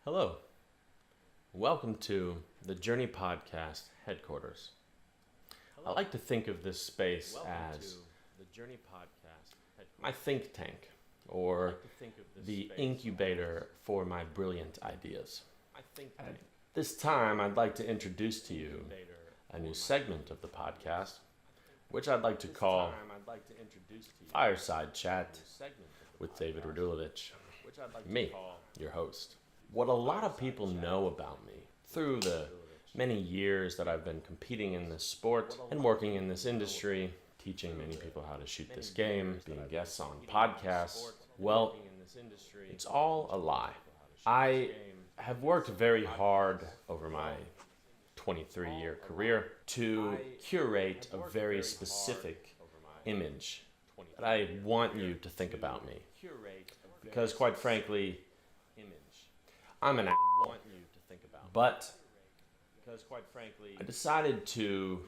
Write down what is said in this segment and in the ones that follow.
Hello. Welcome to the Journey Podcast headquarters. I like to think of this space as my think tank or the incubator for my brilliant ideas. At this time, I'd like to introduce to you a new segment of the podcast, which I'd like to call Fireside Chat with David Radulovich, me, your host. What a lot of people know about me through the many years that I've been competing in this sport and working in this industry, teaching many people how to shoot this game, being guests on podcasts, well, it's all a lie. I have worked very hard over my 23-year career to curate a very specific image that I want you to think about me. Because quite frankly, I'm an asshole. But I decided to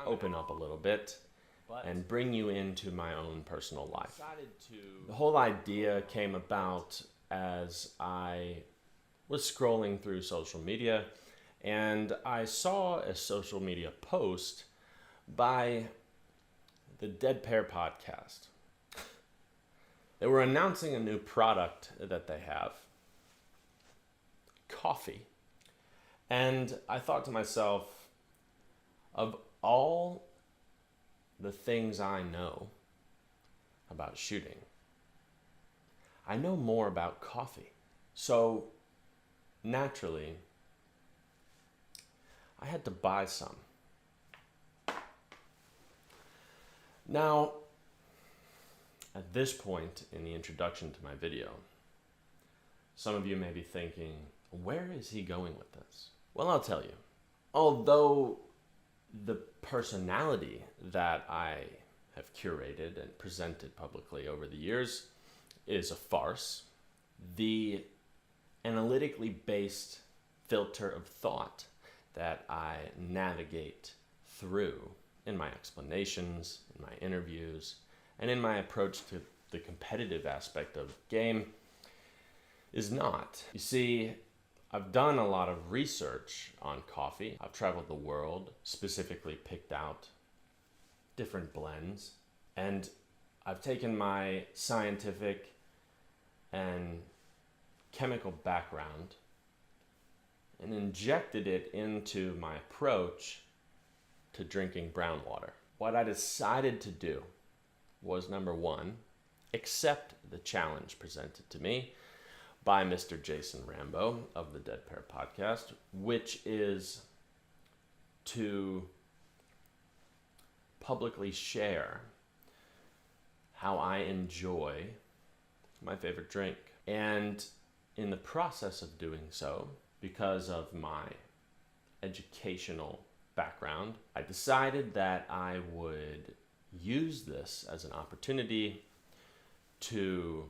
open up a little bit and bring you into my own personal life. The whole idea came about as I was scrolling through social media and I saw a social media post by the Dead Pear podcast. They were announcing a new product that they have. Coffee. And I thought to myself, of all the things I know about shooting, I know more about coffee. So naturally, I had to buy some. Now, at this point in the introduction to my video, some of you may be thinking, where is he going with this? Well, I'll tell you. Although the personality that I have curated and presented publicly over the years is a farce, the analytically based filter of thought that I navigate through in my explanations, in my interviews, and in my approach to the competitive aspect of the game is not. You see, I've done a lot of research on coffee. I've traveled the world, specifically picked out different blends, and I've taken my scientific and chemical background and injected it into my approach to drinking brown water. What I decided to do was, number one, accept the challenge presented to me by Mr. Jason Rambo of the Dead Pear podcast, which is to publicly share how I enjoy my favorite drink. And in the process of doing so, because of my educational background, I decided that I would use this as an opportunity to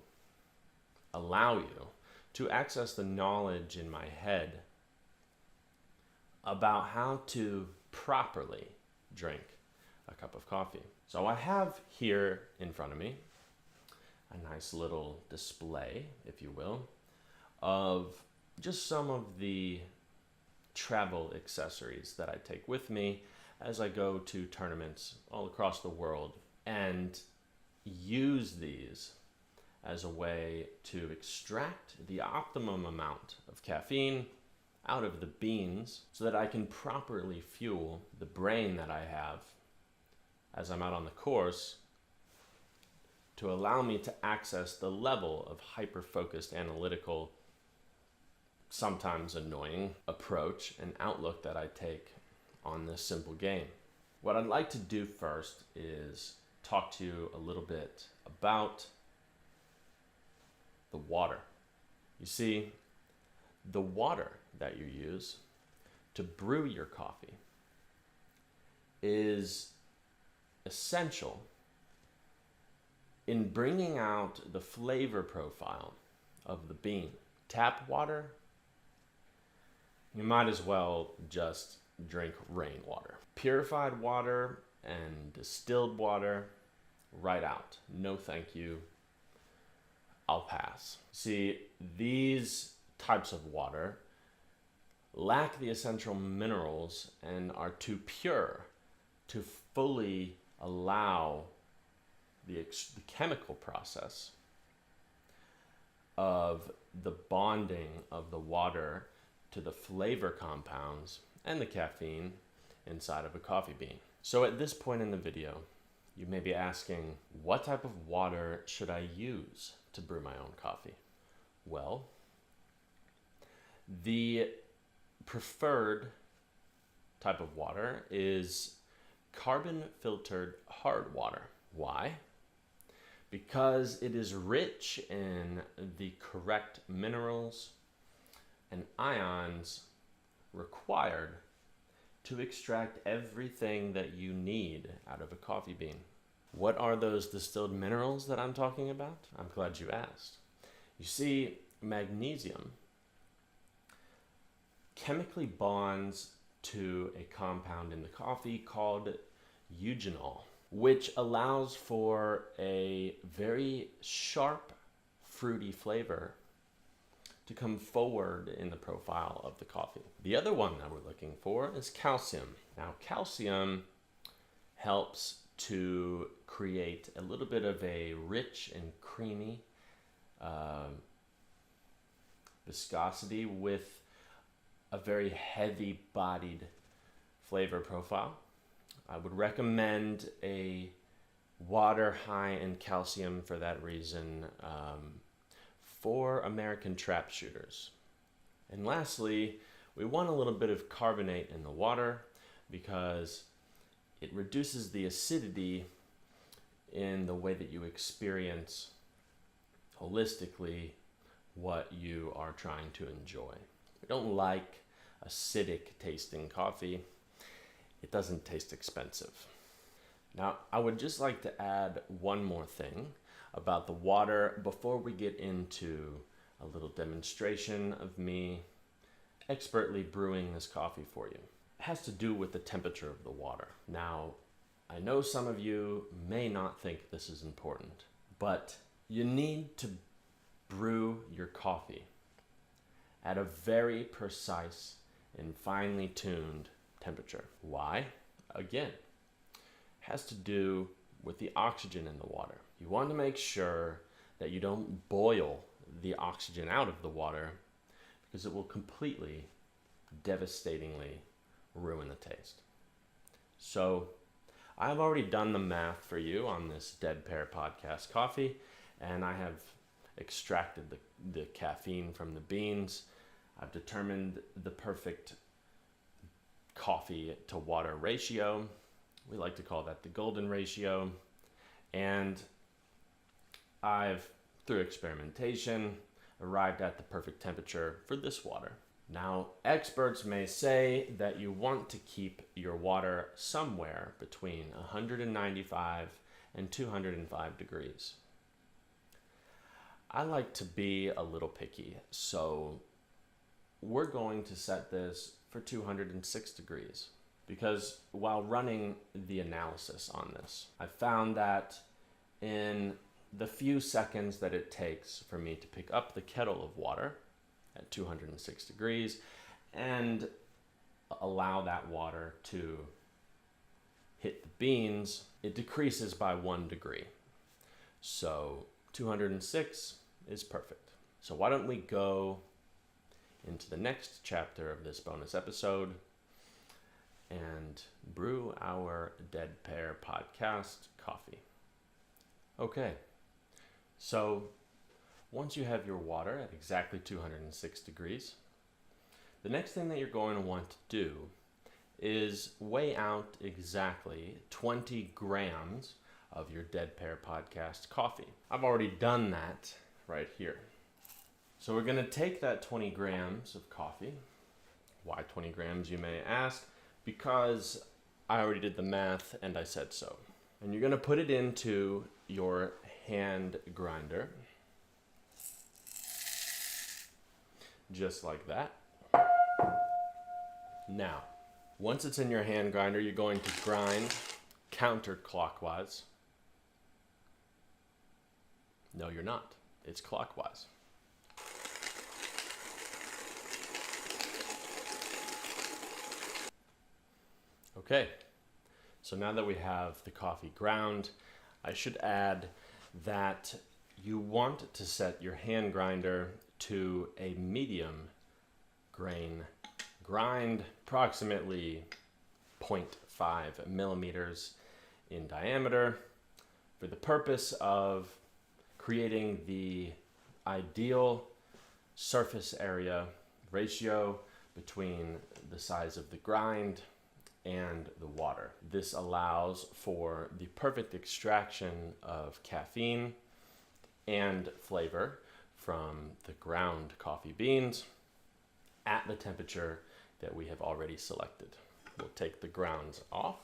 allow you to access the knowledge in my head about how to properly drink a cup of coffee. So I have here in front of me a nice little display, if you will, of just some of the travel accessories that I take with me as I go to tournaments all across the world and use these as a way to extract the optimum amount of caffeine out of the beans so that I can properly fuel the brain that I have as I'm out on the course to allow me to access the level of hyper-focused, analytical, sometimes annoying approach and outlook that I take on this simple game. What I'd like to do first is talk to you a little bit about the water. You see, the water that you use to brew your coffee is essential in bringing out the flavor profile of the bean. Tap water, you might as well just drink rainwater. Purified water and distilled water, right out. No thank you. I'll pass. See, these types of water lack the essential minerals and are too pure to fully allow the chemical process of the bonding of the water to the flavor compounds and the caffeine inside of a coffee bean. So at this point in the video, you may be asking, what type of water should I use to brew my own coffee? Well, the preferred type of water is carbon filtered hard water. Why? Because it is rich in the correct minerals and ions required to extract everything that you need out of a coffee bean. What are those distilled minerals that I'm talking about? I'm glad you asked. You see, magnesium chemically bonds to a compound in the coffee called eugenol, which allows for a very sharp, fruity flavor to come forward in the profile of the coffee. The other one that we're looking for is calcium. Now, calcium helps to create a little bit of a rich and creamy viscosity with a very heavy-bodied flavor profile. I would recommend a water high in calcium for that reason for American trap shooters. And lastly, we want a little bit of carbonate in the water because it reduces the acidity in the way that you experience holistically what you are trying to enjoy. We don't like acidic tasting coffee. It doesn't taste expensive. Now, I would just like to add one more thing about the water before we get into a little demonstration of me expertly brewing this coffee for you. It has to do with the temperature of the water. Now, I know some of you may not think this is important, but you need to brew your coffee at a very precise and finely tuned temperature. Why? Again, it has to do with the oxygen in the water. You want to make sure that you don't boil the oxygen out of the water because it will completely, devastatingly ruin the taste. So I've already done the math for you on this Dead Pear Podcast coffee, and I have extracted the caffeine from the beans. I've determined the perfect coffee to water ratio. We like to call that the golden ratio. And I've, through experimentation, arrived at the perfect temperature for this water. Now, experts may say that you want to keep your water somewhere between 195 and 205 degrees. I like to be a little picky, so we're going to set this for 206 degrees. Because while running the analysis on this, I found that in the few seconds that it takes for me to pick up the kettle of water at 206 degrees and allow that water to hit the beans, it decreases by 1 degree. So 206 is perfect. So why don't we go into the next chapter of this bonus episode and brew our Dead Pear Podcast coffee. Okay, so once you have your water at exactly 206 degrees, the next thing that you're going to want to do is weigh out exactly 20 grams of your Dead Pear Podcast coffee. I've already done that right here. So we're going to take that 20 grams of coffee. Why 20 grams, you may ask? Because I already did the math and I said so. And you're going to put it into your hand grinder. Just like that. Now, once it's in your hand grinder, you're going to grind counterclockwise. No, you're not. It's clockwise. Okay, so now that we have the coffee ground, I should add that you want to set your hand grinder to a medium grain grind, approximately 0.5 millimeters in diameter, for the purpose of creating the ideal surface area ratio between the size of the grind and the water. This allows for the perfect extraction of caffeine and flavor from the ground coffee beans at the temperature that we have already selected. We'll take the grounds off.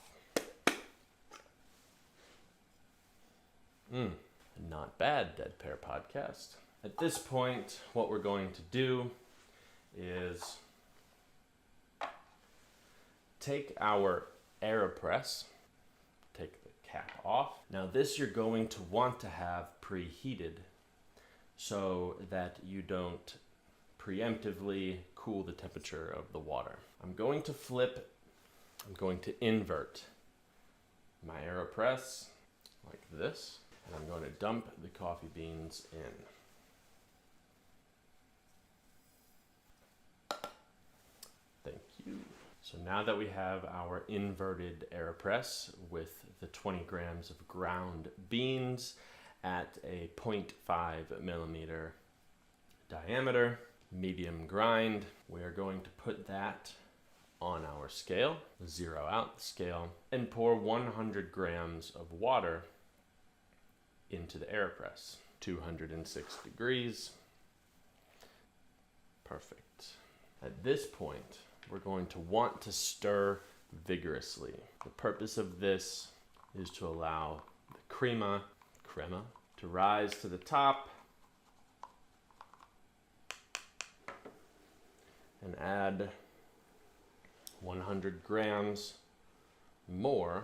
Not bad, Dead Pear Podcast. At this point, what we're going to do is take our AeroPress, take the cap off. Now this you're going to want to have preheated so that you don't preemptively cool the temperature of the water. I'm going to invert my AeroPress like this, and I'm going to dump the coffee beans in. Thank you. So now that we have our inverted AeroPress with the 20 grams of ground beans at a 0.5 millimeter diameter, medium grind, we are going to put that on our scale, zero out the scale, and pour 100 grams of water into the AeroPress. 206 degrees. Perfect. At this point, we're going to want to stir vigorously. The purpose of this is to allow the crema to rise to the top and add 100 grams more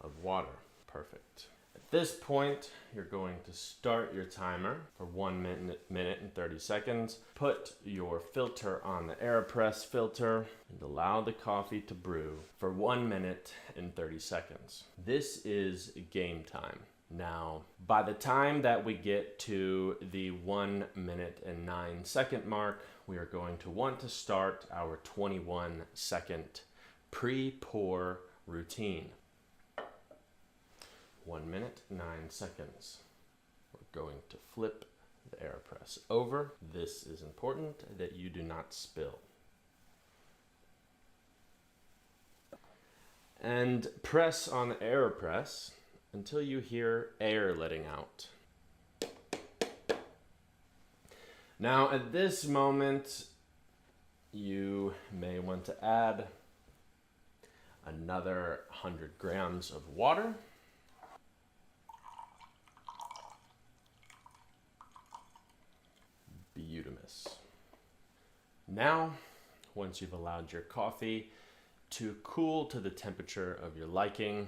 of water. Perfect. At this point, you're going to start your timer for 1 minute and 30 seconds. Put your filter on the AeroPress filter and allow the coffee to brew for 1 minute and 30 seconds. This is game time. Now, by the time that we get to the 1 minute and 9 second mark, we are going to want to start our 21 second pre-pour routine. 1 minute, 9 seconds. We're going to flip the AeroPress over. This is important that you do not spill. And press on the AeroPress until you hear air letting out. Now at this moment, you may want to add another 100 grams of water. Beautimous. Now, once you've allowed your coffee to cool to the temperature of your liking,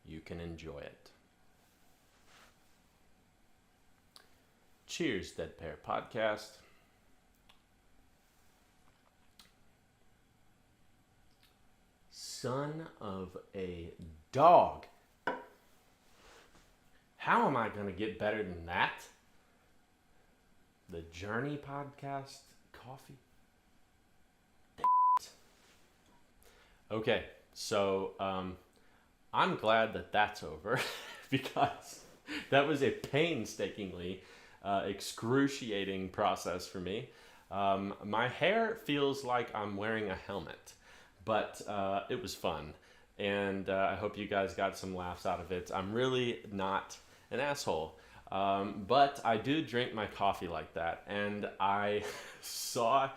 you can enjoy it. Cheers, Dead Pear Podcast. Son of a dog. How am I going to get better than that? The Journey Podcast coffee? Okay, so I'm glad that that's over because that was a painstakingly excruciating process for me. My hair feels like I'm wearing a helmet, but it was fun, and I hope you guys got some laughs out of it. I'm really not an asshole, but I do drink my coffee like that, and I saw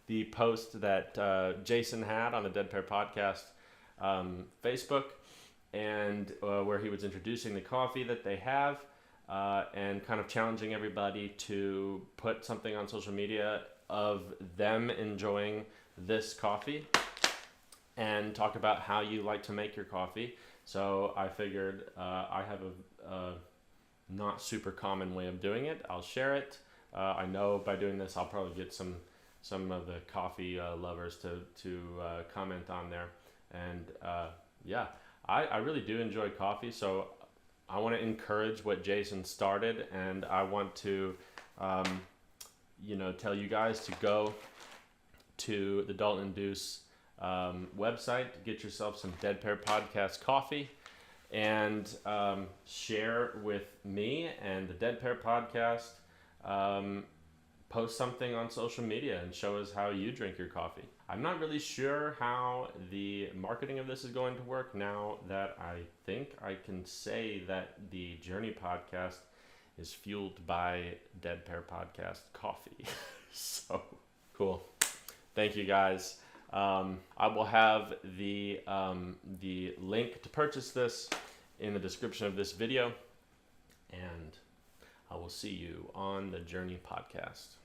the post that Jason had on the Dead Pear Podcast Facebook, and where he was introducing the coffee that they have, and kind of challenging everybody to put something on social media of them enjoying this coffee and talk about how you like to make your coffee. So I figured I have a not super common way of doing it. I'll share it. I know by doing this I'll probably get some some of the coffee lovers to comment on there. And yeah, I really do enjoy coffee, so I want to encourage what Jason started, and I want to tell you guys to go to the Dalton and Deuce website to get yourself some Dead Pear Podcast coffee, and share with me and the Dead Pear Podcast. Post something on social media and show us how you drink your coffee. I'm not really sure how the marketing of this is going to work now that I think I can say that the Journey podcast is fueled by Dead Pear Podcast coffee. So cool. Thank you guys. I will have the link to purchase this in the description of this video, and I will see you on the Journey podcast.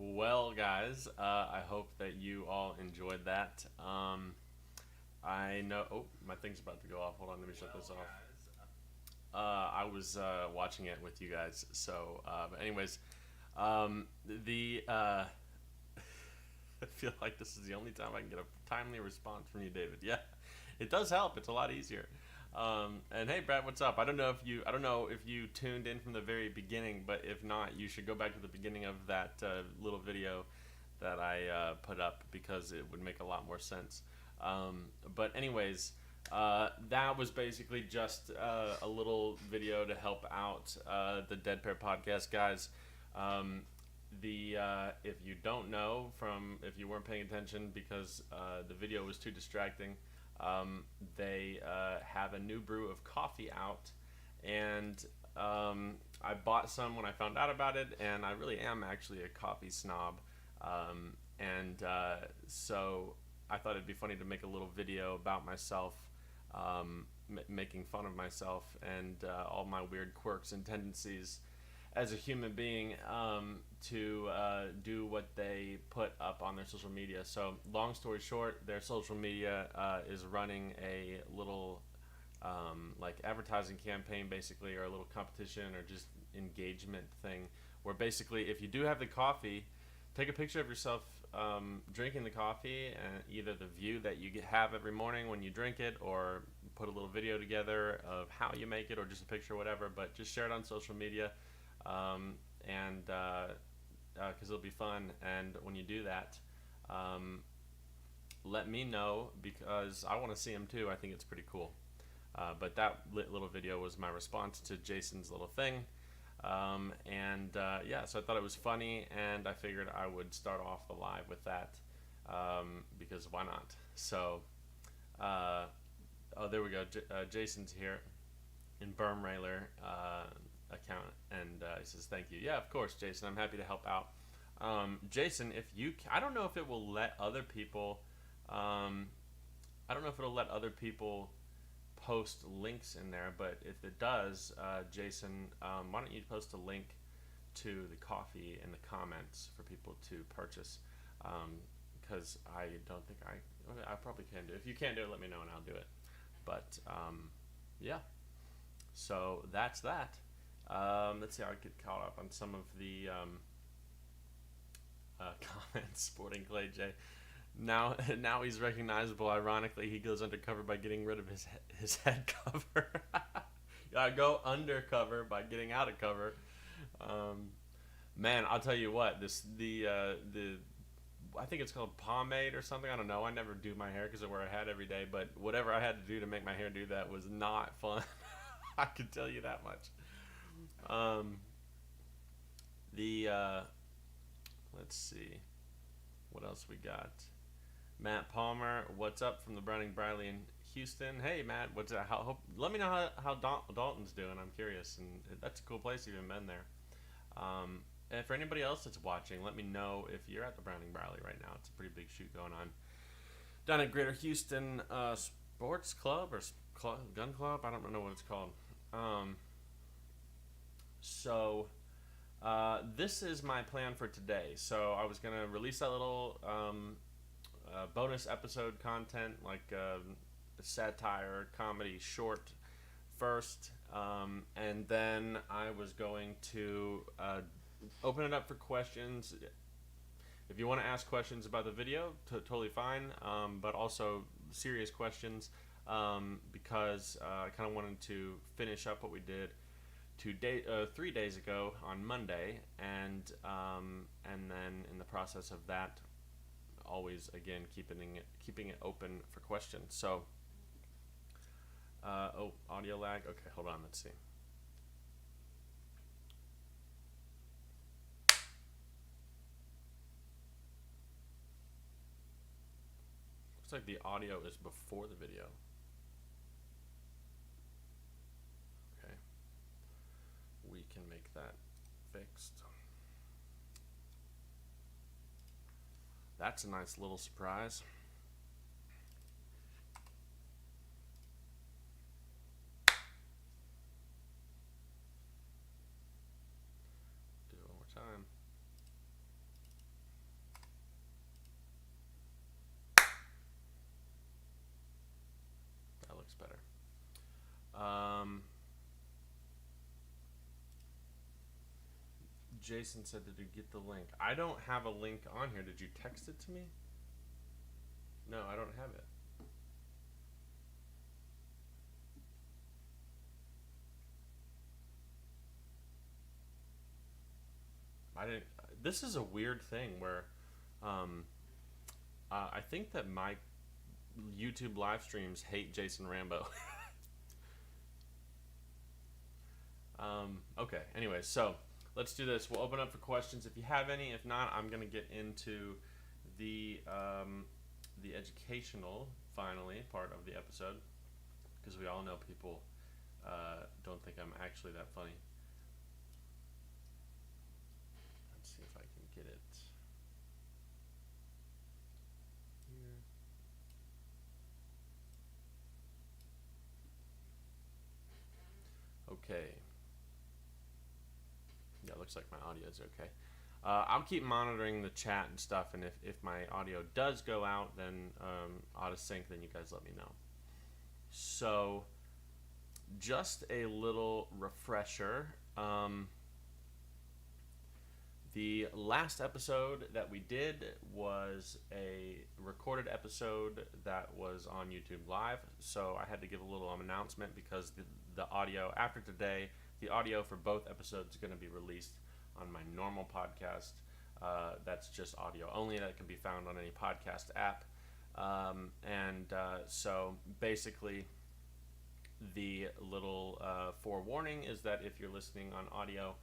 Well, guys, I hope that you all enjoyed that. I know. Oh, my thing's about to go off. Hold on, let me shut this off. I was watching it with you guys. So, but anyways, the I feel like this is the only time I can get a timely response from you, David. Yeah, it does help. It's a lot easier. And hey, Brad, what's up? I don't know if you tuned in from the very beginning, but if not, you should go back to the beginning of that little video that I put up, because it would make a lot more sense. But anyways, that was basically just a little video to help out the Dead Pear Podcast guys. If you don't know, if you weren't paying attention because the video was too distracting, they have a new brew of coffee out, and I bought some when I found out about it, and I really am actually a coffee snob, and so I thought it'd be funny to make a little video about myself, making fun of myself and all my weird quirks and tendencies as a human being, to do what they put up on their social media. So long story short, their social media is running a little like advertising campaign basically, or a little competition or just engagement thing, where basically if you do have the coffee, take a picture of yourself drinking the coffee, and either the view that you have every morning when you drink it, or put a little video together of how you make it, or just a picture, whatever, but just share it on social media. And because it'll be fun, and when you do that, let me know, because I want to see them too. I think it's pretty cool. But that little video was my response to Jason's little thing, and yeah, so I thought it was funny, and I figured I would start off the live with that, because why not? So oh, there we go. Jason's here in Berm Railer account, and he says thank you. Yeah, of course, Jason, I'm happy to help out. Jason, if you I don't know if it will let other people post links in there, but if it does, Jason, why don't you post a link to the coffee in the comments for people to purchase, because I don't think I probably can do it. If you can't do it, let me know and I'll do it. But yeah, so that's that. Let's see how I get caught up on some of the comments. Sporting Clay J. Now he's recognizable. Ironically, he goes undercover by getting rid of his head cover. I go undercover by getting out of cover. Man, I'll tell you what. I think it's called pomade or something. I don't know. I never do my hair because I wear a hat every day. But whatever I had to do to make my hair do that was not fun. I can tell you that much. Let's see, what else we got. Matt Palmer, what's up from the Browning Briley in Houston? Hey Matt, what's that? Let me know how Dalton's doing. I'm curious, and that's a cool place. You've even been there. for anybody else that's watching, let me know if you're at the Browning Rally right now. It's a pretty big shoot going on down at Greater Houston Sports Club or Gun Club. I don't know what it's called. This is my plan for today. So I was gonna release that little bonus episode content, like a satire comedy short first, and then I was going to open it up for questions. If you want to ask questions about the video, totally fine, but also serious questions, because I kind of wanted to finish up what we did 3 days ago on Monday, and then in the process of that, always again keeping it open for questions. So, audio lag. Okay, hold on. Let's see. Looks like the audio is before the video. Okay, we can make that fixed. That's a nice little surprise. Do it one more time. That looks better. Jason said, did you get the link? I don't have a link on here. Did you text it to me? No, I don't have it. I didn't. This is a weird thing where I think that my YouTube live streams hate Jason Rambo. Okay, anyway, so let's do this. We'll open up for questions if you have any. If not, I'm going to get into the educational, finally, part of the episode, because we all know people don't think I'm actually that funny. Let's see if I can get it here. Okay. Yeah, it looks like my audio is okay. I'll keep monitoring the chat and stuff, and if my audio does go out, then out of sync, then you guys let me know. So, just a little refresher. The last episode that we did was a recorded episode that was on YouTube Live, so I had to give a little announcement because the audio after today, the audio for both episodes is going to be released on my normal podcast. That's just audio only. That can be found on any podcast app. So basically, the little forewarning is that if you're listening on audio,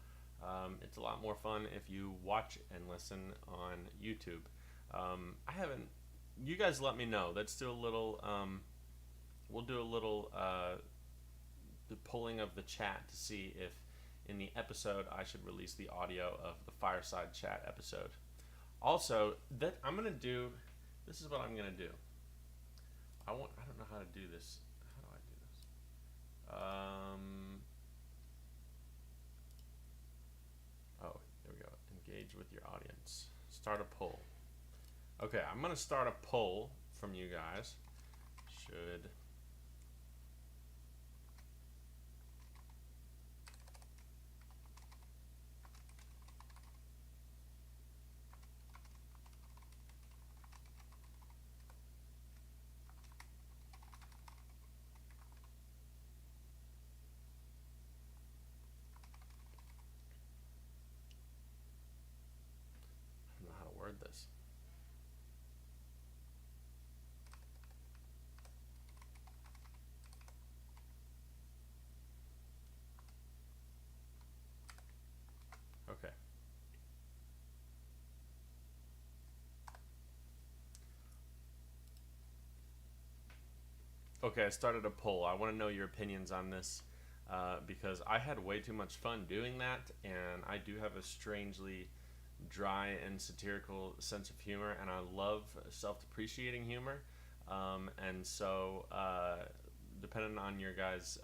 it's a lot more fun if you watch and listen on YouTube. You guys let me know. Let's do a little, we'll do a little the pulling of the chat to see if in the episode I should release the audio of the fireside chat episode. Also, that I'm going to do, this is what I'm going to do. I don't know how to do this. How do I do this? Oh, there we go. Engage with your audience. Start a poll. Okay, I'm going to start a poll from you guys. Should this. Okay. Okay, I started a poll. I want to know your opinions on this. because I had way too much fun doing that, and I do have a strangely dry and satirical sense of humor, and I love self-depreciating humor. And so, depending on your guys'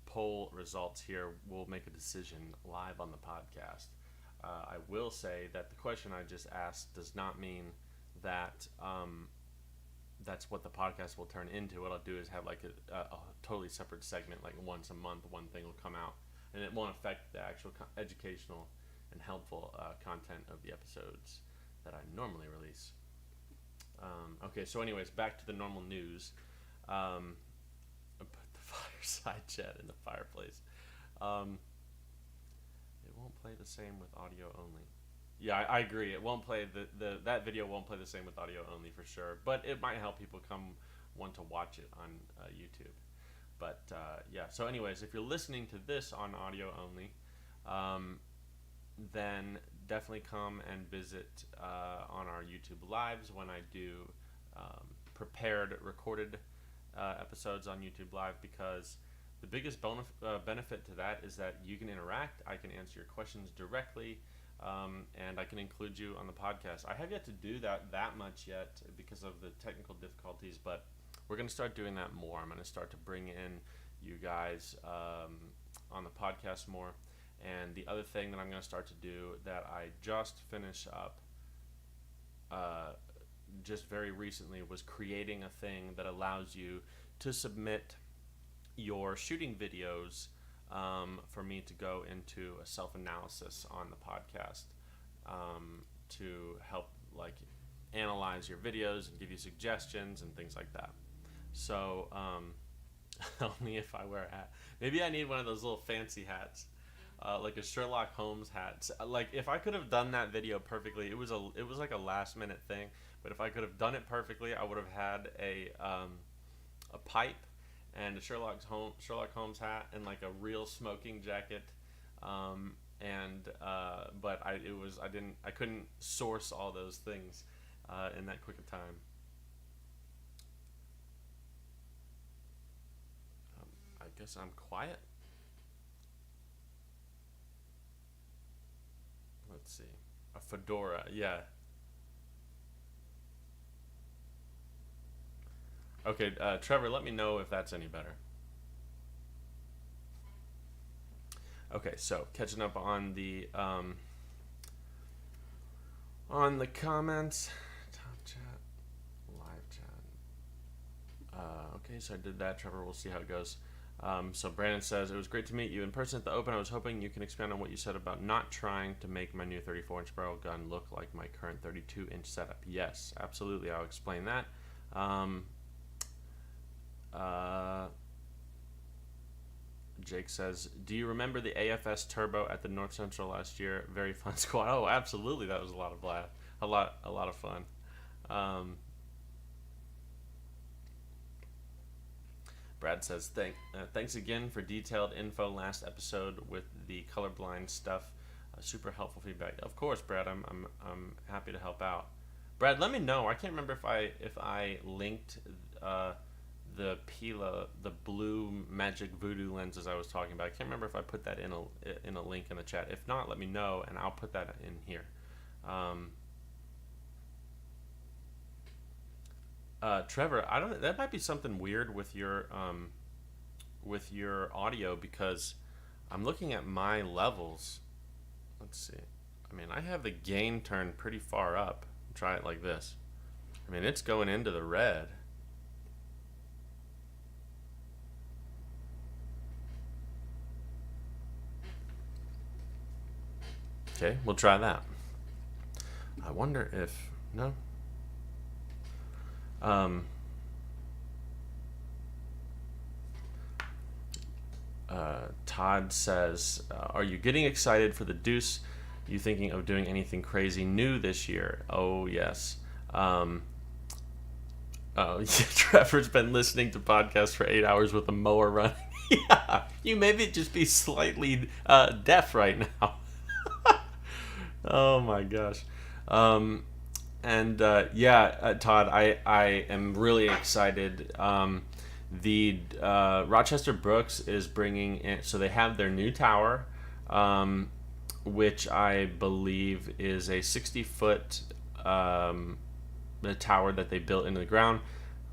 poll results here, we'll make a decision live on the podcast. I will say that the question I just asked does not mean that that's what the podcast will turn into. What I'll do is have like a totally separate segment, like once a month, one thing will come out, and it won't affect the actual educational and helpful content of the episodes that I normally release. Okay, so anyways, back to the normal news. I put the fireside chat in the fireplace. It won't play the same with audio only. Yeah, I agree. It won't play that video won't play the same with audio only for sure. But it might help people want to watch it on YouTube. But yeah. So, anyways, if you're listening to this on audio only, then definitely come and visit on our YouTube lives when I do prepared recorded episodes on YouTube Live, because the biggest benefit to that is that you can interact. I can answer your questions directly. And I can include you on the podcast. I have yet to do that much yet because of the technical difficulties, but we're going to start doing that more. I'm going to start to bring in you guys on the podcast more. And the other thing that I'm going to start to do that I just finished up just very recently was creating a thing that allows you to submit your shooting videos for me to go into a self-analysis on the podcast to help like analyze your videos and give you suggestions and things like that. So only if I wear a hat. Maybe I need one of those little fancy hats, like a Sherlock Holmes hat. Like if I could have done that video perfectly, it was like a last-minute thing. But if I could have done it perfectly, I would have had a pipe and a Sherlock Holmes hat and like a real smoking jacket, but I couldn't source all those things in that quick a time. I guess I'm quiet. Let's see, a fedora, yeah. Okay, Trevor, let me know if that's any better. Okay, so catching up on the comments, top chat, live chat. Okay, so I did that. Trevor, we'll see how it goes. So Brandon says, it was great to meet you in person at the Open. I was hoping you can expand on what you said about not trying to make my new 34-inch barrel gun look like my current 32-inch setup. Yes, absolutely. I'll explain that. Jake says, do you remember the AFS Turbo at the North Central last year? Very fun squad. Oh, absolutely. That was a lot of fun. Brad says, thanks again for detailed info last episode with the colorblind stuff. Super helpful feedback. Of course, Brad, I'm happy to help out. Brad, let me know. I can't remember if I linked the Pila, the blue magic voodoo lenses I was talking about. I can't remember if I put that in a link in the chat. If not, let me know and I'll put that in here. Trevor, that might be something weird with your audio, because I'm looking at my levels. Let's see. I mean, I have the gain turned pretty far up. Try it like this. I mean, it's going into the red. Okay, we'll try that. I wonder if... No? Todd says, are you getting excited for the Deuce? You thinking of doing anything crazy new this year? Oh, yes. Oh, yeah, Trevor's been listening to podcasts for 8 hours with a mower running. Yeah, you maybe just be slightly deaf right now. Oh my gosh. Todd, I am really excited The Rochester Brooks is bringing in, so they have their new tower, which I believe is a 60-foot tower that they built into the ground.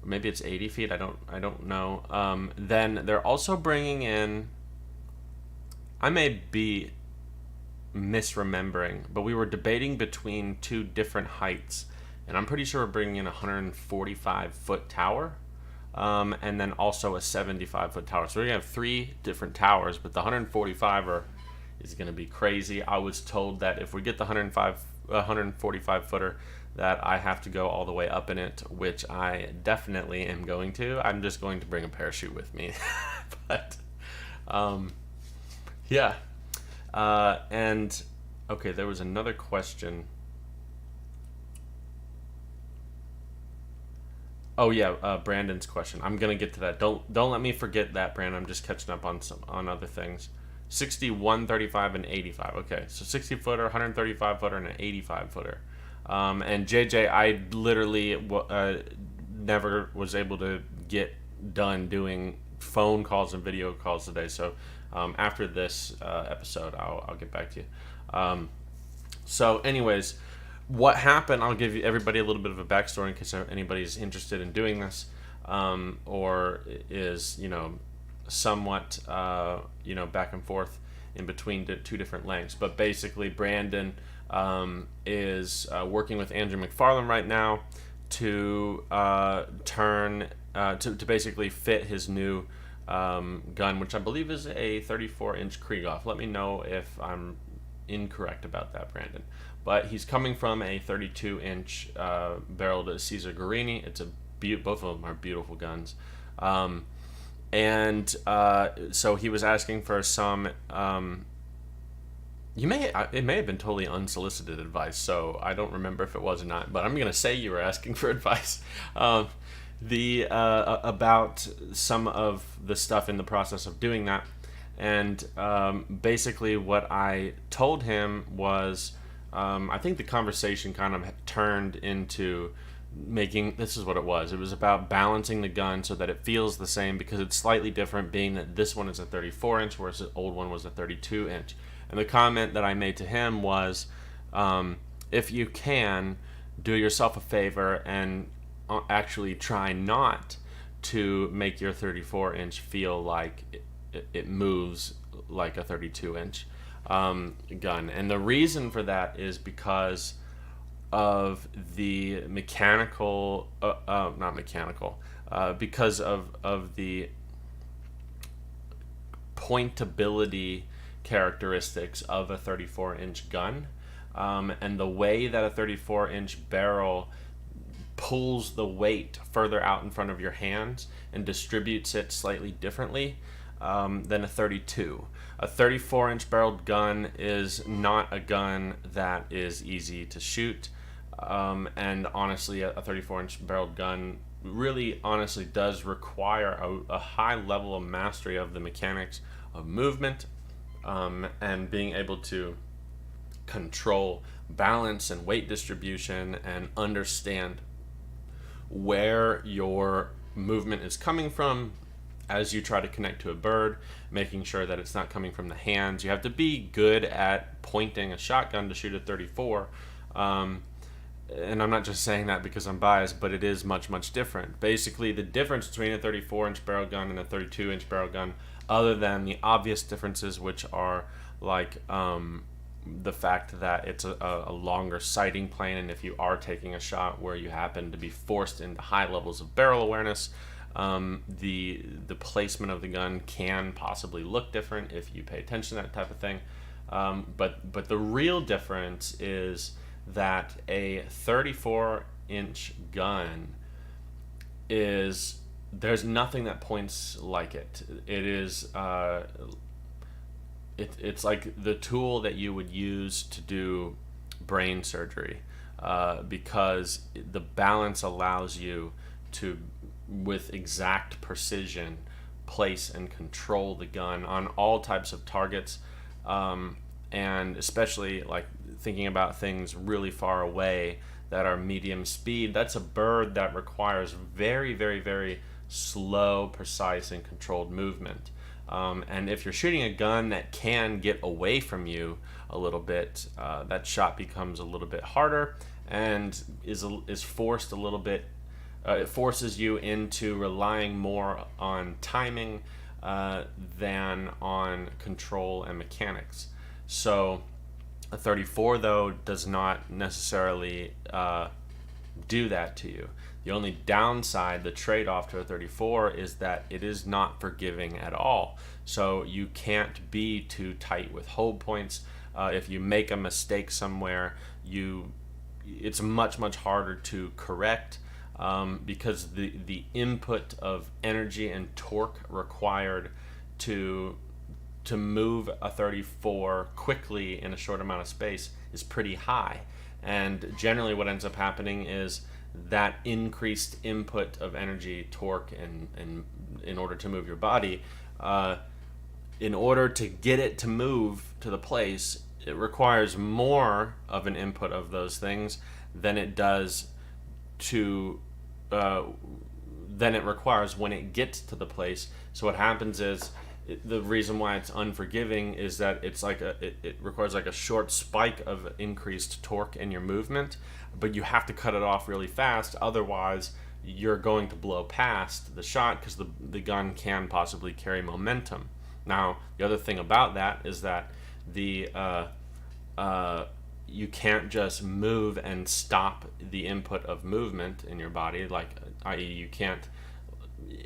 Maybe it's 80 feet. I don't know. Then they're also bringing in, I may be misremembering, but we were debating between two different heights, and I'm pretty sure we're bringing in a 145-foot tower, and then also a 75-foot tower. So we're gonna have 3 different towers, but the 145er is gonna be crazy. I was told that if we get the 145 footer, that I have to go all the way up in it, which I definitely am going to. I'm just going to bring a parachute with me, but yeah. And okay, there was another question. Oh yeah, Brandon's question. I'm gonna get to that. Don't let me forget that, Brandon. I'm just catching up on other things. 60, 135, and 85. Okay, so 60 footer, 135 footer, and an 85 footer. And JJ, I literally never was able to get done doing phone calls and video calls today. So after this episode, I'll get back to you. So anyways, what happened, I'll give you everybody a little bit of a backstory in case anybody's interested in doing this, or is, somewhat, back and forth in between two different lengths. But basically, Brandon is working with Andrew McFarland right now to to basically fit his new gun, which I believe is a 34-inch Krieghoff. Let me know if I'm incorrect about that, Brandon. But he's coming from a 32-inch barreled Caesar Guerini. It's both of them are beautiful guns. So he was asking for some. It may have been totally unsolicited advice, so I don't remember if it was or not. But I'm gonna say you were asking for advice. About some of the stuff in the process of doing that, and basically what I told him was, I think the conversation kind of turned into making, this is what it was about balancing the gun so that it feels the same, because it's slightly different, being that this one is a 34-inch whereas the old one was a 32-inch. And the comment that I made to him was, if you can, do yourself a favor and actually try not to make your 34-inch feel like it moves like a 32-inch gun. And the reason for that is because of the mechanical, because of the pointability characteristics of a 34-inch gun, and the way that a 34-inch barrel pulls the weight further out in front of your hands and distributes it slightly differently than a 32. A 34-inch barreled gun is not a gun that is easy to shoot, and honestly, a 34-inch barreled gun really honestly does require a high level of mastery of the mechanics of movement, and being able to control balance and weight distribution and understand where your movement is coming from as you try to connect to a bird, making sure that it's not coming from the hands. You have to be good at pointing a shotgun to shoot a 34. And I'm not just saying that because I'm biased, but it is much, much different. Basically, the difference between a 34-inch barrel gun and a 32-inch barrel gun, other than the obvious differences, which are like the fact that it's a longer sighting plane, and if you are taking a shot where you happen to be forced into high levels of barrel awareness, the placement of the gun can possibly look different if you pay attention to that type of thing. But the real difference is that a 34-inch gun there's nothing that points like it. It is it's like the tool that you would use to do brain surgery, because the balance allows you to, with exact precision, place and control the gun on all types of targets, and especially like thinking about things really far away that are medium speed. That's a bird that requires very, very, very slow, precise, and controlled movement. And if you're shooting a gun that can get away from you a little bit, that shot becomes a little bit harder and is forced a little bit. It forces you into relying more on timing than on control and mechanics. So a 34, though, does not necessarily do that to you. The only downside, the trade-off to a 34, is that it is not forgiving at all. So you can't be too tight with hold points. If you make a mistake somewhere, it's much harder to correct because the input of energy and torque required to move a 34 quickly in a short amount of space is pretty high. And generally what ends up happening is that increased input of energy, torque, and in order to move your body, in order to get it to move to the place, it requires more of an input of those things than it does than it requires when it gets to the place. So what happens is, the reason why it's unforgiving is that it's like it requires like a short spike of increased torque in your movement, but you have to cut it off really fast, otherwise you're going to blow past the shot because the gun can possibly carry momentum. Now the other thing about that is that you can't just move and stop the input of movement in your body, like i.e. you can't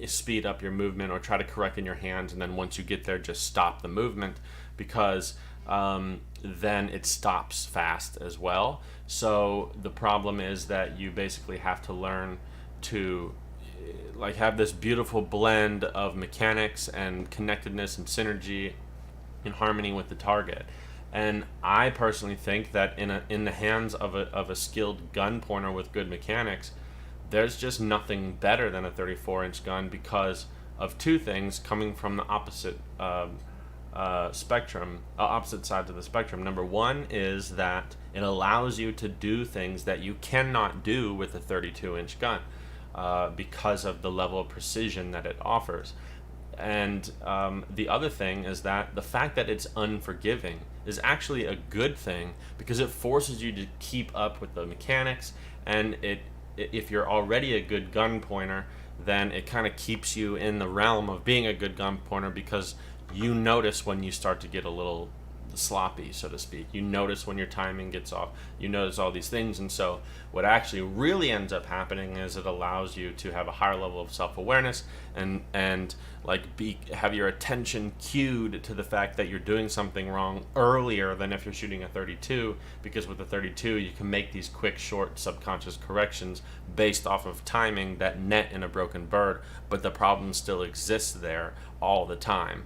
speed up your movement or try to correct in your hands and then once you get there just stop the movement, because then it stops fast as well. So the problem is that you basically have to learn to like have this beautiful blend of mechanics and connectedness and synergy in harmony with the target. And I personally think that in the hands of a skilled gun pointer with good mechanics, there's just nothing better than a 34-inch gun because of two things coming from the opposite spectrum, opposite sides of the spectrum. Number one is that it allows you to do things that you cannot do with a 32-inch gun because of the level of precision that it offers. And the other thing is that the fact that it's unforgiving is actually a good thing because it forces you to keep up with the mechanics, and if you're already a good gun pointer, then it kind of keeps you in the realm of being a good gun pointer because you notice when you start to get a little sloppy, so to speak. You notice when your timing gets off. You notice all these things, and so what actually really ends up happening is it allows you to have a higher level of self-awareness and like have your attention cued to the fact that you're doing something wrong earlier than if you're shooting a 32, because with a 32 you can make these quick, short, subconscious corrections based off of timing that net in a broken bird, but the problem still exists there all the time.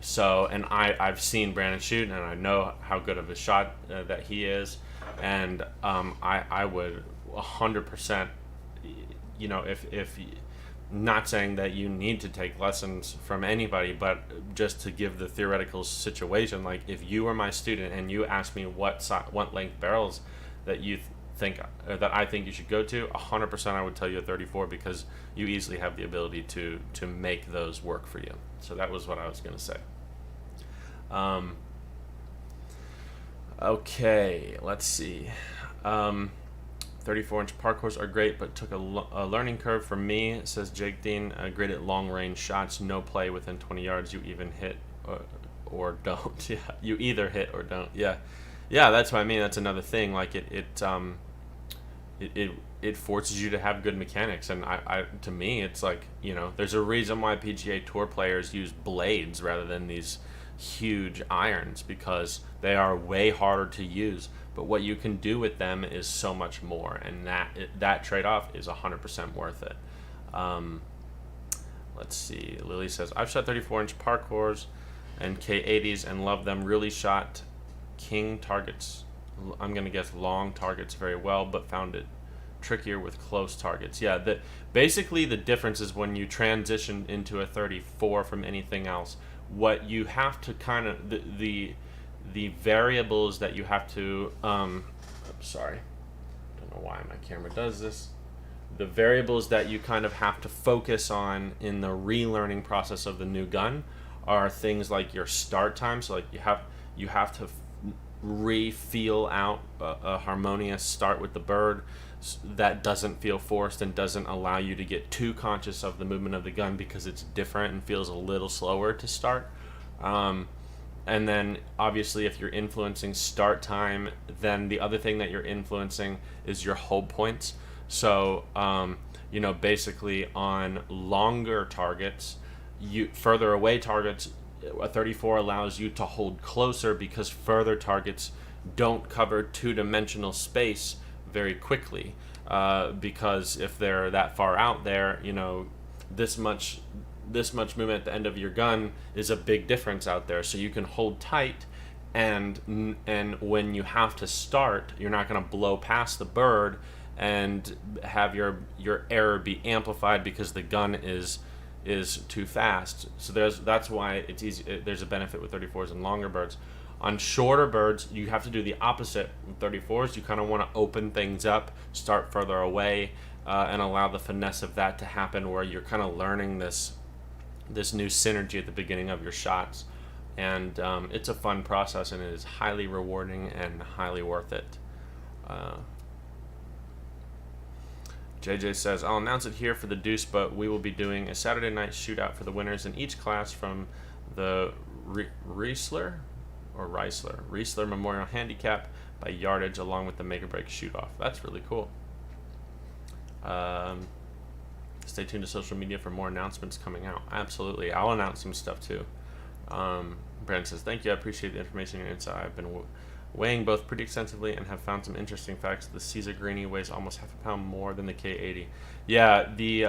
So, and I've seen Brandon shoot, and I know how good of a shot that he is, and I would 100%, you know, if not saying that you need to take lessons from anybody, but just to give the theoretical situation, like if you were my student and you asked me what length barrels that you think that I think you should go to, 100% I would tell you a 34 because you easily have the ability to make those work for you. So that was what I was going to say. Okay, let's see. 34-inch parkours are great, but took a learning curve for me, says Jake Dean. Great at long-range shots, no play within 20 yards. You even hit or don't. Yeah, you either hit or don't. Yeah, that's what I mean. That's another thing. Like it forces you to have good mechanics, and I to me, it's like, you know, there's a reason why PGA Tour players use blades rather than these huge irons, because they are way harder to use, but what you can do with them is so much more, and that trade-off is 100% worth it. Let's see. Lily says, I've shot 34-inch parkours and K80s and love them. Really shot king targets, I'm going to guess long targets, very well, but found it trickier with close targets. Yeah, basically the difference is when you transition into a 34 from anything else, what you have to kind of the variables that you have to sorry, don't know why my camera does this. the variables that you kind of have to focus on in the relearning process of the new gun are things like your start time. So like you have to feel out a harmonious start with the bird that doesn't feel forced and doesn't allow you to get too conscious of the movement of the gun because it's different and feels a little slower to start. And then obviously if you're influencing start time, then the other thing that you're influencing is your hold points. So basically on longer targets, further away targets, a 34 allows you to hold closer because further targets don't cover two-dimensional space very quickly, because if they're that far out there, this much movement at the end of your gun is a big difference out there. So you can hold tight, and when you have to start, you're not going to blow past the bird and have your error be amplified because the gun is too fast. So that's why it's easy. There's a benefit with 34s and longer birds. On shorter birds, you have to do the opposite. With 34s, you kind of want to open things up, start further away, and allow the finesse of that to happen, where you're kind of learning this new synergy at the beginning of your shots. And it's a fun process, and it is highly rewarding and highly worth it. JJ says, I'll announce it here for the Deuce, but we will be doing a Saturday night shootout for the winners in each class from the Riesler Memorial Handicap by yardage, along with the make or break shoot off. That's really cool. Stay tuned to social media for more announcements coming out. Absolutely. I'll announce some stuff too. Brandon says, thank you. I appreciate the information and insight. I've been weighing both pretty extensively and have found some interesting facts. The Caesar Greenie weighs almost half a pound more than the K80. Yeah, the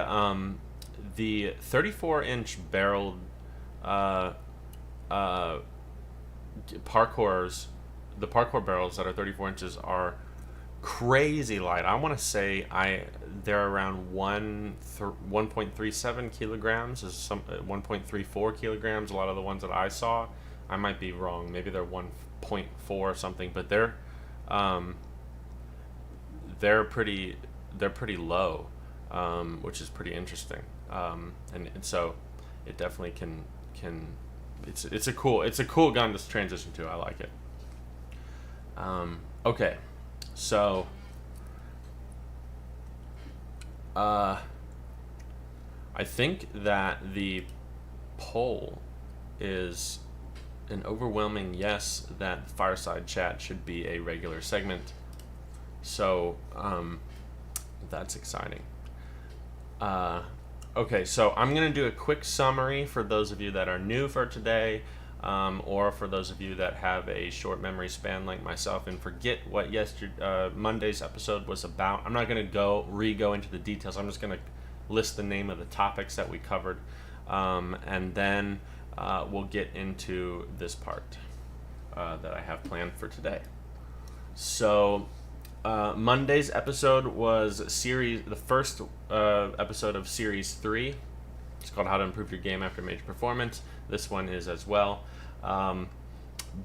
34-inch barreled the parkour barrels that are 34 inches are crazy light. I want to say they're around 1.37 kilograms, is 1.34 kilograms. A lot of the ones that I saw, I might be wrong. Maybe they're 1.4 or something, but they're pretty low, which is pretty interesting. And so it definitely can. It's a cool gun to transition to. I like it. Okay, so I think that the poll is an overwhelming yes, that Fireside Chat should be a regular segment. So that's exciting. Okay, so I'm going to do a quick summary for those of you that are new for today, or for those of you that have a short memory span like myself and forget what Monday's episode was about. I'm not going to re-go into the details. I'm just going to list the name of the topics that we covered, and then we'll get into this part that I have planned for today. So Monday's episode was the first episode of Series 3. It's called How to Improve Your Game After Major Performance. This one is as well.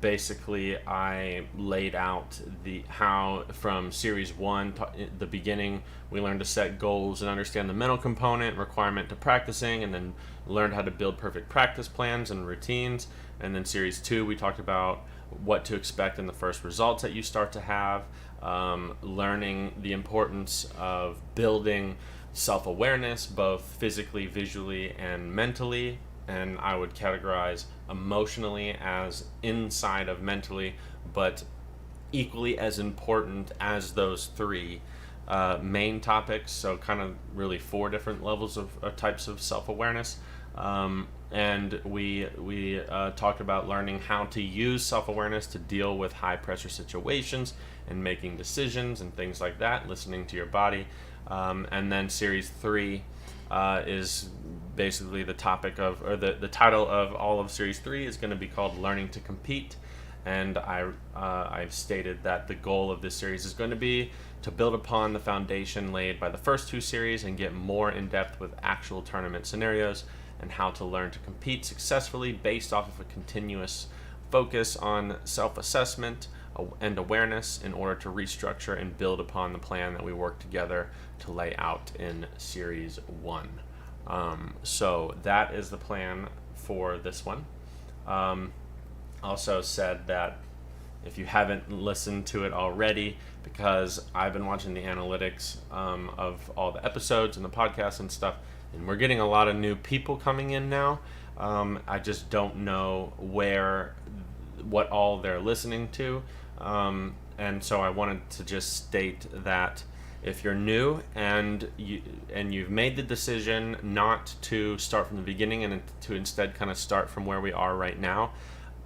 Basically, I laid out how from Series 1, the beginning, we learned to set goals and understand the mental component, requirement to practicing, and then learned how to build perfect practice plans and routines. And then Series 2, we talked about what to expect in the first results that you start to have, learning the importance of building self-awareness, both physically, visually, and mentally. And I would categorize emotionally as inside of mentally, but equally as important as those three main topics. So kind of really 4 different levels of types of self-awareness. And we talked about learning how to use self-awareness to deal with high-pressure situations and making decisions and things like that, listening to your body. And then Series 3 is basically the topic of, or the title of all of Series 3 is going to be called Learning to Compete. And I've stated that the goal of this series is going to be to build upon the foundation laid by the first 2 series and get more in depth with actual tournament scenarios and how to learn to compete successfully based off of a continuous focus on self-assessment, and awareness in order to restructure and build upon the plan that we worked together to lay out in Series 1. So that is the plan for this one. Also said that if you haven't listened to it already, because I've been watching the analytics of all the episodes and the podcasts and stuff, and we're getting a lot of new people coming in now. I just don't know what all they're listening to. And so I wanted to just state that if you're new and you've made the decision not to start from the beginning and to instead kind of start from where we are right now,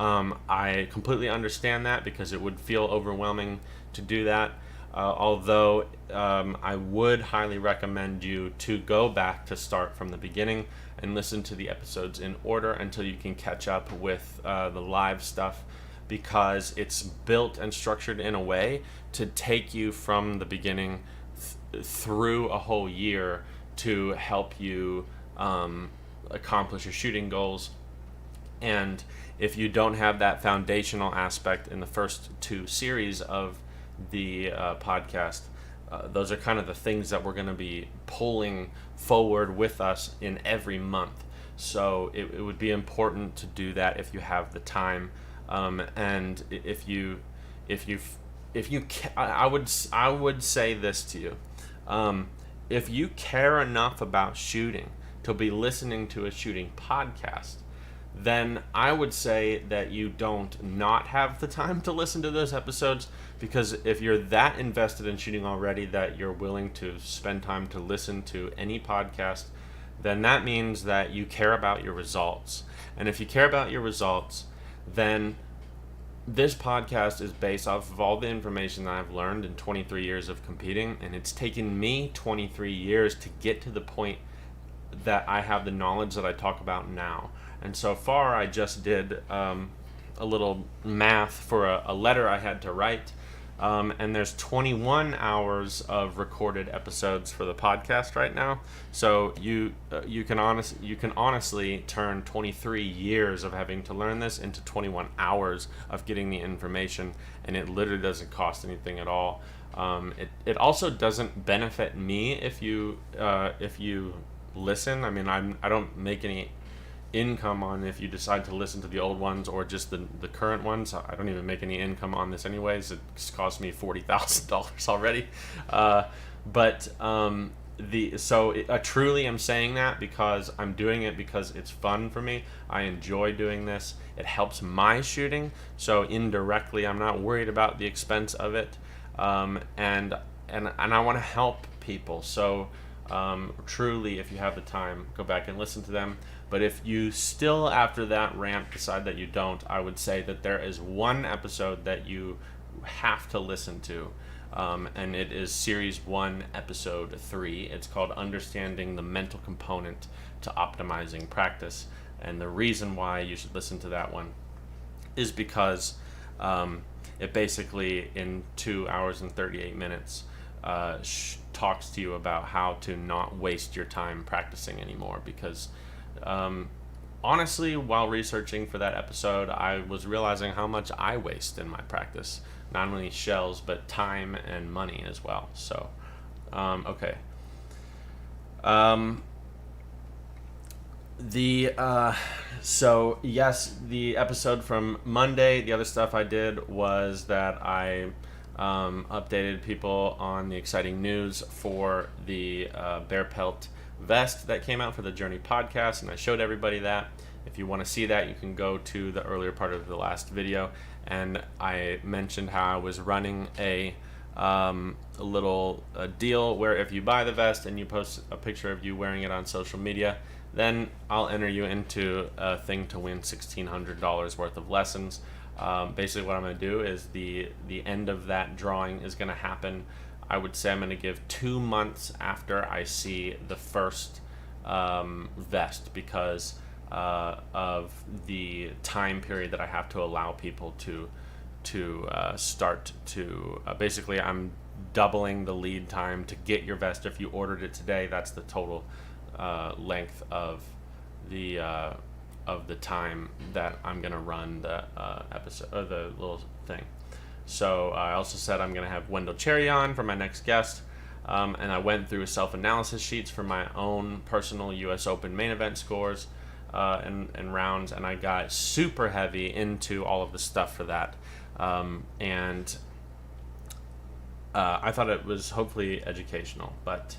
I completely understand that, because it would feel overwhelming to do that. Although I would highly recommend you to go back to start from the beginning and listen to the episodes in order until you can catch up with the live stuff, because it's built and structured in a way to take you from the beginning through a whole year to help you accomplish your shooting goals. And if you don't have that foundational aspect in the first 2 series of the podcast, those are kind of the things that we're going to be pulling forward with us in every month. So it would be important to do that if you have the time. And I would say this to you. If you care enough about shooting to be listening to a shooting podcast, then I would say that you don't not have the time to listen to those episodes, because if you're that invested in shooting already that you're willing to spend time to listen to any podcast, then that means that you care about your results. And if you care about your results, then this podcast is based off of all the information that I've learned in 23 years of competing, and it's taken me 23 years to get to the point that I have the knowledge that I talk about now. And so far, I just did a little math for a letter I had to write, and there's 21 hours of recorded episodes for the podcast right now. So you can honestly turn 23 years of having to learn this into 21 hours of getting the information, and it literally doesn't cost anything at all. It also doesn't benefit me if you listen. I mean, I don't make any income on if you decide to listen to the old ones or just the current ones. I don't even make any income on this anyways. It's cost me $40,000 already. I truly am saying that because I'm doing it because it's fun for me. I enjoy doing this. It helps my shooting. So indirectly, I'm not worried about the expense of it. And I want to help people. So truly, if you have the time, go back and listen to them. But if you still, after that rant, decide that you don't, I would say that there is one episode that you have to listen to, and it is Series 1, Episode 3. It's called Understanding the Mental Component to Optimizing Practice. And the reason why you should listen to that one is because it basically, in 2 hours and 38 minutes, talks to you about how to not waste your time practicing anymore. Because honestly, while researching for that episode, I was realizing how much I waste in my practice. Not only shells, but time and money as well. So, okay. So yes, the episode from Monday, the other stuff I did was that I updated people on the exciting news for the BAREPELT vest that came out for the Journey podcast, and I showed everybody that. If you want to see that, you can go to the earlier part of the last video, and I mentioned how I was running a little deal where if you buy the vest and you post a picture of you wearing it on social media, then I'll enter you into a thing to win $1,600 worth of lessons. Basically what I'm going to do is the end of that drawing is going to happen, I would say I'm going to give 2 months after I see the first vest, because of the time period that I have to allow people to start to basically I'm doubling the lead time to get your vest. If you ordered it today, that's the total length of the time that I'm gonna run the episode or the little thing. So I also said I'm going to have Wendell Cherry on for my next guest. And I went through self-analysis sheets for my own personal U.S. Open main event scores and rounds, and I got super heavy into all of the stuff for that. And I thought it was hopefully educational, but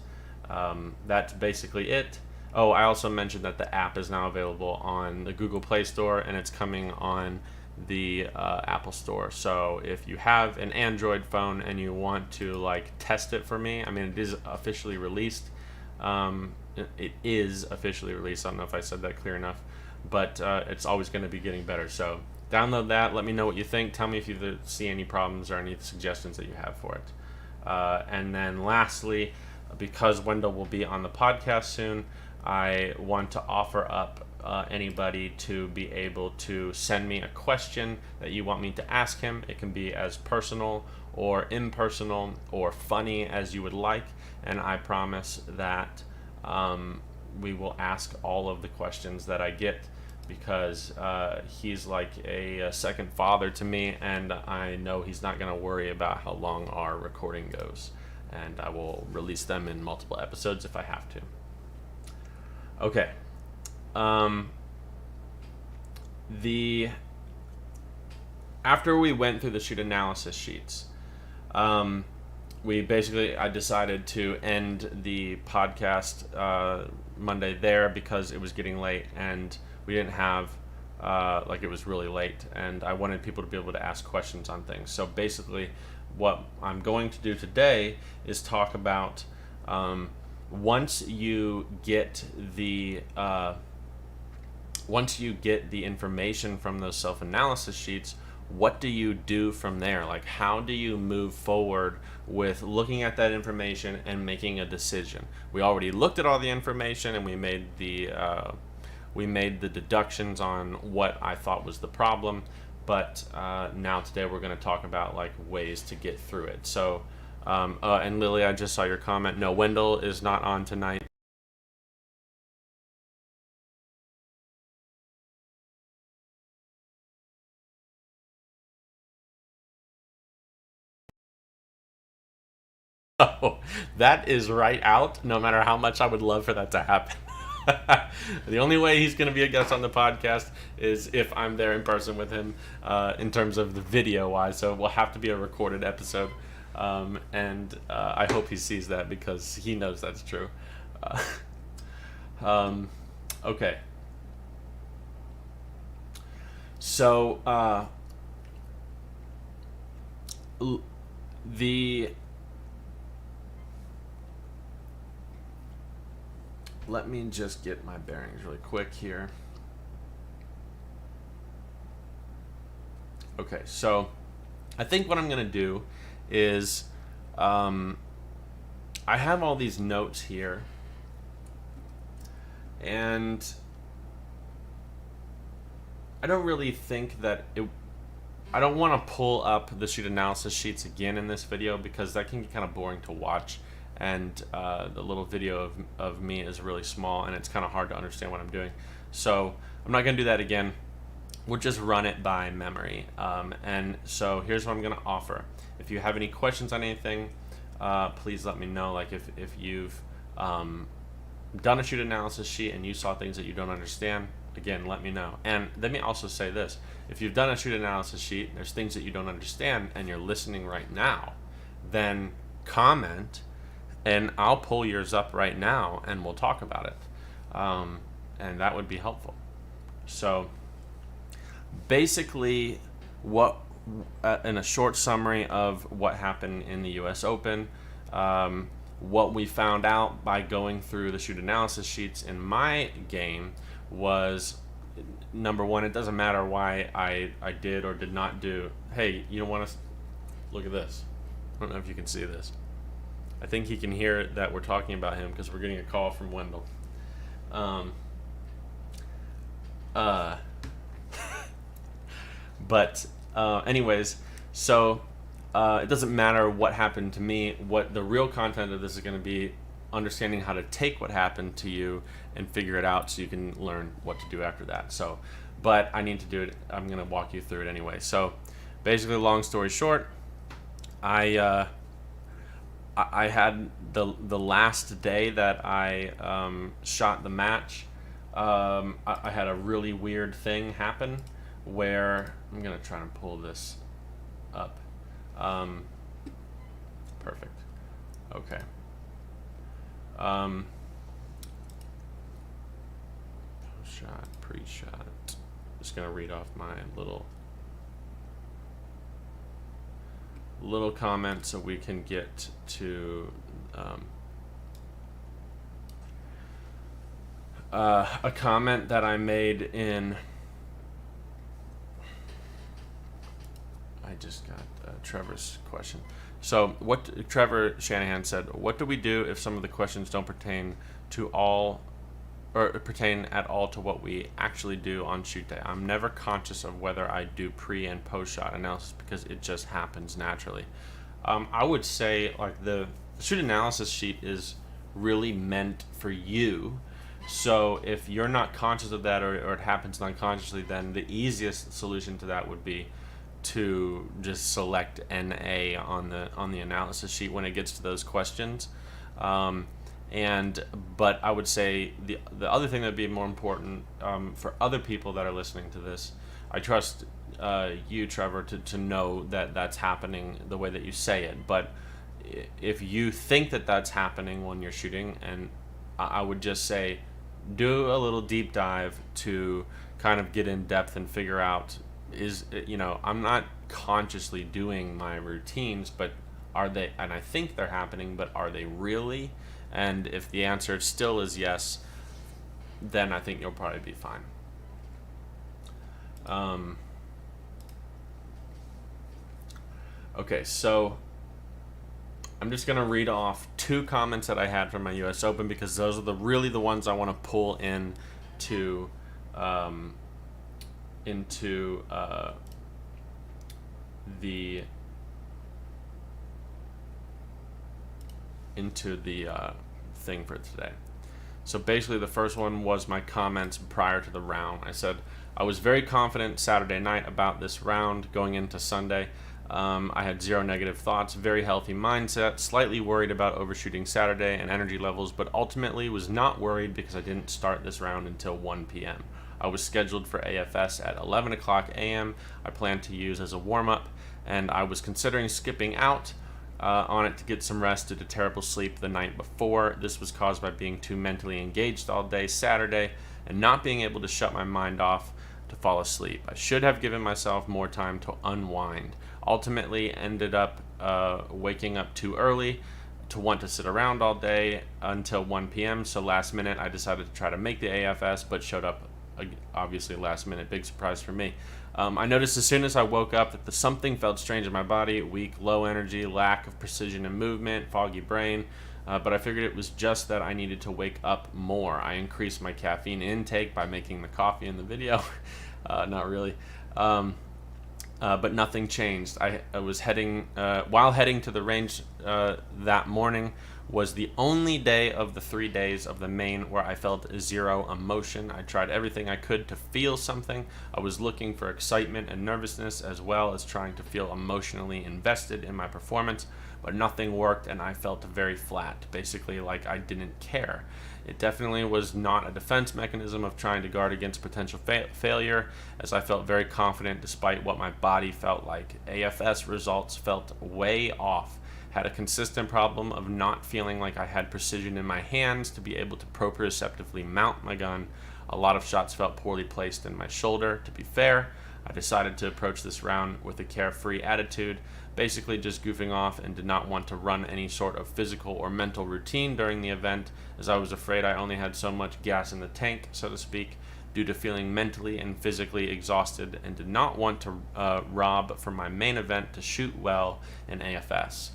that's basically it. Oh, I also mentioned that the app is now available on the Google Play Store, and it's coming on the Apple Store. So if you have an Android phone and you want to like test it for me, I mean, it is officially released. It is officially released. I don't know if I said that clear enough, but it's always going to be getting better. So download that. Let me know what you think. Tell me if you see any problems or any suggestions that you have for it. And then lastly, because Wendell will be on the podcast soon, I want to offer up anybody to be able to send me a question that you want me to ask him. It can be as personal or impersonal or funny as you would like, and I promise that we will ask all of the questions that I get, because he's like a second father to me, and I know he's not going to worry about how long our recording goes, and I will release them in multiple episodes if I have to. Okay. After we went through the shoot analysis sheets, I decided to end the podcast Monday there because it was getting late and we didn't have it was really late, and I wanted people to be able to ask questions on things. So basically what I'm going to do today is talk about once you get the information from those self-analysis sheets, what do you do from there? Like, how do you move forward with looking at that information and making a decision? We already looked at all the information and we made the deductions on what I thought was the problem, but now today we're going to talk about like ways to get through it. So and Lily, I just saw your comment. No, Wendell is not on tonight. Oh, that is right out, no matter how much I would love for that to happen. The only way he's going to be a guest on the podcast is if I'm there in person with him, in terms of the video wise. So it will have to be a recorded episode. And I hope he sees that because he knows that's true. Okay. So let me just get my bearings really quick here. Okay, so I think what I'm going to do is I have all these notes here, and I don't really think that I don't want to pull up the shoot analysis sheets again in this video because that can get kind of boring to watch, and the little video of me is really small and it's kind of hard to understand what I'm doing. So I'm not going to do that again. We'll just run it by memory. And so here's what I'm going to offer. If you have any questions on anything, please let me know. Like if you've done a shoot analysis sheet and you saw things that you don't understand, again, let me know. And let me also say this. If you've done a shoot analysis sheet, there's things that you don't understand and you're listening right now, then comment and I'll pull yours up right now and we'll talk about it. And that would be helpful. So basically, in a short summary of what happened in the U.S. Open, what we found out by going through the shoot analysis sheets in my game was, number one, it doesn't matter why I did or did not do. Hey, you don't want to look at this. I don't know if you can see this. I think he can hear that we're talking about him because we're getting a call from Wendell. But anyways, so it doesn't matter what happened to me. What the real content of this is going to be, understanding how to take what happened to you and figure it out so you can learn what to do after that. So, but I need to do it. I'm going to walk you through it anyway. So basically, long story short, I had the last day that I shot the match. I had a really weird thing happen where I'm gonna try and pull this up. Perfect. Okay. Post-shot, pre-shot. Just gonna read off my little comment so we can get to a comment that I made in. I just got Trevor's question. So what Trevor Shanahan said, what do we do if some of the questions don't pertain to all or pertain at all to what we actually do on shoot day? I'm never conscious of whether I do pre and post shot analysis because it just happens naturally. I would say like the shoot analysis sheet is really meant for you. So if you're not conscious of that, or it happens unconsciously, then the easiest solution to that would be to just select NA on the analysis sheet when it gets to those questions. But I would say the other thing that would be more important for other people that are listening to this, I trust you, Trevor, to know that that's happening the way that you say it. But if you think that that's happening when you're shooting, and I would just say do a little deep dive to kind of get in depth and figure out, I'm not consciously doing my routines, but are they, and I think they're happening, but are they really? And if the answer still is yes, then I think you'll probably be fine. Okay, so I'm just going to read off 2 comments that I had from my US Open because those are really the ones I want to pull into the thing for today. So basically the first one was my comments prior to the round. I said I was very confident Saturday night about this round going into Sunday. I had 0 negative thoughts, very healthy mindset, slightly worried about overshooting Saturday and energy levels, but ultimately was not worried because I didn't start this round until 1 p.m. I was scheduled for AFS at 11 o'clock a.m. I planned to use as a warm-up, and I was considering skipping out on it to get some rest due to terrible sleep the night before. This was caused by being too mentally engaged all day Saturday and not being able to shut my mind off to fall asleep. I should have given myself more time to unwind. Ultimately ended up waking up too early to want to sit around all day until 1 p.m. So last minute I decided to try to make the AFS, but showed up obviously last minute. Big surprise for me. I noticed as soon as I woke up that something felt strange in my body, weak, low energy, lack of precision in movement, foggy brain, but I figured it was just that I needed to wake up more. I increased my caffeine intake by making the coffee in the video. Not really. But nothing changed. I was while heading to the range that morning was the only day of the 3 days of the main where I felt 0 emotion. I tried everything I could to feel something. I was looking for excitement and nervousness as well as trying to feel emotionally invested in my performance, but nothing worked and I felt very flat, basically like I didn't care. It definitely was not a defense mechanism of trying to guard against potential failure, as I felt very confident despite what my body felt like. AFS results felt way off. Had a consistent problem of not feeling like I had precision in my hands to be able to proprioceptively mount my gun. A lot of shots felt poorly placed in my shoulder. To be fair, I decided to approach this round with a carefree attitude, basically just goofing off, and did not want to run any sort of physical or mental routine during the event, as I was afraid I only had so much gas in the tank, so to speak, due to feeling mentally and physically exhausted, and did not want to rob from my main event to shoot well in AFS.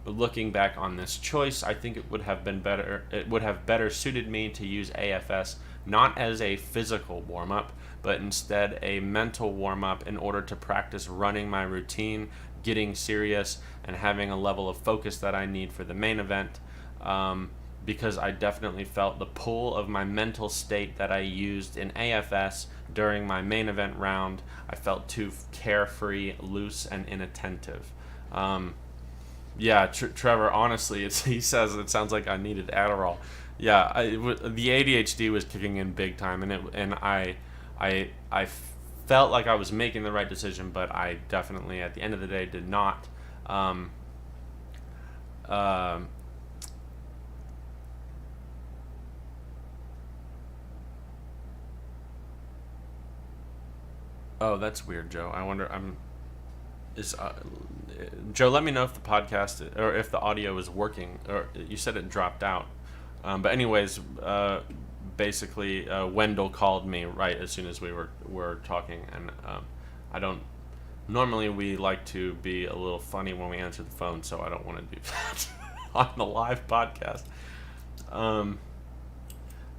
Looking back on this choice, I think it would have better suited me to use AFS not as a physical warm-up, but instead a mental warm-up in order to practice running my routine, getting serious, and having a level of focus that I need for the main event, because I definitely felt the pull of my mental state that I used in AFS during my main event round. I felt too carefree, loose, and inattentive. Yeah, Trevor. Honestly, he says it sounds like I needed Adderall. Yeah, the ADHD was kicking in big time, and I felt like I was making the right decision, but I definitely at the end of the day did not. Um, um, oh, that's weird, Joe. I wonder. Is Joe? Let me know if the podcast or if the audio is working. Or you said it dropped out. But anyways, basically, Wendell called me right as soon as we were talking, and I don't. Normally, we like to be a little funny when we answer the phone, so I don't want to do that on the live podcast. Um,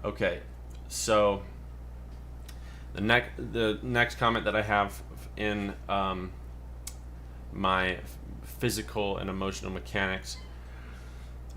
okay, so the next comment that I have in my physical and emotional mechanics.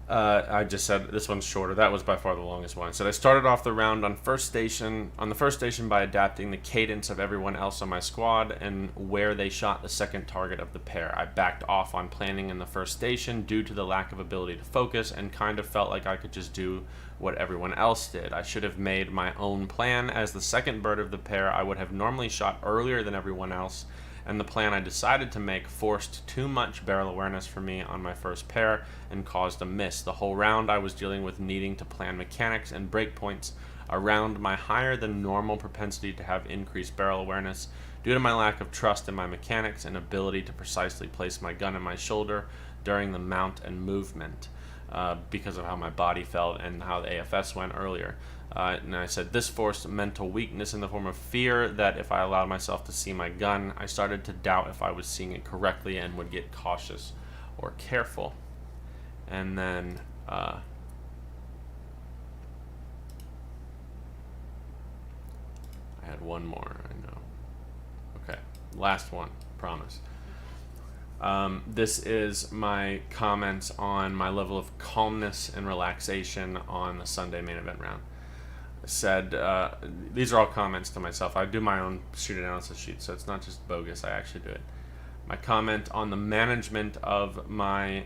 I just said this one's shorter. That was by far the longest one. So I started off the round on the first station by adapting the cadence of everyone else on my squad and where they shot the second target of the pair. I backed off on planning in the first station due to the lack of ability to focus and kind of felt like I could just do what everyone else did. I should have made my own plan. As the second bird of the pair, I would have normally shot earlier than everyone else, and the plan I decided to make forced too much barrel awareness for me on my first pair and caused a miss. The whole round I was dealing with needing to plan mechanics and breakpoints around my higher than normal propensity to have increased barrel awareness due to my lack of trust in my mechanics and ability to precisely place my gun in my shoulder during the mount and movement, because of how my body felt and how the AFS went earlier. And I said, this forced mental weakness in the form of fear that if I allowed myself to see my gun, I started to doubt if I was seeing it correctly and would get cautious or careful. And then I had one more, I know. Okay, last one, promise. This is my comments on my level of calmness and relaxation on the Sunday main event round. Said, these are all comments to myself. I do my own shoot analysis sheet, so it's not just bogus. I actually do it. My comment on the management of my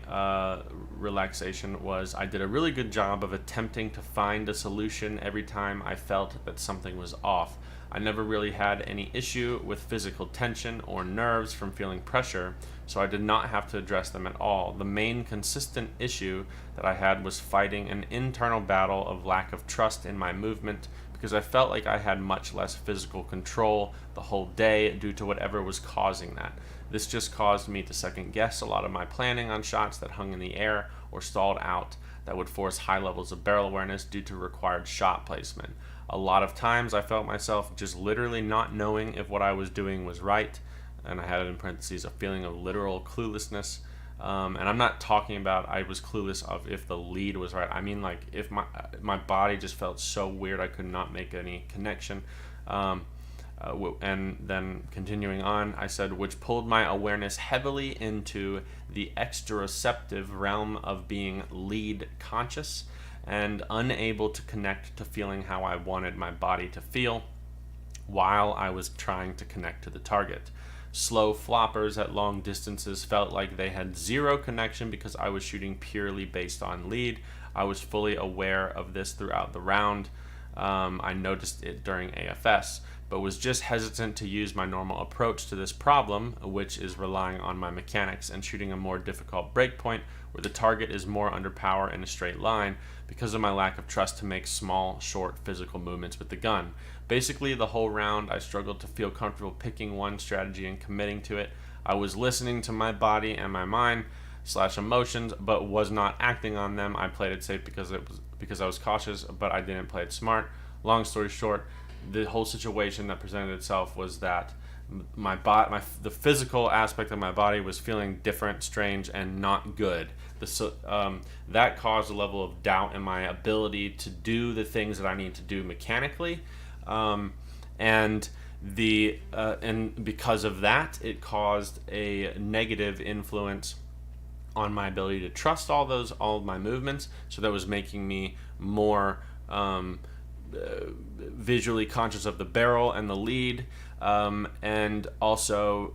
relaxation was I did a really good job of attempting to find a solution every time I felt that something was off. I never really had any issue with physical tension or nerves from feeling pressure, so I did not have to address them at all. The main consistent issue that I had was fighting an internal battle of lack of trust in my movement because I felt like I had much less physical control the whole day due to whatever was causing that. This just caused me to second guess a lot of my planning on shots that hung in the air or stalled out that would force high levels of barrel awareness due to required shot placement. A lot of times I felt myself just literally not knowing if what I was doing was right, and I had it in parentheses, a feeling of literal cluelessness. And I'm not talking about I was clueless of if the lead was right. I mean, like, if my body just felt so weird I could not make any connection. And then continuing on, I said, which pulled my awareness heavily into the exteroceptive realm of being lead conscious and unable to connect to feeling how I wanted my body to feel while I was trying to connect to the target. Slow floppers at long distances felt like they had zero connection because I was shooting purely based on lead. I was fully aware of this throughout the round. I noticed it during AFS, but was just hesitant to use my normal approach to this problem, which is relying on my mechanics and shooting a more difficult breakpoint where the target is more under power in a straight line because of my lack of trust to make small, short physical movements with the gun. Basically, the whole round, I struggled to feel comfortable picking one strategy and committing to it. I was listening to my body and my mind / emotions, but was not acting on them. I played it safe because I was cautious, but I didn't play it smart. Long story short, the whole situation that presented itself was that the physical aspect of my body was feeling different, strange, and not good. That caused a level of doubt in my ability to do the things that I need to do mechanically, and because of that, it caused a negative influence on my ability to trust all of my movements. So that was making me more visually conscious of the barrel and the lead, and also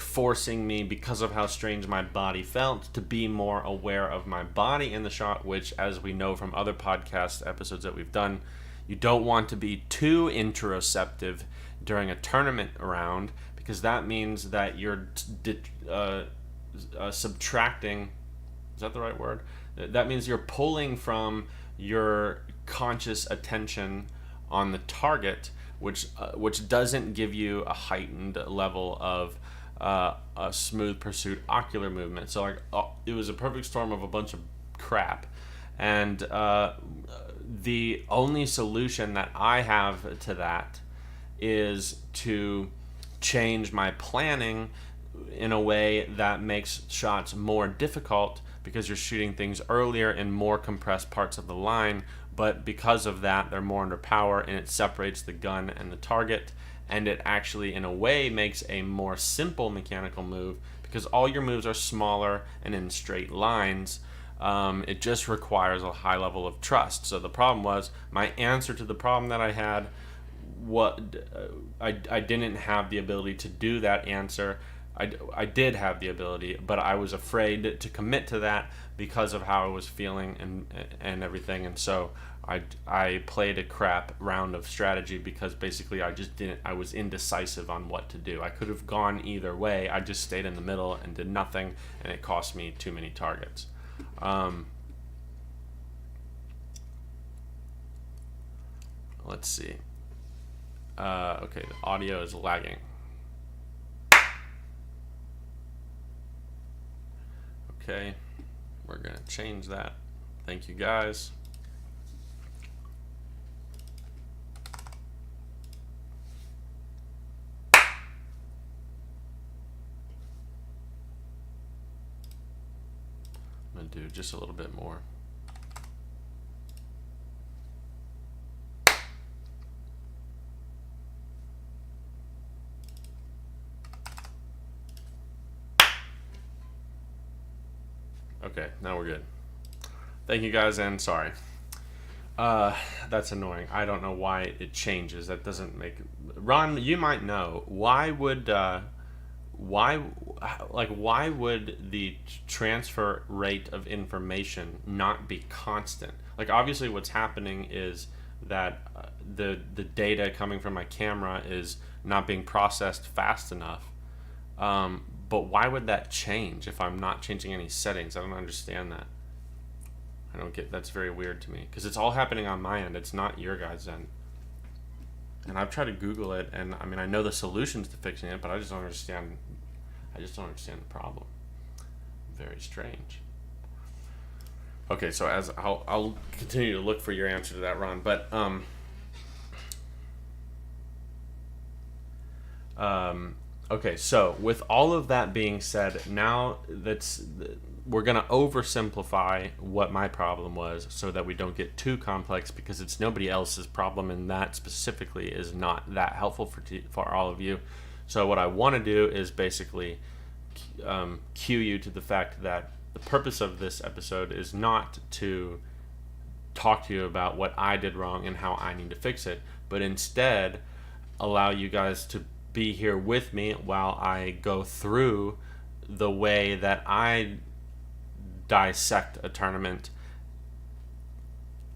forcing me, because of how strange my body felt, to be more aware of my body in the shot, which, as we know from other podcast episodes that we've done, you don't want to be too interoceptive during a tournament round, because that means that you're subtracting, is that the right word? That means you're pulling from your conscious attention on the target, which doesn't give you a heightened level of a smooth pursuit ocular movement. So it was a perfect storm of a bunch of crap, and the only solution that I have to that is to change my planning in a way that makes shots more difficult, because you're shooting things earlier in more compressed parts of the line, but because of that they're more under power, and it separates the gun and the target, and it actually in a way makes a more simple mechanical move, because all your moves are smaller and in straight lines. It just requires a high level of trust. So the problem was, my answer to the problem that I had, I didn't have the ability to do that answer. I did have the ability, but I was afraid to commit to that because of how I was feeling and everything. And so I played a crap round of strategy, because basically I was indecisive on what to do. I could have gone either way. I just stayed in the middle and did nothing, and it cost me too many targets. Let's see. Okay, the audio is lagging. Okay, we're gonna change that. Thank you, guys. I'm gonna do just a little bit more. Okay, now we're good. Thank you, guys, and sorry. That's annoying. I don't know why it changes. That doesn't make... Ron, you might know. Why would the transfer rate of information not be constant? Like, obviously what's happening is that the data coming from my camera is not being processed fast enough. But why would that change if I'm not changing any settings? I don't understand that. I don't get... That's very weird to me, because it's all happening on my end. It's not your guys' end. And I've tried to Google it, and I mean, I know the solutions to fixing it, but I just don't understand. I just don't understand the problem. Very strange. Okay, so as I'll continue to look for your answer to that, Ron. But okay, so with all of that being said, now we're going to oversimplify what my problem was, so that we don't get too complex, because it's nobody else's problem, and that specifically is not that helpful for all of you. So what I want to do is basically cue you to the fact that the purpose of this episode is not to talk to you about what I did wrong and how I need to fix it, but instead allow you guys to be here with me while I go through the way that I dissect a tournament,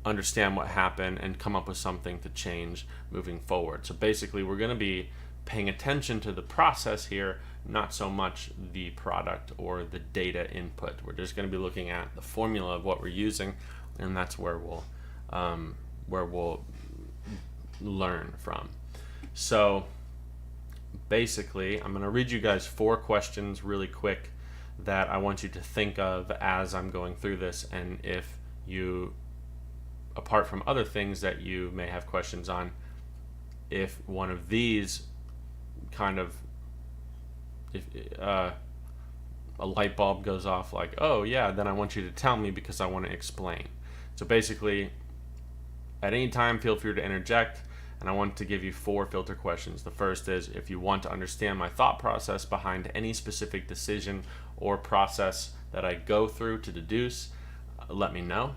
understand what happened, and come up with something to change moving forward. So basically, we're going to be paying attention to the process here, not so much the product or the data input. We're just going to be looking at the formula of what we're using, and that's where we'll learn from. So basically, I'm going to read you guys 4 questions really quick that I want you to think of as I'm going through this, and if you, apart from other things that you may have questions on, if one of these kind of, if a light bulb goes off like, oh yeah, then I want you to tell me, because I want to explain. So basically, at any time, feel free to interject, and I want to give you 4 filter questions. The first is, if you want to understand my thought process behind any specific decision or process that I go through to deduce, let me know.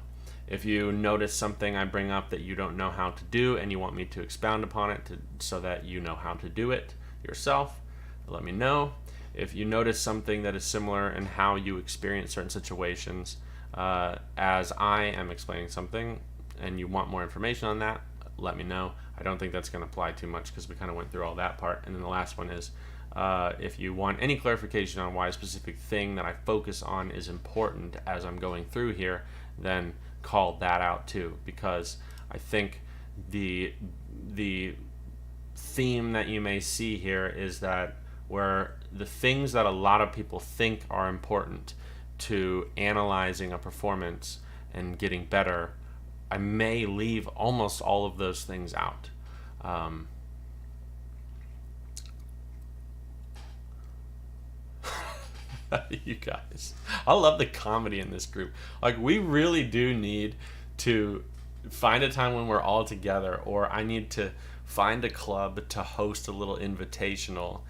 If you notice something I bring up that you don't know how to do and you want me to expound upon it so that you know how to do it yourself, let me know. if you notice something that is similar in how you experience certain situations, as I am explaining something, and you want more information on that, let me know. I don't think that's going to apply too much because we kind of went through all that part. And then the last one is, if you want any clarification on why a specific thing that I focus on is important as I'm going through here, then call that out too, because I think the theme that you may see here is that where the things that a lot of people think are important to analyzing a performance and getting better, I may leave almost all of those things out. You guys, I love the comedy in this group. Like, we really do need to find a time when we're all together, or I need to find a club to host a little invitational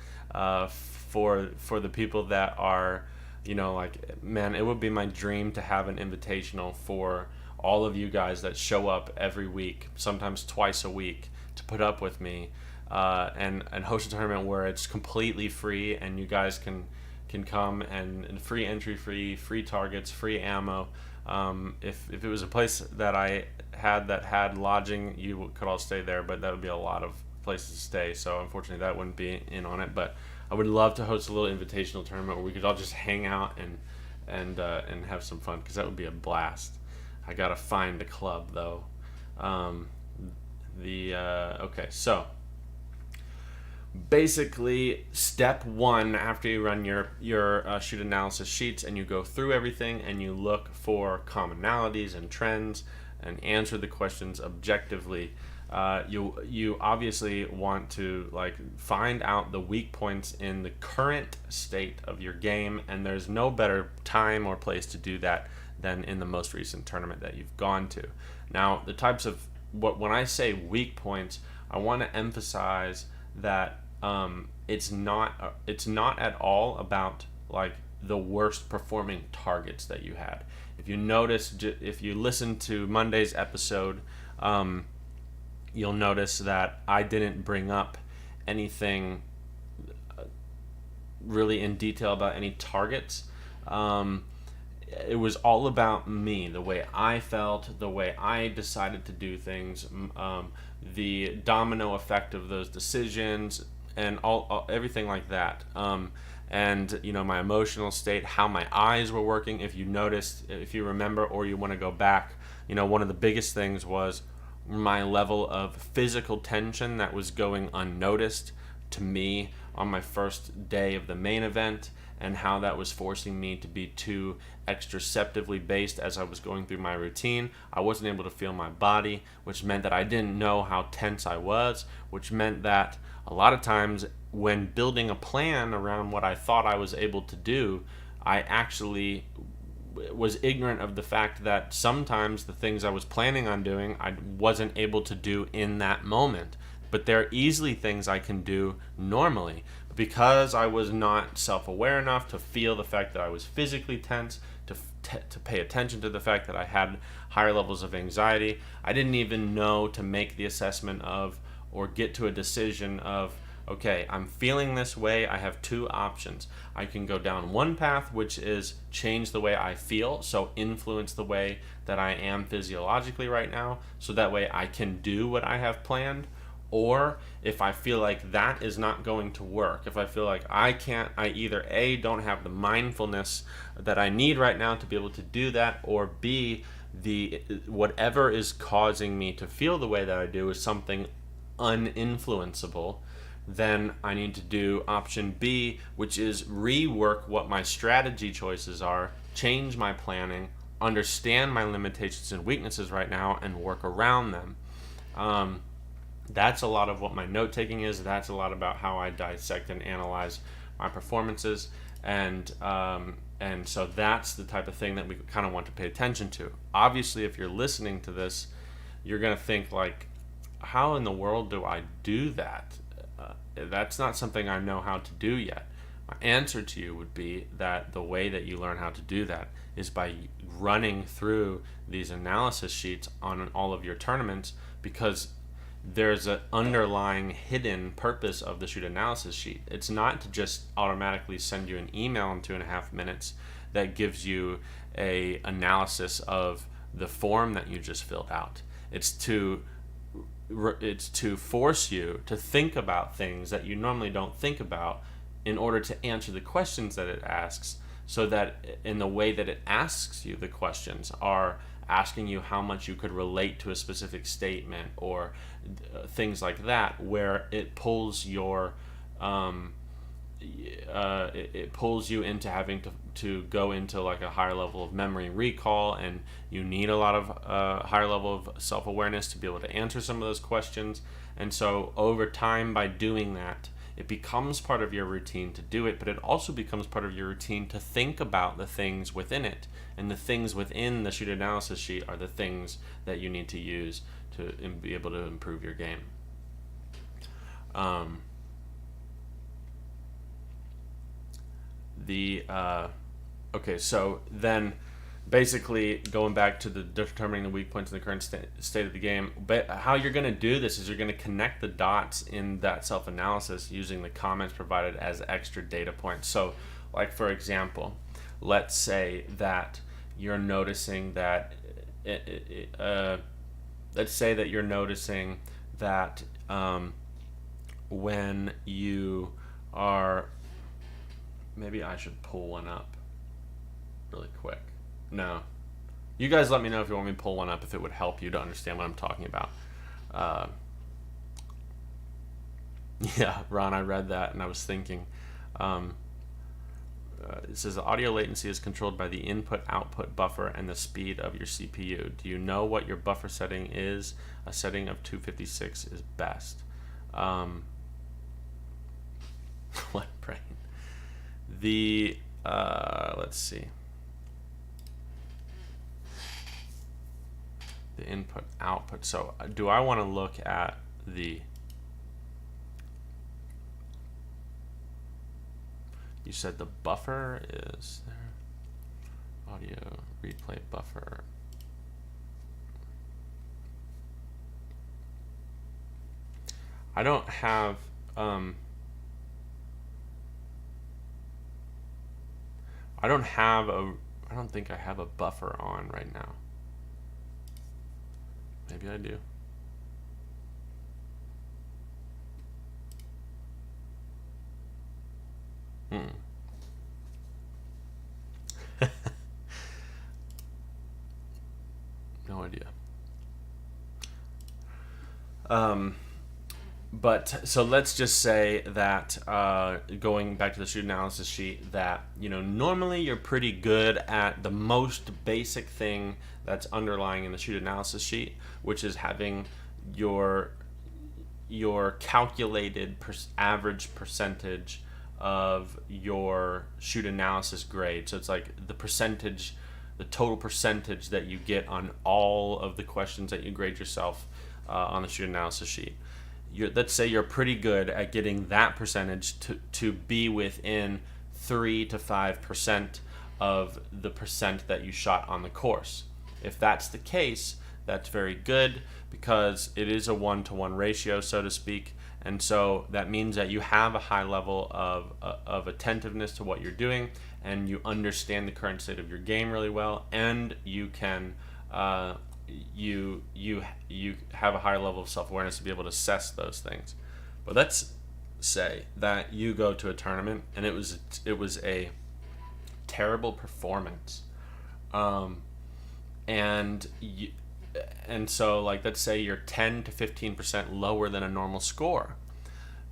for the people that are, like, man, it would be my dream to have an invitational for all of you guys that show up every week, sometimes twice a week, to put up with me, and host a tournament where it's completely free and you guys can come, and free entry, free targets, free ammo. If it was a place that I had lodging, you could all stay there, but that would be a lot of places to stay, so unfortunately that wouldn't be in on it. But I would love to host a little invitational tournament where we could all just hang out and have some fun, because that would be a blast. I gotta find the club though. Okay, so basically, step one, after you run your shoot analysis sheets and you go through everything and you look for commonalities and trends and answer the questions objectively, you obviously want to, like, find out the weak points in the current state of your game, and there's no better time or place to do that than in the most recent tournament that you've gone to. Now, the types of when I say weak points, I want to emphasize that it's not at all about, like, the worst performing targets that you had. If you notice, if you listen to Monday's episode, you'll notice that I didn't bring up anything really in detail about any targets. It was all about me, the way I felt, the way I decided to do things, the domino effect of those decisions, and everything like that. And my emotional state, how my eyes were working. If you noticed, if you remember, or you want to go back, one of the biggest things was my level of physical tension that was going unnoticed to me on my first day of the main event, and how that was forcing me to be too extraceptively based as I was going through my routine. I wasn't able to feel my body, which meant that I didn't know how tense I was, which meant that a lot of times when building a plan around what I thought I was able to do, I actually was ignorant of the fact that sometimes the things I was planning on doing, I wasn't able to do in that moment. But there are easily things I can do normally. Because I was not self-aware enough to feel the fact that I was physically tense, to pay attention to the fact that I had higher levels of anxiety, I didn't even know to make the assessment of, or get to a decision of, okay, I'm feeling this way. I have two options. I can go down one path, which is change the way I feel, so influence the way that I am physiologically right now, so that way I can do what I have planned. Or if I feel like that is not going to work, if I feel like I either A, don't have the mindfulness that I need right now to be able to do that, or B, whatever is causing me to feel the way that I do is something uninfluenceable, then I need to do option B, which is rework what my strategy choices are, change my planning, understand my limitations and weaknesses right now, and work around them. That's a lot of what my note-taking is. That's a lot about how I dissect and analyze my performances. And so that's the type of thing that we kind of want to pay attention to. Obviously, if you're listening to this, you're going to think, like, how in the world do I do that? That's not something I know how to do yet. My answer to you would be that the way that you learn how to do that is by running through these analysis sheets on all of your tournaments, because there's an underlying hidden purpose of the shoot analysis sheet. It's not to just automatically send you an email in 2.5 minutes that gives you a analysis of the form that you just filled out. It's to force you to think about things that you normally don't think about in order to answer the questions that it asks, so that in the way that it asks you the questions are asking you how much you could relate to a specific statement, or things like that, where it pulls your it pulls you into having to go into like a higher level of memory recall, and you need a lot of higher level of self-awareness to be able to answer some of those questions. And so over time, by doing that, it becomes part of your routine to do it, but it also becomes part of your routine to think about the things within it. And the things within the shoot analysis sheet are the things that you need to use to be able to improve your game. Okay, so then basically going back to the determining the weak points in the current state of the game, but how you're going to do this is you're going to connect the dots in that self-analysis using the comments provided as extra data points. So like, for example, let's say that you're noticing that when you are, maybe I should pull one up really quick. No. You guys let me know if you want me to pull one up, if it would help you to understand what I'm talking about. Yeah, Ron, I read that and I was thinking. It says the audio latency is controlled by the input-output buffer and the speed of your CPU. Do you know what your buffer setting is? A setting of 256 is best. What brain? Let's see. The input output. So do I want to look at the, you said the buffer is there, audio replay buffer. I don't have I don't think I have a buffer on right now. Maybe I do. No idea. But so let's just say that going back to the shoot analysis sheet, that normally you're pretty good at the most basic thing that's underlying in the shoot analysis sheet, which is having your calculated average percentage of your shoot analysis grade. So it's like the total percentage that you get on all of the questions that you grade yourself on the shoot analysis sheet. Let's say you're pretty good at getting that percentage to be within 3 to 5% of the percent that you shot on the course. If that's the case, that's very good, because it is a 1-to-1 ratio, so to speak. And so that means that you have a high level of attentiveness to what you're doing, and you understand the current state of your game really well, and you can you have a higher level of self-awareness to be able to assess those things. But let's say that you go to a tournament and it was a terrible performance, and so like, let's say you're 10 to 15% lower than a normal score.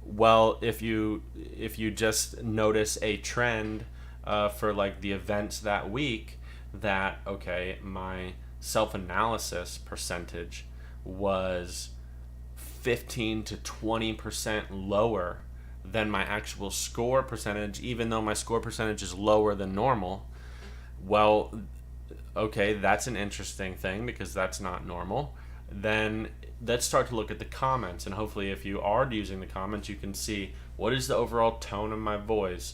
Well, if you just notice a trend for like the events that week, that okay, my self-analysis percentage was 15 to 20% lower than my actual score percentage, even though my score percentage is lower than normal. Well, okay, that's an interesting thing, because that's not normal. Then let's start to look at the comments, and hopefully if you are using the comments, you can see what is the overall tone of my voice,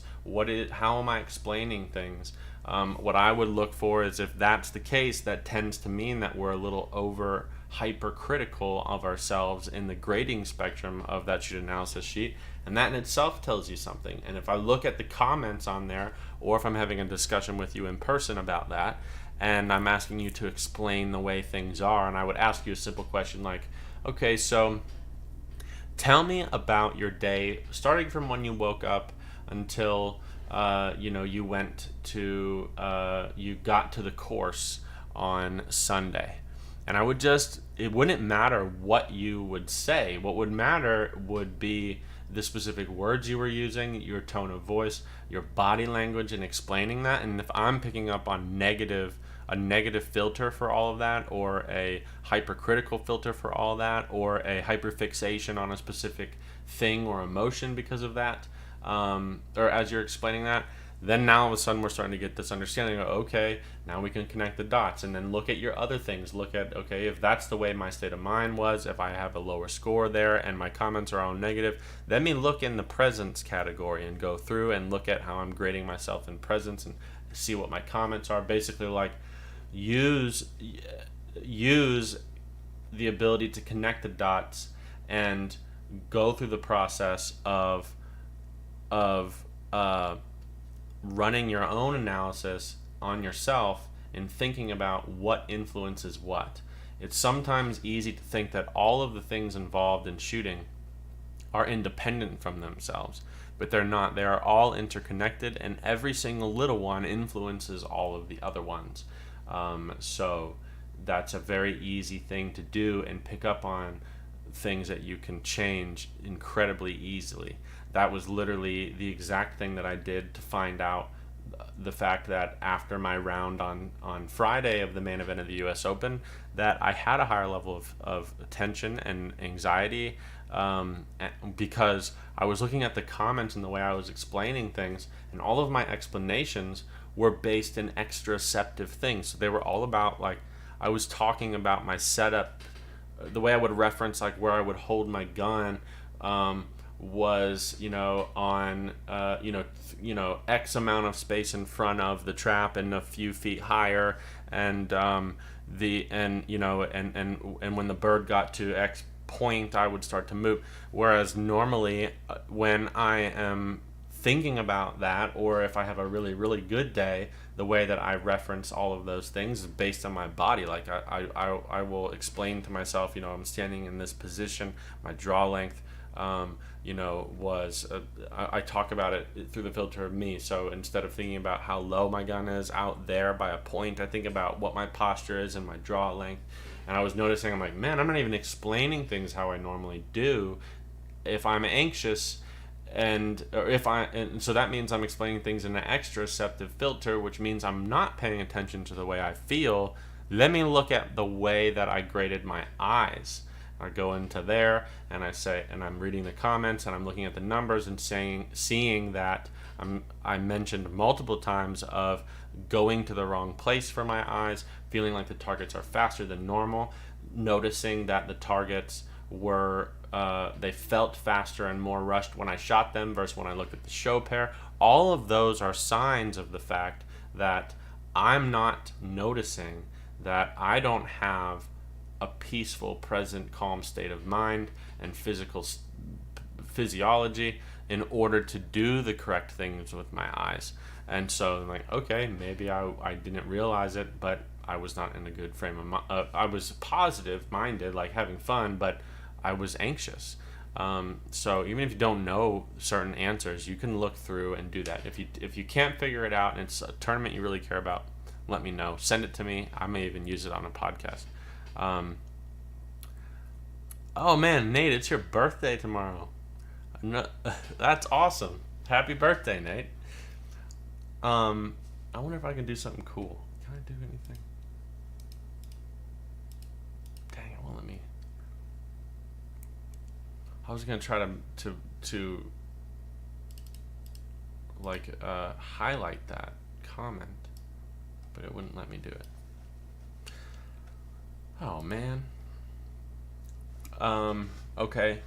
how am I explaining things. What I would look for is, if that's the case, that tends to mean that we're a little over hypercritical of ourselves in the grading spectrum of that shoot analysis sheet, and that in itself tells you something. And if I look at the comments on there, or if I'm having a discussion with you in person about that, and I'm asking you to explain the way things are, and I would ask you a simple question like, okay, so tell me about your day, starting from when you woke up until you went to you got to the course on Sunday. And it wouldn't matter what you would say. What would matter would be the specific words you were using, your tone of voice, your body language in explaining that. And if I'm picking up on a negative filter for all of that, or a hypercritical filter for all of that, or a hyperfixation on a specific thing or emotion because of that, or as you're explaining that, then now all of a sudden we're starting to get this understanding of, okay, now we can connect the dots, and then look at your other things. Look at, okay, if that's the way my state of mind was, if I have a lower score there and my comments are all negative, let me look in the presence category and go through and look at how I'm grading myself in presence and see what my comments are. Basically, like, use the ability to connect the dots and go through the process of running your own analysis on yourself and thinking about what influences what. It's sometimes easy to think that all of the things involved in shooting are independent from themselves, but they're not. They are all interconnected, and every single little one influences all of the other ones. So that's a very easy thing to do and pick up on things that you can change incredibly easily. That was literally the exact thing that I did to find out the fact that after my round on Friday of the main event of the US Open, that I had a higher level of tension and anxiety, because I was looking at the comments and the way I was explaining things, and all of my explanations were based in extraceptive things. So they were all about, like, I was talking about my setup, the way I would reference, like, where I would hold my gun, was, on, X amount of space in front of the trap and a few feet higher, and when the bird got to X point, I would start to move. Whereas normally, when I am thinking about that, or if I have a really, really good day, the way that I reference all of those things is based on my body. Like, I will explain to myself, I'm standing in this position, my draw length, I talk about it through the filter of me. So instead of thinking about how low my gun is out there by a point, I think about what my posture is and my draw length. And I was noticing, I'm like, man, I'm not even explaining things how I normally do if I'm anxious. And so that means I'm explaining things in an extraceptive filter, which means I'm not paying attention to the way I feel. Let me look at the way that I graded my eyes. I go into there and I'm reading the comments and I'm looking at the numbers and seeing that I mentioned multiple times of going to the wrong place for my eyes, feeling like the targets are faster than normal, noticing that the targets were they felt faster and more rushed when I shot them versus when I looked at the show pair. All of those are signs of the fact that I'm not noticing that I don't have a peaceful, present, calm state of mind and physiology in order to do the correct things with my eyes. And so I'm like, okay, maybe I didn't realize it, but I was not in a good frame of mind. I was positive minded, like having fun, but I was anxious. So even if you don't know certain answers, you can look through and do that. If you can't figure it out and it's a tournament you really care about, let me know. Send it to me. I may even use it on a podcast. Oh man, Nate, it's your birthday tomorrow. No, that's awesome. Happy birthday, Nate. I wonder if I can do something cool. Can I do anything? Dang, it won't let me. I was gonna try to highlight that comment, but it wouldn't let me do it. Oh man. Okay.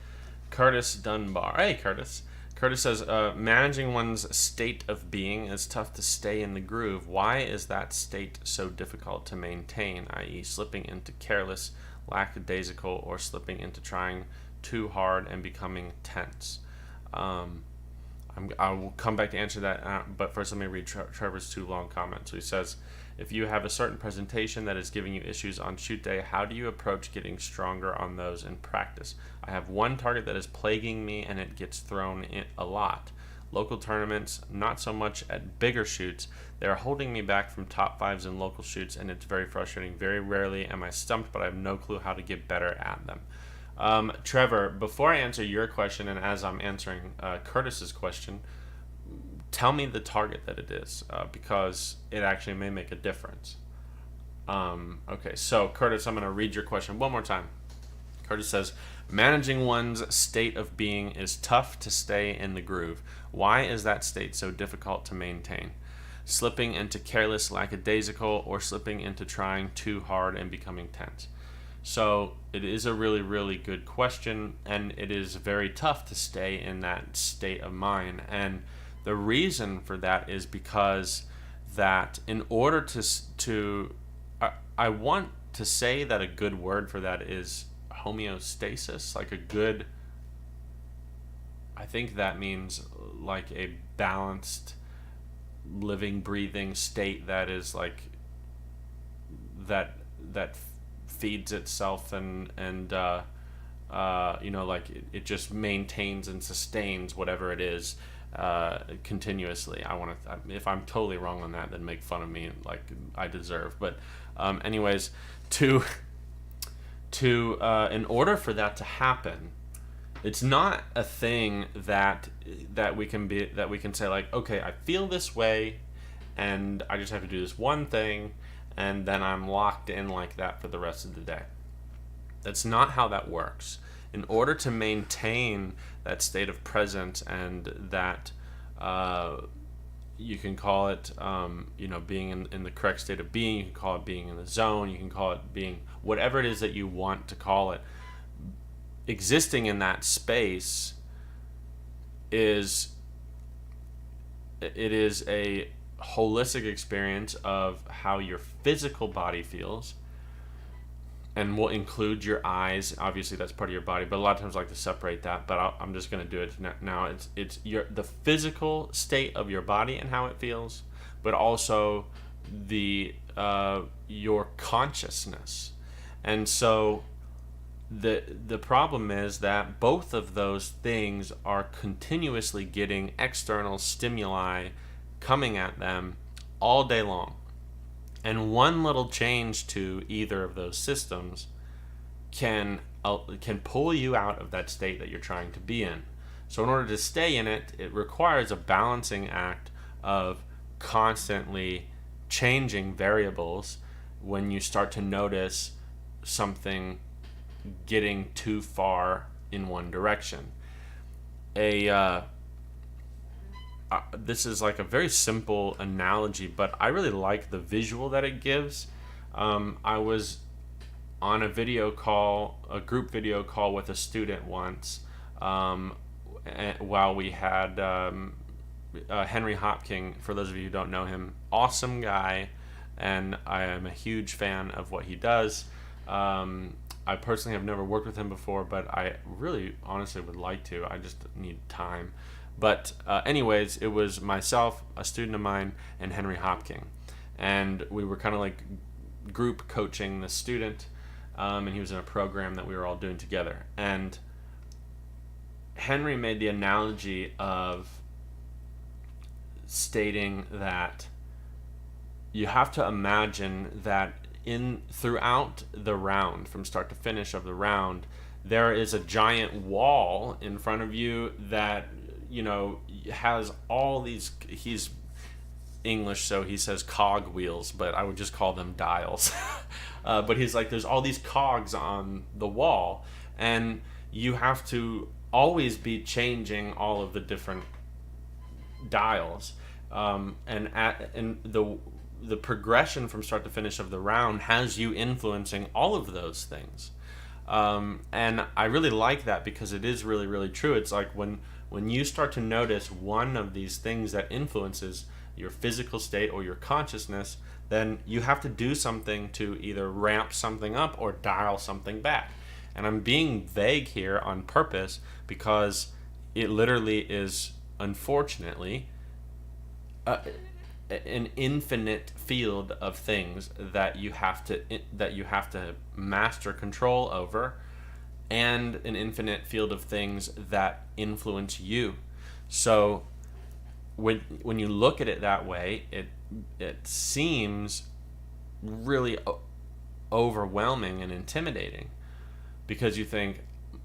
Curtis Dunbar. Hey, Curtis. Curtis says, managing one's state of being is tough to stay in the groove. Why is that state so difficult to maintain, i.e. slipping into careless, lackadaisical, or slipping into trying too hard and becoming tense? I will come back to answer that, but first let me read Trevor's 2 long comments. So he says, if you have a certain presentation that is giving you issues on shoot day, how do you approach getting stronger on those in practice? I have one target that is plaguing me, and it gets thrown in a lot. Local tournaments, not so much at bigger shoots. They are holding me back from top 5s in local shoots, and it's very frustrating. Very rarely am I stumped, but I have no clue how to get better at them. Trevor, before I answer your question, and as I'm answering Curtis's question, tell me the target that it is, because it actually may make a difference. Okay, so Curtis, I'm going to read your question one more time. Curtis says, managing one's state of being is tough to stay in the groove. Why is that state so difficult to maintain? Slipping into careless, lackadaisical, or slipping into trying too hard and becoming tense? So it is a really, really good question, and it is very tough to stay in that state of mind. And the reason for that is because that in order to I want to say that a good word for that is homeostasis, like a good, I think that means like a balanced, living, breathing state that is like that feeds itself and like it just maintains and sustains whatever it is continuously. If I'm totally wrong on that, then make fun of me like I deserve. But anyways, in order for that to happen, it's not a thing that we can say like, okay, I feel this way, and I just have to do this one thing, and then I'm locked in like that for the rest of the day. That's not how that works. In order to maintain that state of presence and that, you can call it, being in the correct state of being, you can call it being in the zone, you can call it being whatever it is that you want to call it. Existing in that space is a holistic experience of how your physical body feels, and will include your eyes. Obviously that's part of your body, but a lot of times I like to separate that, but I'm just going to do it now. It's the physical state of your body and how it feels, but also your consciousness. And so the problem is that both of those things are continuously getting external stimuli coming at them all day long. And one little change to either of those systems can pull you out of that state that you're trying to be in. So in order to stay in it, it requires a balancing act of constantly changing variables when you start to notice something getting too far in one direction. This is like a very simple analogy, but I really like the visual that it gives. I was on a group video call with a student once, while we had Henry Hopking. For those of you who don't know him, awesome guy, and I am a huge fan of what he does. I personally have never worked with him before, but I really honestly would like to. I just need time. But anyways, it was myself, a student of mine, and Henry Hopking. And we were kind of like group coaching the student, and he was in a program that we were all doing together. And Henry made the analogy of stating that you have to imagine that throughout the round, from start to finish of the round, there is a giant wall in front of you that has all these, he's English, so he says cog wheels, but I would just call them dials. But he's like, there's all these cogs on the wall, and you have to always be changing all of the different dials. And the progression from start to finish of the round has you influencing all of those things. And I really like that, because it is really, really true. It's like when you start to notice one of these things that influences your physical state or your consciousness, then you have to do something to either ramp something up or dial something back. And I'm being vague here on purpose because it literally is, unfortunately, an infinite field of things that you have to master control over, and an infinite field of things that influence you. So when you look at it that way, it seems really overwhelming and intimidating, because you think,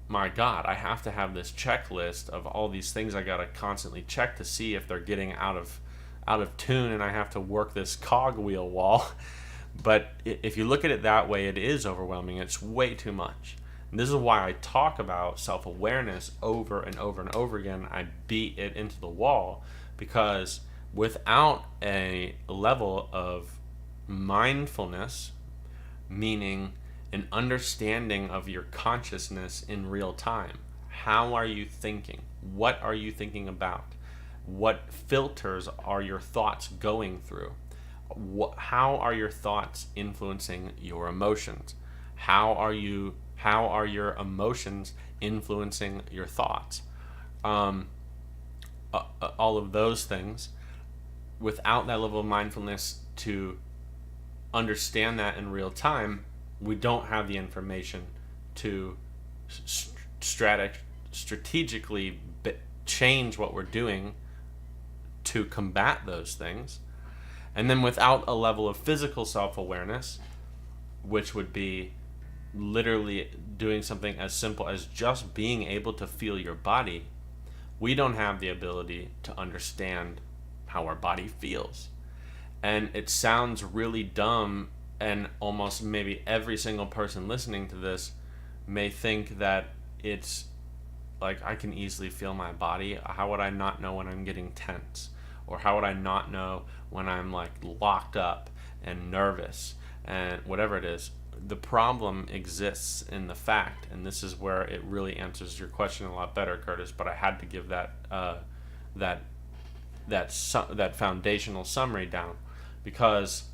my God, I have to have this checklist of all these things I gotta constantly check to see if they're getting out of tune, and I have to work this cogwheel wall. But if you look at it that way, it is overwhelming. It's way too much. And this is why I talk about self-awareness over and over and over again. I beat it into the wall, because without a level of mindfulness, meaning an understanding of your consciousness in real time, how are you thinking? What are you thinking about? What filters are your thoughts going through? How are your thoughts influencing your emotions? How are your emotions influencing your thoughts? All of those things. Without that level of mindfulness to understand that in real time, we don't have the information to strategically change what we're doing to combat those things. And then without a level of physical self-awareness, which would be literally doing something as simple as just being able to feel your body, we don't have the ability to understand how our body feels. And it sounds really dumb, and almost maybe every single person listening to this may think that it's like, I can easily feel my body. How would I not know when I'm getting tense? Or how would I not know when I'm like locked up and nervous and whatever it is? The problem exists in the fact, and this is where it really answers your question a lot better, Curtis, but I had to give that foundational summary down, because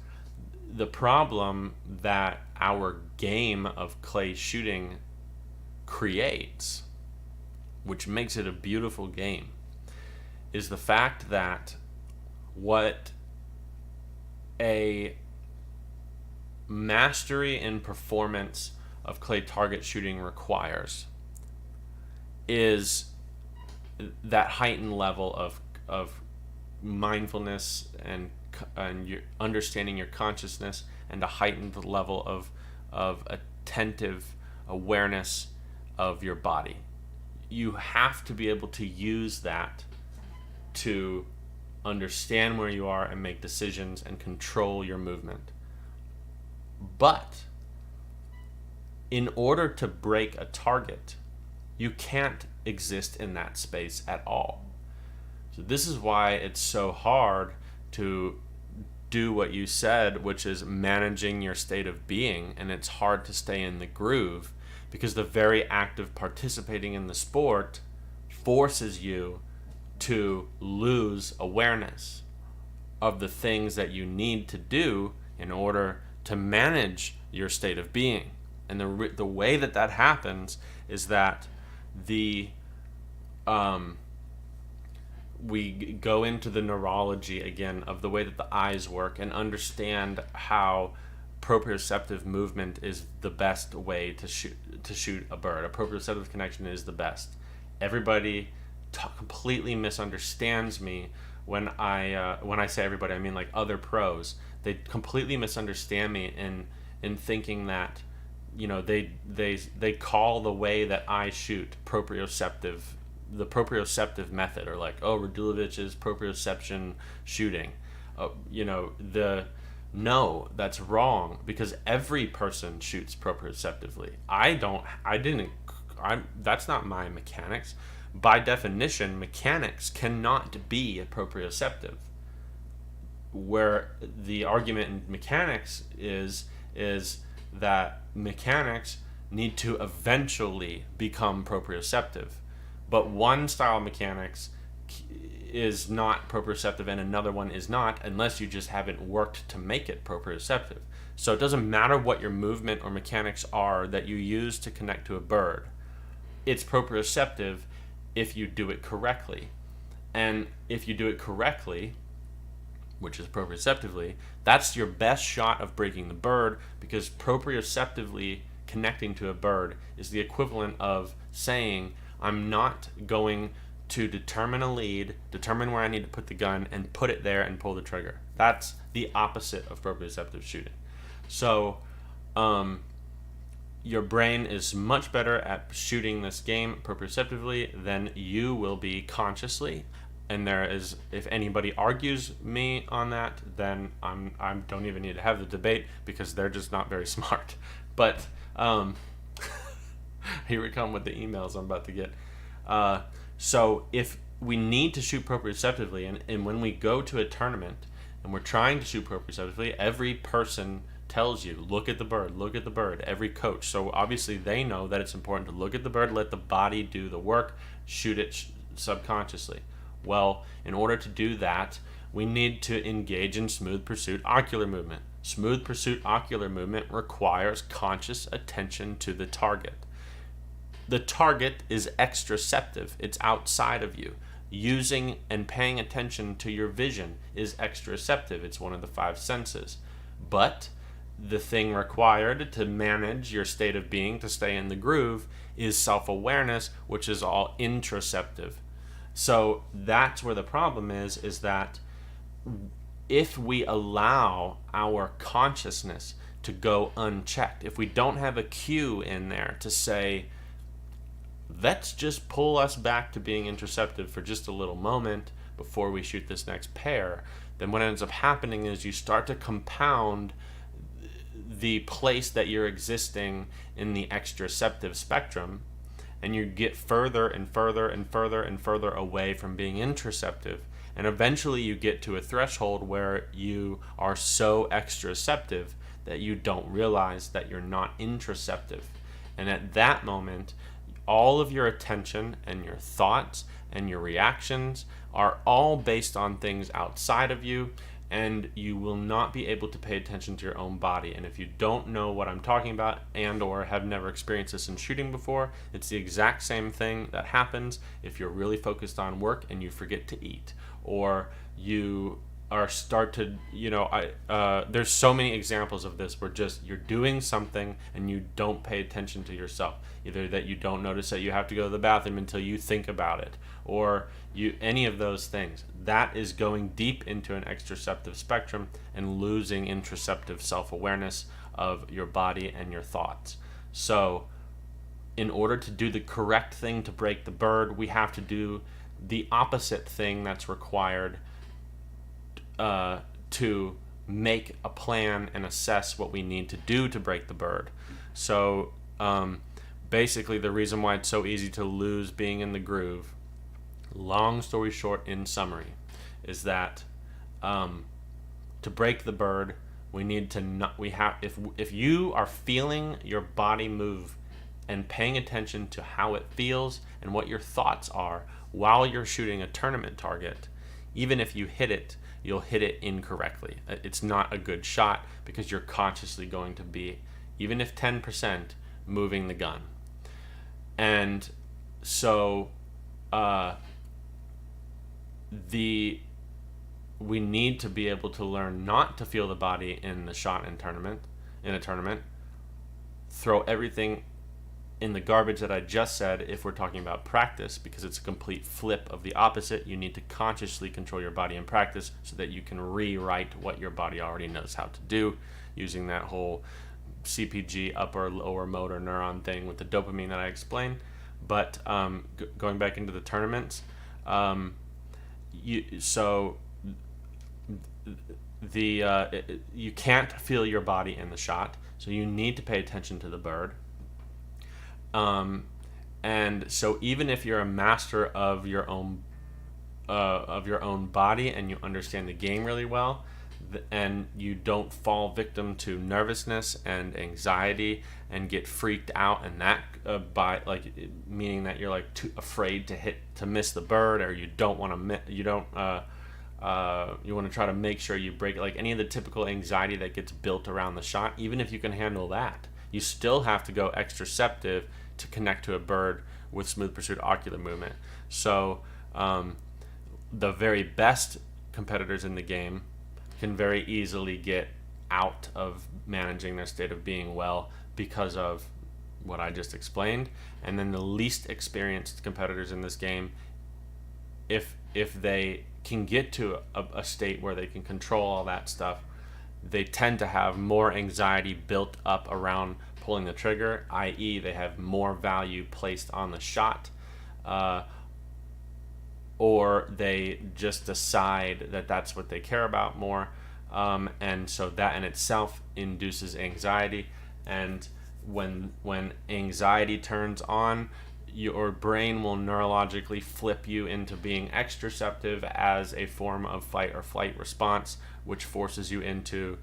the problem that our game of clay shooting creates, which makes it a beautiful game, is the fact that what a mastery and performance of clay target shooting requires is that heightened level of mindfulness and your understanding your consciousness, and a heightened level of attentive awareness of your body. You have to be able to use that to understand where you are and make decisions and control your movement. But in order to break a target, you can't exist in that space at all. So this is why it's so hard to do what you said, which is managing your state of being, and it's hard to stay in the groove, because the very act of participating in the sport forces you to lose awareness of the things that you need to do in order to manage your state of being. And the way that happens is that we go into the neurology again of the way that the eyes work, and understand how proprioceptive movement is the best way to shoot a bird. A proprioceptive connection is the best. Everybody completely misunderstands me when I say everybody. I mean like other pros. They completely misunderstand me in thinking that, you know, they call the way that I shoot proprioceptive, the proprioceptive method, or like, oh, Radulovich's proprioception shooting. No, that's wrong, because every person shoots proprioceptively. That's not my mechanics. By definition, mechanics cannot be proprioceptive. Where the argument in mechanics is that mechanics need to eventually become proprioceptive. But one style of mechanics is not proprioceptive and another one is not, unless you just haven't worked to make it proprioceptive. So it doesn't matter what your movement or mechanics are that you use to connect to a bird. It's proprioceptive if you do it correctly. And if you do it correctly, which is proprioceptively, that's your best shot of breaking the bird, because proprioceptively connecting to a bird is the equivalent of saying, I'm not going to determine a lead, determine where I need to put the gun, and put it there and pull the trigger. That's the opposite of proprioceptive shooting. So your brain is much better at shooting this game proprioceptively than you will be consciously. And there is, if anybody argues me on that, then I don't even need to have the debate, because they're just not very smart. But here we come with the emails I'm about to get. So if we need to shoot proprioceptively, and when we go to a tournament and we're trying to shoot proprioceptively, every person tells you, look at the bird, look at the bird, every coach. So obviously they know that it's important to look at the bird, let the body do the work, shoot it subconsciously. Well, in order to do that, we need to engage in smooth pursuit ocular movement. Smooth pursuit ocular movement requires conscious attention to the target. The target is extraceptive. It's outside of you. Using and paying attention to your vision is extraceptive. It's one of the 5 senses. But the thing required to manage your state of being, to stay in the groove, is self-awareness, which is all intraceptive. So that's where the problem is that if we allow our consciousness to go unchecked, if we don't have a cue in there to say, let's just pull us back to being intraceptive for just a little moment before we shoot this next pair, then what ends up happening is you start to compound the place that you're existing in the extraceptive spectrum, and you get further and further and further and further away from being intraceptive. And eventually you get to a threshold where you are so extraceptive that you don't realize that you're not intraceptive. And at that moment, all of your attention and your thoughts and your reactions are all based on things outside of you, and you will not be able to pay attention to your own body. And if you don't know what I'm talking about and or have never experienced this in shooting before, it's the exact same thing that happens if you're really focused on work and you forget to eat, or you are there's so many examples of this where just you're doing something and you don't pay attention to yourself. Either that you don't notice that you have to go to the bathroom until you think about it, or any of those things. That is going deep into an extraceptive spectrum and losing intraceptive self-awareness of your body and your thoughts. So in order to do the correct thing to break the bird, we have to do the opposite thing that's required to make a plan and assess what we need to do to break the bird. So basically the reason why it's so easy to lose being in the groove, long story short, in summary, is that to break the bird, we need to if you are feeling your body move and paying attention to how it feels and what your thoughts are while you're shooting a tournament target, even if you hit it, you'll hit it incorrectly. It's not a good shot because you're consciously going to be, even if 10%, moving the gun. And so we need to be able to learn not to feel the body in the shot in a tournament, throw everything in the garbage that I just said if we're talking about practice, because it's a complete flip of the opposite. You need to consciously control your body in practice so that you can rewrite what your body already knows how to do, using that whole CPG upper lower motor neuron thing with the dopamine that I explained. But going back into the tournaments, you can't feel your body in the shot, so you need to pay attention to the bird. And so even if you're a master of your own body and you understand the game really well, and you don't fall victim to nervousness and anxiety and get freaked out, and that by like meaning that you're like too afraid to miss the bird, or you don't want to you want to try to make sure you break it, like any of the typical anxiety that gets built around the shot. Even if you can handle that, you still have to go extraceptive to connect to a bird with smooth pursuit ocular movement. So the very best competitors in the game can very easily get out of managing their state of being well because of what I just explained. And then the least experienced competitors in this game, if they can get to a state where they can control all that stuff, they tend to have more anxiety built up around pulling the trigger, i.e. they have more value placed on the shot, or they just decide that that's what they care about more, and so that in itself induces anxiety. And when anxiety turns on, your brain will neurologically flip you into being extraceptive as a form of fight or flight response, which forces you into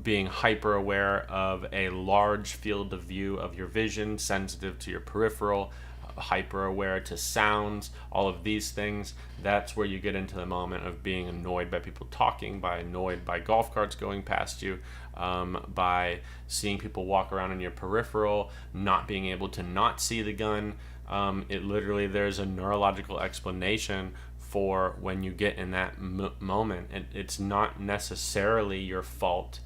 being hyper aware of a large field of view of your vision, sensitive to your peripheral, hyper aware to sounds, all of these things. That's where you get into the moment of being annoyed by people talking, annoyed by golf carts going past you, by seeing people walk around in your peripheral, not being able to not see the gun. There's a neurological explanation for when you get in that moment, and it's not necessarily your fault.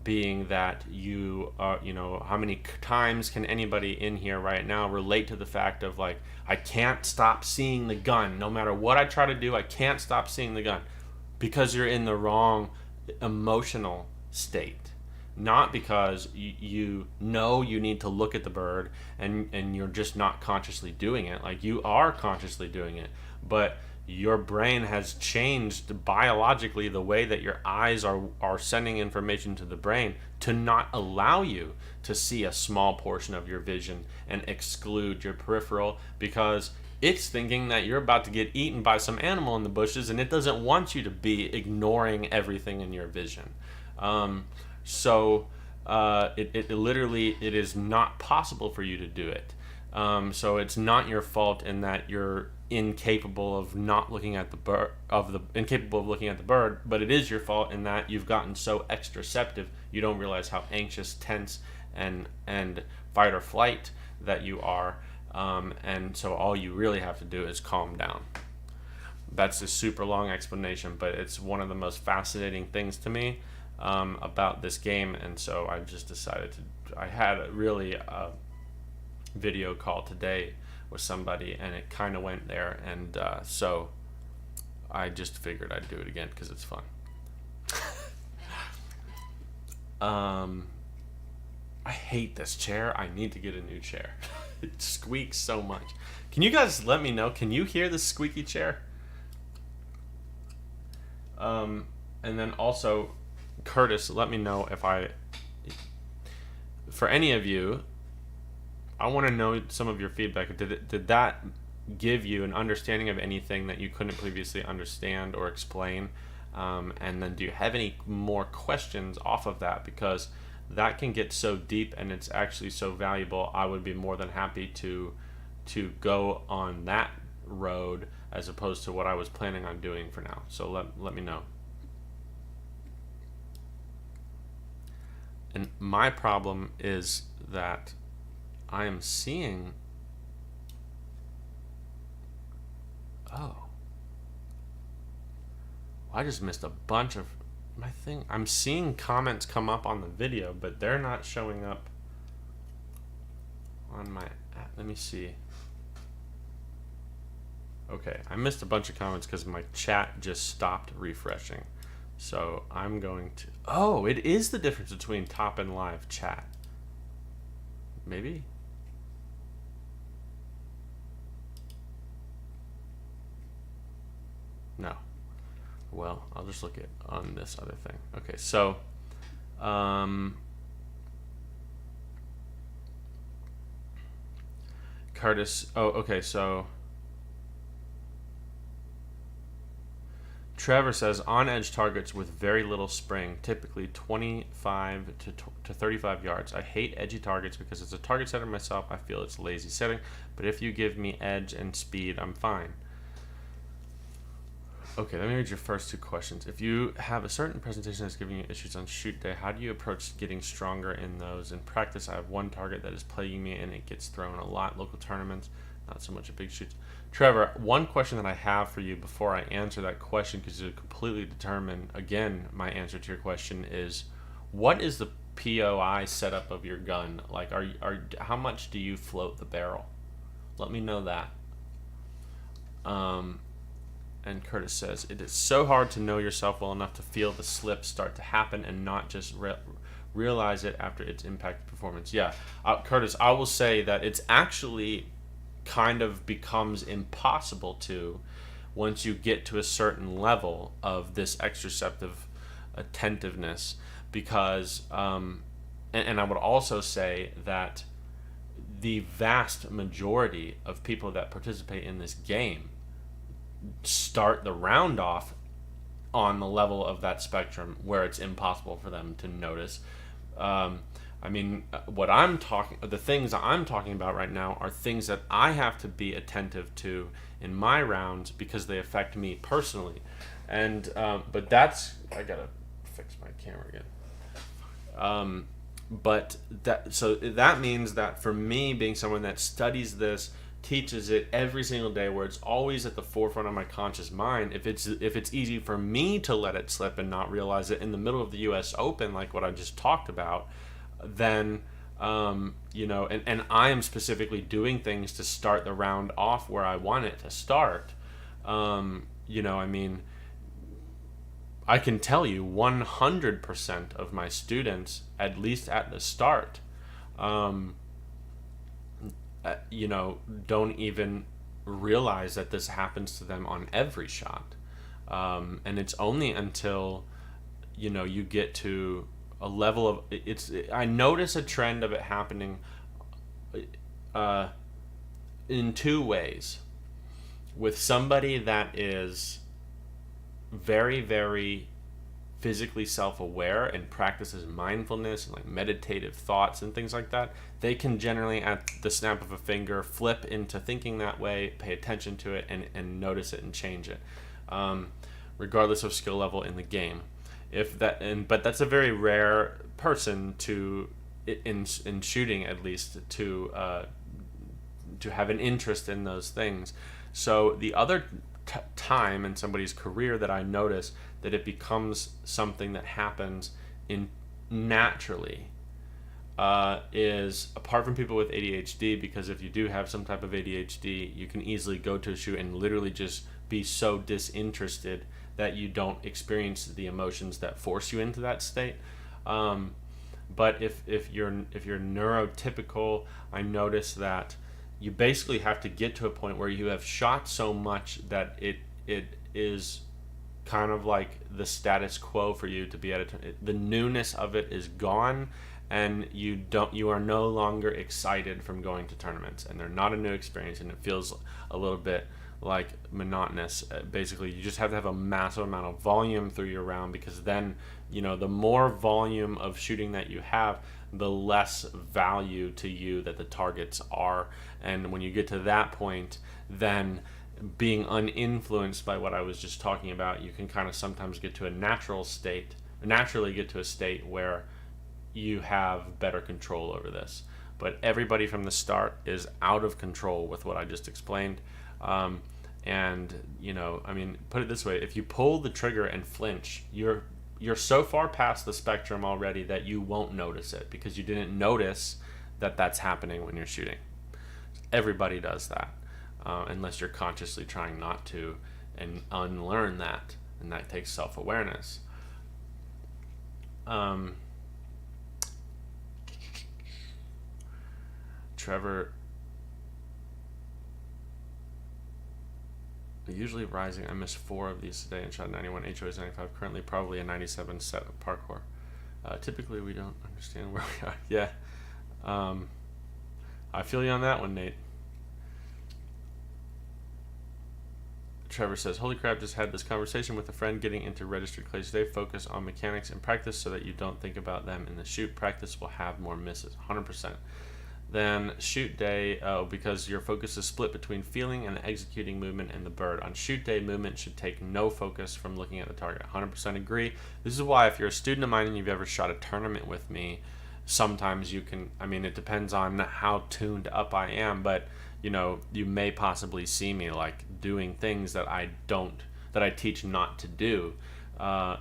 Being that you are, how many times can anybody in here right now relate to the fact of like, I can't stop seeing the gun. No matter what I try to do, I can't stop seeing the gun, because you're in the wrong emotional state. Not because you know you need to look at the bird and you're just not consciously doing it. Like, you are consciously doing it, but your brain has changed biologically the way that your eyes are sending information to the brain to not allow you to see a small portion of your vision and exclude your peripheral, because it's thinking that you're about to get eaten by some animal in the bushes, and it doesn't want you to be ignoring everything in your vision. It is not possible for you to do it. So it's not your fault in that you're incapable of looking at the bird, but it is your fault in that you've gotten so extraceptive you don't realize how anxious, tense, and fight or flight that you are, and so all you really have to do is calm down. That's a super long explanation, but it's one of the most fascinating things to me about this game, and so I just decided I had a video call today with somebody, and it kind of went there, and so I just figured I'd do it again because it's fun. I hate this chair. I need to get a new chair. It squeaks so much. Can you guys let me know? Can you hear the squeaky chair? And then also, Curtis, let me know for any of you, I want to know some of your feedback. Did that give you an understanding of anything that you couldn't previously understand or explain? And then do you have any more questions off of that? Because that can get so deep and it's actually so valuable. I would be more than happy to go on that road as opposed to what I was planning on doing for now. So let me know. And my problem is that I am seeing... Oh. I just missed a bunch of my thing. I'm seeing comments come up on the video, but they're not showing up on my app. Let me see. Okay, I missed a bunch of comments because my chat just stopped refreshing. So I'm going to... Oh, it is the difference between top and live chat. Maybe? No. Well, I'll just look at on this other thing. Okay, so Curtis, oh, okay, so Trevor says, on-edge targets with very little spring, typically 25 to 35 yards. I hate edgy targets because as a target setter myself, I feel it's lazy setting, but if you give me edge and speed, I'm fine. Okay, let me read your first two questions. If you have a certain presentation that's giving you issues on shoot day, how do you approach getting stronger in those? In practice, I have one target that is plaguing me, and it gets thrown a lot. Local tournaments, not so much at big shoots. Trevor, one question that I have for you before I answer that question, because it'll completely determine, again, my answer to your question is, what is the POI setup of your gun? Like, how much do you float the barrel? Let me know that. And Curtis says, it is so hard to know yourself well enough to feel the slip start to happen and not just realize it after its impacted performance. Yeah, Curtis, I will say that it's actually kind of becomes impossible to once you get to a certain level of this extroceptive attentiveness, because and I would also say that the vast majority of people that participate in this game start the round off on the level of that spectrum where it's impossible for them to notice. I mean, the things I'm talking about right now are things that I have to be attentive to in my rounds because they affect me personally. And but that's, I gotta fix my camera again. But that means that for me, being someone that studies this, teaches it every single day, where it's always at the forefront of my conscious mind, if it's easy for me to let it slip and not realize it in the middle of the US Open, like what I just talked about, then and I am specifically doing things to start the round off where I want it to start. I mean, I can tell you 100% of my students, at least at the start, don't even realize that this happens to them on every shot. And it's only until, you get to a level of I notice a trend of it happening in two ways. With somebody that is very, very physically self-aware and practices mindfulness and like meditative thoughts and things like that, they can generally at the snap of a finger flip into thinking that way, pay attention to it, and notice it and change it, regardless of skill level in the game. But that's a very rare person to, in shooting at least, to have an interest in those things. So the other time in somebody's career that I notice that it becomes something that happens naturally is, apart from people with ADHD, because if you do have some type of ADHD, you can easily go to a shoot and literally just be so disinterested that you don't experience the emotions that force you into that state. But if you're neurotypical, I notice that you basically have to get to a point where you have shot so much that it is kind of like the status quo for you to be at the newness of it is gone, and you are no longer excited from going to tournaments, and they're not a new experience, and it feels a little bit like monotonous. Basically, you just have to have a massive amount of volume through your round, because then the more volume of shooting that you have, the less value to you that the targets are. And when you get to that point, then being uninfluenced by what I was just talking about, you can kind of sometimes get to naturally get to a state where you have better control over this. But everybody from the start is out of control with what I just explained. And I mean, put it this way: if you pull the trigger and flinch, you're so far past the spectrum already that you won't notice it, because you didn't notice that that's happening when you're shooting. Everybody does that, unless you're consciously trying not to and unlearn that, and that takes self-awareness. Trevor, usually rising. I missed 4 of these today and shot 91, HOAs 95, currently probably a 97 set of parkour. Typically we don't understand where we are. Yeah. I feel you on that one, Nate. Trevor says, holy crap, just had this conversation with a friend getting into registered clays today. Focus on mechanics and practice so that you don't think about them in the shoot. Practice will have more misses, 100%. Then shoot day, because your focus is split between feeling and executing movement and the bird. On shoot day, movement should take no focus from looking at the target. 100% agree. This is why if you're a student of mine and you've ever shot a tournament with me, sometimes you can, it depends on how tuned up I am, but you may possibly see me like doing things that I teach not to do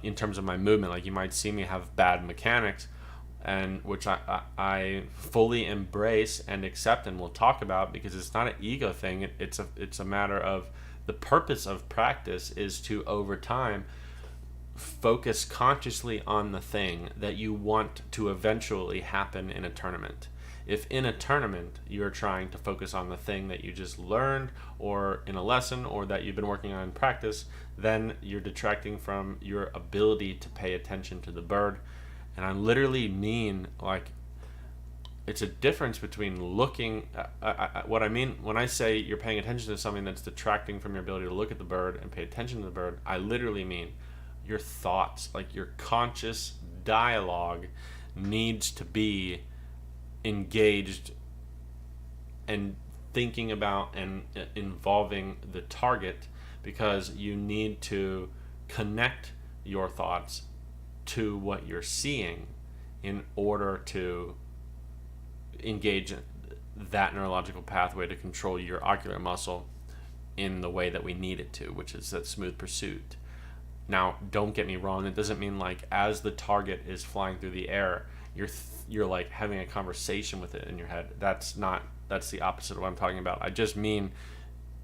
in terms of my movement. Like you might see me have bad mechanics, and which I fully embrace and accept and will talk about, because it's not an ego thing. It's a matter of the purpose of practice is to, over time, focus consciously on the thing that you want to eventually happen in a tournament. If in a tournament you're trying to focus on the thing that you just learned or in a lesson or that you've been working on in practice, then you're detracting from your ability to pay attention to the bird. And I literally mean, like, it's a difference between looking what I mean when I say you're paying attention to something that's detracting from your ability to look at the bird and pay attention to the bird. I literally mean your thoughts, like your conscious dialogue needs to be engaged and thinking about and involving the target, because you need to connect your thoughts to what you're seeing in order to engage that neurological pathway to control your ocular muscle in the way that we need it to, which is that smooth pursuit. Now, don't get me wrong, it doesn't mean like as the target is flying through the air, you're like having a conversation with it in your head. That's the opposite of what I'm talking about. I just mean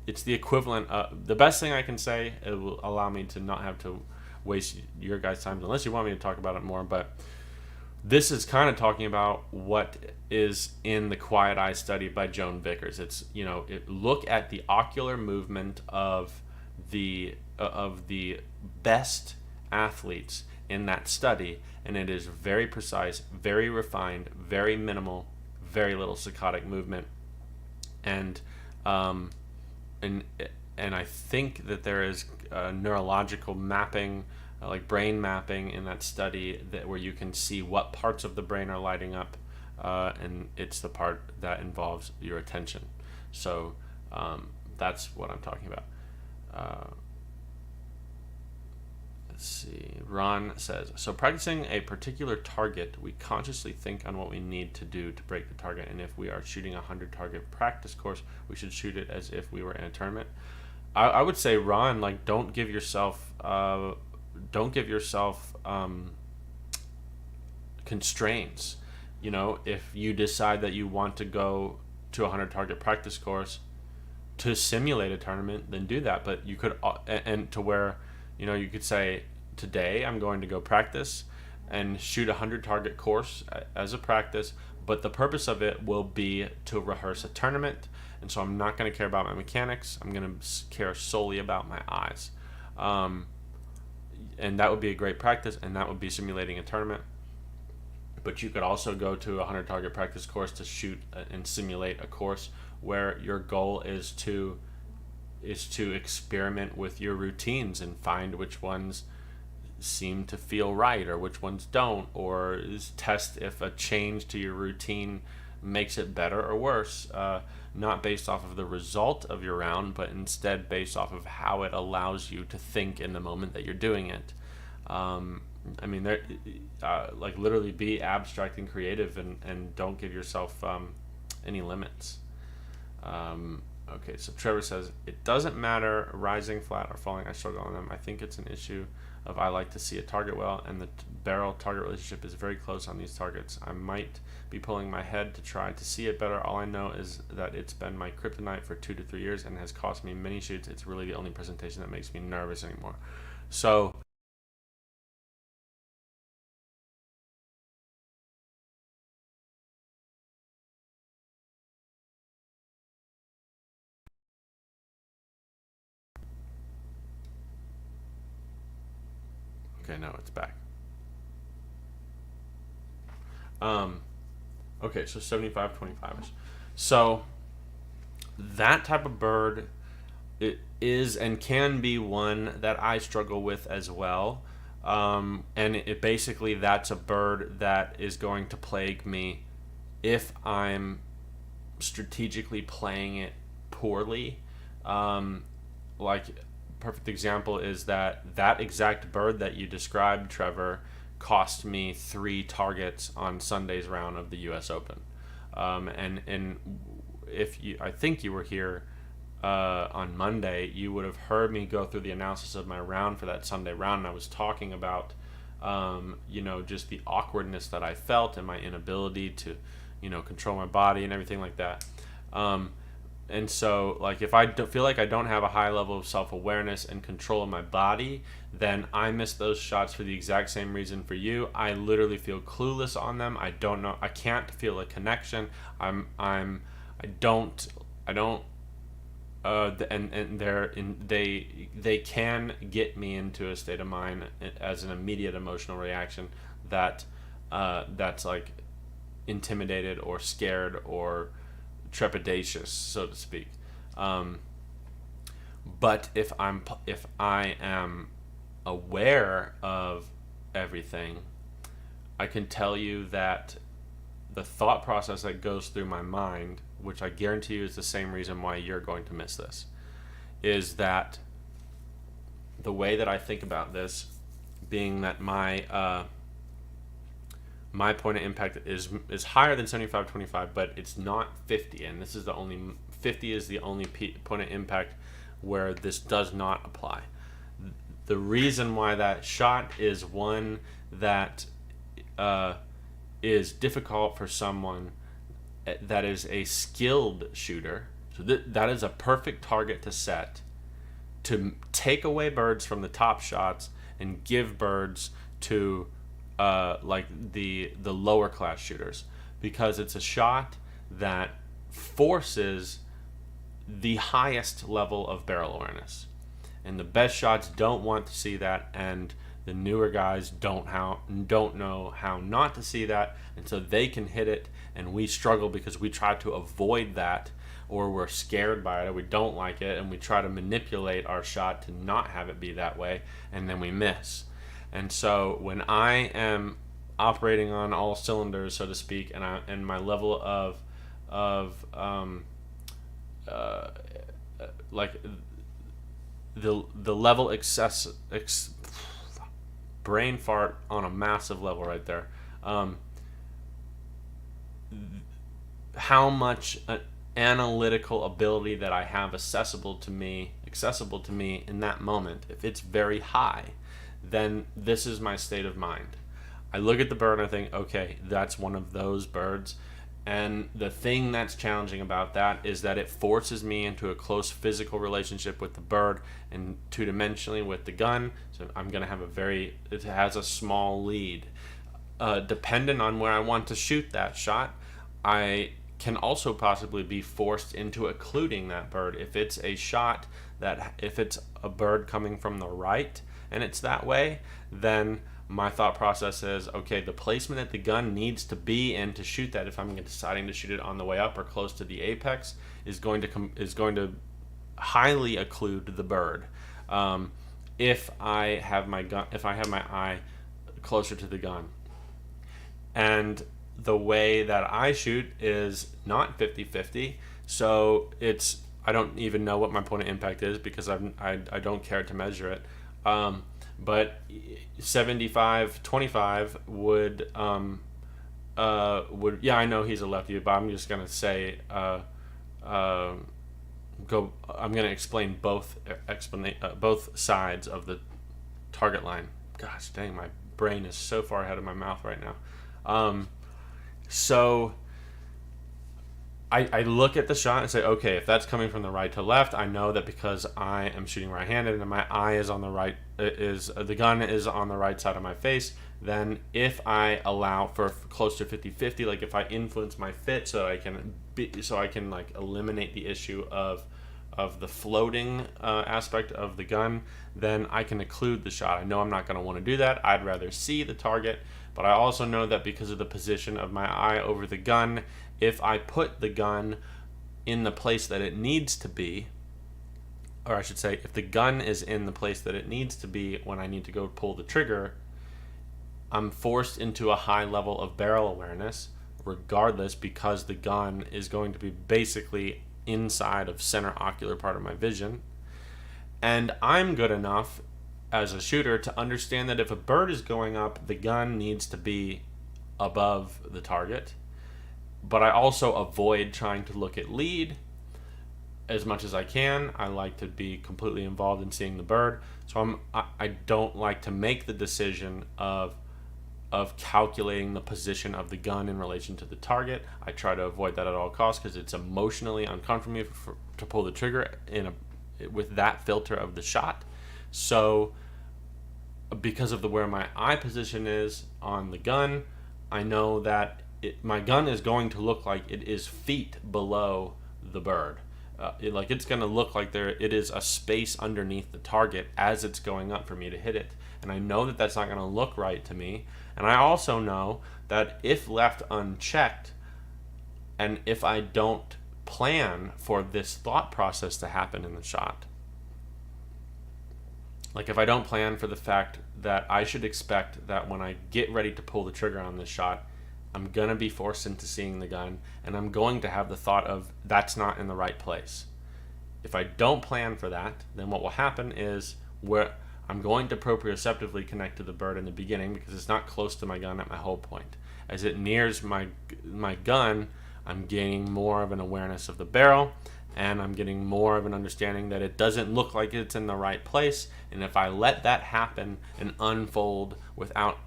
it's the equivalent of, the best thing I can say, it will allow me to not have to waste your guys' time unless you want me to talk about it more, but this is kind of talking about what is in the Quiet Eye study by Joan Vickers. It's, look at the ocular movement of the best athletes in that study, and it is very precise, very refined, very minimal, very little saccadic movement, and I think that there is neurological mapping, like brain mapping in that study, that where you can see what parts of the brain are lighting up, and it's the part that involves your attention. So that's what I'm talking about. Let's see. Ron says, so practicing a particular target, we consciously think on what we need to do to break the target, and if we are shooting a 100 target practice course, we should shoot it as if we were in a tournament. I would say, Ron, like, don't give yourself constraints. If you decide that you want to go to a 100 target practice course to simulate a tournament, then do that. But you could, and to where, you could say, today I'm going to go practice and shoot a 100 target course as a practice, but the purpose of it will be to rehearse a tournament. And so I'm not going to care about my mechanics. I'm going to care solely about my eyes. And that would be a great practice, and that would be simulating a tournament. But you could also go to a 100 target practice course to shoot and simulate a course where your goal is to experiment with your routines and find which ones seem to feel right or which ones don't, or test if a change to your routine makes it better or worse, not based off of the result of your round, but instead based off of how it allows you to think in the moment that you're doing it. Literally be abstract and creative, and don't give yourself any limits. Okay, so Trevor says, it doesn't matter rising, flat, or falling. I struggle on them. I think it's an issue of I like to see a target well, and the barrel target relationship is very close on these targets. I might be pulling my head to try to see it better. All I know is that it's been my kryptonite for 2 to 3 years and has cost me many shoots. It's really the only presentation that makes me nervous anymore. So okay, no, it's back. Okay, so 75-25ish. So that type of bird it is and can be one that I struggle with as well. And it basically, that's a bird that is going to plague me if I'm strategically playing it poorly. Like, perfect example is that exact bird that you described, Trevor, cost me 3 targets on Sunday's round of the U.S. Open. And if you, I think you were here on Monday, you would have heard me go through the analysis of my round for that Sunday round, and I was talking about, just the awkwardness that I felt and my inability to, control my body and everything like that. And so, like, if I feel like I don't have a high level of self-awareness and control of my body, then I miss those shots for the exact same reason for you. I literally feel clueless on them. I don't know. I can't feel a connection. They can get me into a state of mind as an immediate emotional reaction that's like intimidated or scared or trepidatious, so to speak. But if I am aware of everything, I can tell you that the thought process that goes through my mind, which I guarantee you is the same reason why you're going to miss this, is that the way that I think about this, being that my point of impact is higher than 75-25, but it's not 50, and 50 is the only point of impact where this does not apply. The reason why that shot is one that is difficult for someone that is a skilled shooter. So that is a perfect target to set, to take away birds from the top shots and give birds to like the lower class shooters, because it's a shot that forces the highest level of barrel awareness, and the best shots don't want to see that, and the newer guys don't know how not to see that, and so they can hit it, and we struggle because we try to avoid that, or we're scared by it, or we don't like it, and we try to manipulate our shot to not have it be that way, and then we miss. And so when I am operating on all cylinders, so to speak, and my level like the level brain fart on a massive level right there, how much analytical ability that I have accessible to me in that moment, if it's very high, then this is my state of mind. I look at the bird and I think, okay, that's one of those birds. And the thing that's challenging about that is that it forces me into a close physical relationship with the bird, and two-dimensionally with the gun. So I'm going to have it has a small lead. Dependent on where I want to shoot that shot, I can also possibly be forced into occluding that bird. If it's a bird coming from the right and it's that way, then my thought process is, okay, the placement that the gun needs to be in to shoot that, if I'm deciding to shoot it on the way up or close to the apex, is going to highly occlude the bird. If I have my eye closer to the gun, and the way that I shoot is not 50-50, so I don't even know what my point of impact is because I don't care to measure it. But 75-25 would I know he's a lefty, but I'm just gonna say I'm gonna explain both sides of the target line. Gosh dang, my brain is so far ahead of my mouth right now. So I look at the shot and say, okay, if that's coming from the right to left, I know that because I am shooting right-handed and my eye is on the right, the gun is on the right side of my face, then if I allow for close to 50-50, like if I influence my fit so I can like eliminate the issue of the floating aspect of the gun, then I can occlude the shot. I know I'm not going to want to do that. I'd rather see the target, but I also know that because of the position of my eye over the gun, if I put the gun in the place that it needs to be, or I should say, if the gun is in the place that it needs to be when I need to go pull the trigger, I'm forced into a high level of barrel awareness regardless, because the gun is going to be basically inside of center ocular part of my vision. And I'm good enough as a shooter to understand that if a bird is going up, the gun needs to be above the target. But I also avoid trying to look at lead as much as I can. I like to be completely involved in seeing the bird. So I don't like to make the decision of calculating the position of the gun in relation to the target. I try to avoid that at all costs because it's emotionally uncomfortable to pull the trigger with that filter of the shot. So because of where my eye position is on the gun, I know that my gun is going to look like it is feet below the bird. It's going to look like it is a space underneath the target as it's going up for me to hit it. And I know that that's not going to look right to me. And I also know that if left unchecked, and if I don't plan for this thought process to happen in the shot, like if I don't plan for the fact that I should expect that when I get ready to pull the trigger on this shot, I'm going to be forced into seeing the gun, and I'm going to have the thought of that's not in the right place. If I don't plan for that, then what will happen is where I'm going to proprioceptively connect to the bird in the beginning because it's not close to my gun at my hold point. As it nears my gun, I'm gaining more of an awareness of the barrel, and I'm getting more of an understanding that it doesn't look like it's in the right place. And if I let that happen and unfold without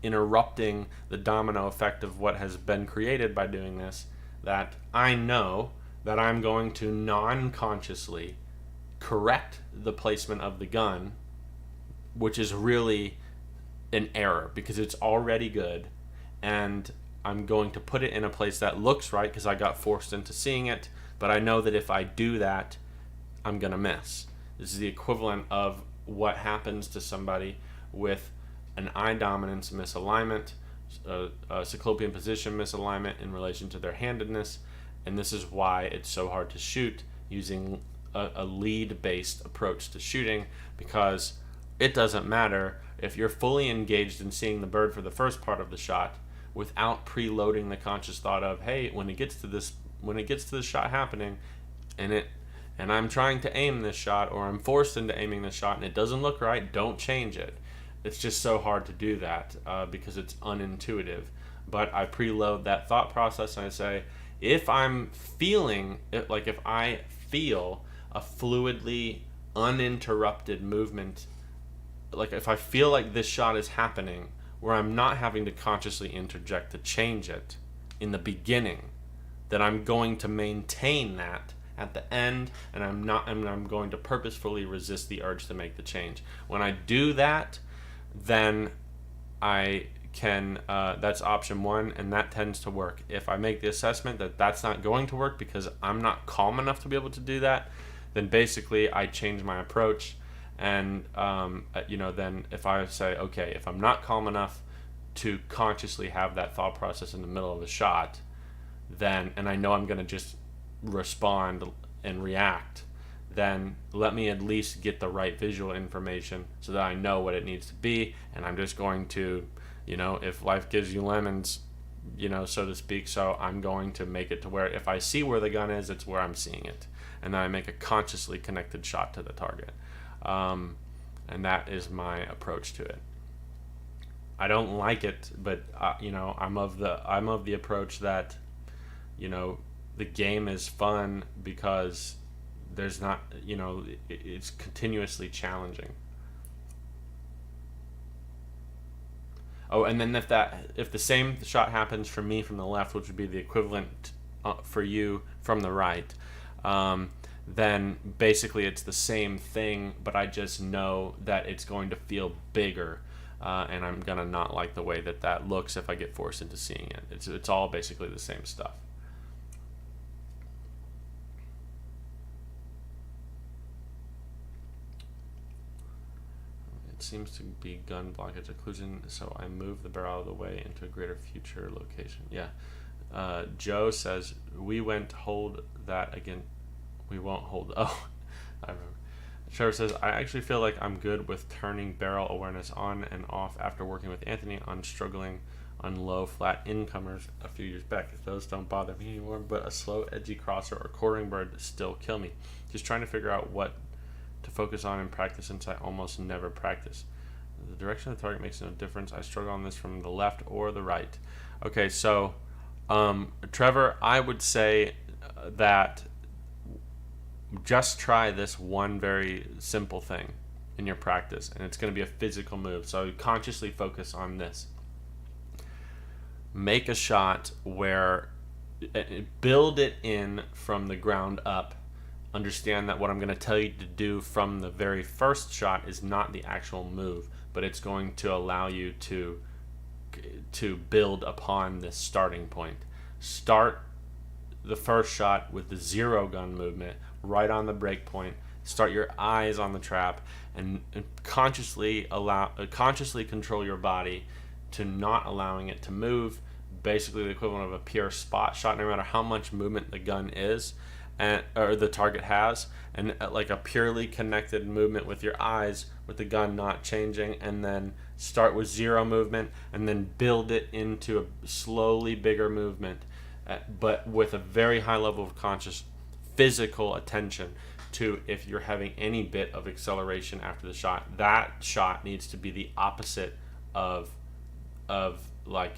interrupting the domino effect of what has been created by doing this, that I know that I'm going to non-consciously correct the placement of the gun, which is really an error because it's already good, and I'm going to put it in a place that looks right because I got forced into seeing it, but I know that if I do that, I'm going to miss. This is the equivalent of what happens to somebody with an eye dominance misalignment, a cyclopean position misalignment in relation to their handedness, and this is why it's so hard to shoot using a lead-based approach to shooting, because it doesn't matter if you're fully engaged in seeing the bird for the first part of the shot without preloading the conscious thought of, hey, when it gets to this shot happening, and I'm trying to aim this shot, or I'm forced into aiming this shot and it doesn't look right, don't change it. It's just so hard to do that because it's unintuitive. But I preload that thought process and I say, if I feel a fluidly uninterrupted movement, like if I feel like this shot is happening where I'm not having to consciously interject to change it in the beginning, then I'm going to maintain that at the end, and I'm going to purposefully resist the urge to make the change. When I do that, then I can that's option one, and that tends to work. If I make the assessment that that's not going to work because I'm not calm enough to be able to do that, then basically I change my approach. And then if I say, okay, if I'm not calm enough to consciously have that thought process in the middle of a shot, then, and I know I'm going to just respond and react, then let me at least get the right visual information so that I know what it needs to be. And I'm just going to, if life gives you lemons, so to speak, so I'm going to make it to where if I see where the gun is, it's where I'm seeing it. And then I make a consciously connected shot to the target. And that is my approach to it. I don't like it, but I'm of the approach that, the game is fun because there's not, it's continuously challenging. Oh, and then if the same shot happens for me from the left, which would be the equivalent for you from the right, then basically it's the same thing, but I just know that it's going to feel bigger, and I'm going to not like the way that looks if I get forced into seeing it. It's all basically the same stuff. It seems to be gun blockage occlusion, so I move the barrel out of the way into a greater future location. Yeah. Joe says, we won't hold that again. We won't hold. Oh, I remember. Trevor says, I actually feel like I'm good with turning barrel awareness on and off after working with Anthony on struggling on low flat incomers a few years back. Those don't bother me anymore, but a slow edgy crosser or quartering bird still kill me. Just trying to figure out what to focus on in practice since I almost never practice. The direction of the target makes no difference. I struggle on this from the left or the right. Okay, so Trevor, I would say that just try this one very simple thing in your practice, and it's going to be a physical move. So consciously focus on this. Make a shot where build it in from the ground up. Understand that what I'm going to tell you to do from the very first shot is not the actual move, but it's going to allow you to build upon this starting point. Start the first shot with the zero gun movement right on the break point. Start your eyes on the trap and consciously control your body to not allowing it to move. Basically the equivalent of a pure spot shot, no matter how much movement the gun is or the target has, and like a purely connected movement with your eyes with the gun not changing, and then start with zero movement and then build it into a slowly bigger movement, but with a very high level of conscious physical attention to if you're having any bit of acceleration after the shot. That shot needs to be the opposite of like,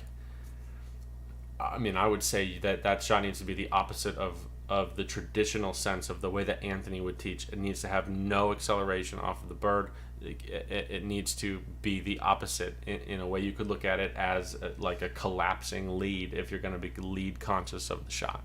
I mean, I would say that shot needs to be the opposite of the traditional sense of the way that Anthony would teach. It needs to have no acceleration off of the bird. It needs to be the opposite. In a way, you could look at it as like a collapsing lead if you're going to be lead conscious of the shot.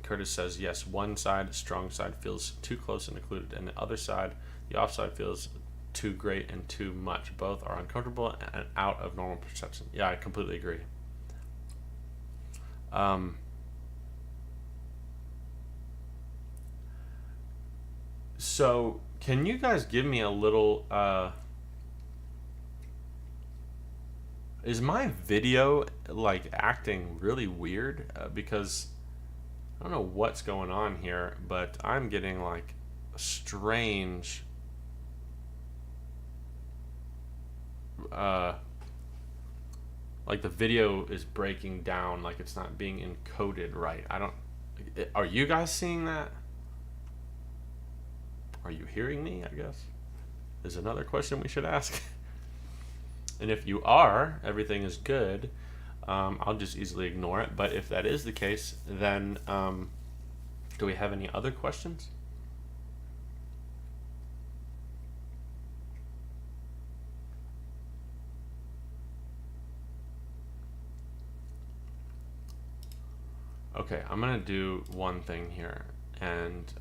Curtis says, yes, one side, strong side, feels too close and occluded, and the other side, the offside, feels too great and too much. Both are uncomfortable and out of normal perception. Yeah, I completely agree. So can you guys give me a little is my video like acting really weird? Because I don't know what's going on here, but I'm getting like a strange like the video is breaking down, like it's not being encoded right. Are you guys seeing that? Are you hearing me, I guess? Is another question we should ask. And if you are, everything is good. I'll just easily ignore it. But if that is the case, then do we have any other questions? Okay, I'm gonna do one thing here, and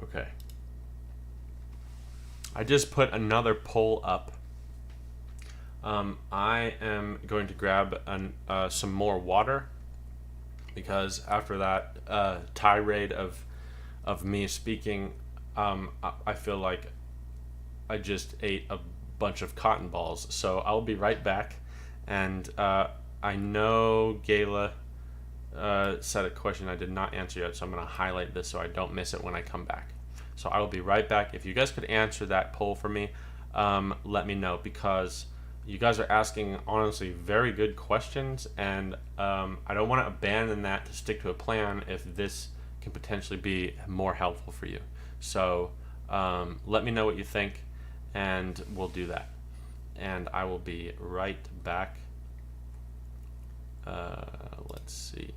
okay. I just put another poll up. I am going to grab some more water, because after that tirade of me speaking, I feel like I just ate a bunch of cotton balls. So I'll be right back. And I know Gayla said a question I did not answer yet, so I'm going to highlight this so I don't miss it when I come back. So I will be right back. If you guys could answer that poll for me, let me know, because you guys are asking honestly very good questions, and I don't want to abandon that to stick to a plan if this can potentially be more helpful for you. So let me know what you think, and we'll do that. and I will be right back. Let's see.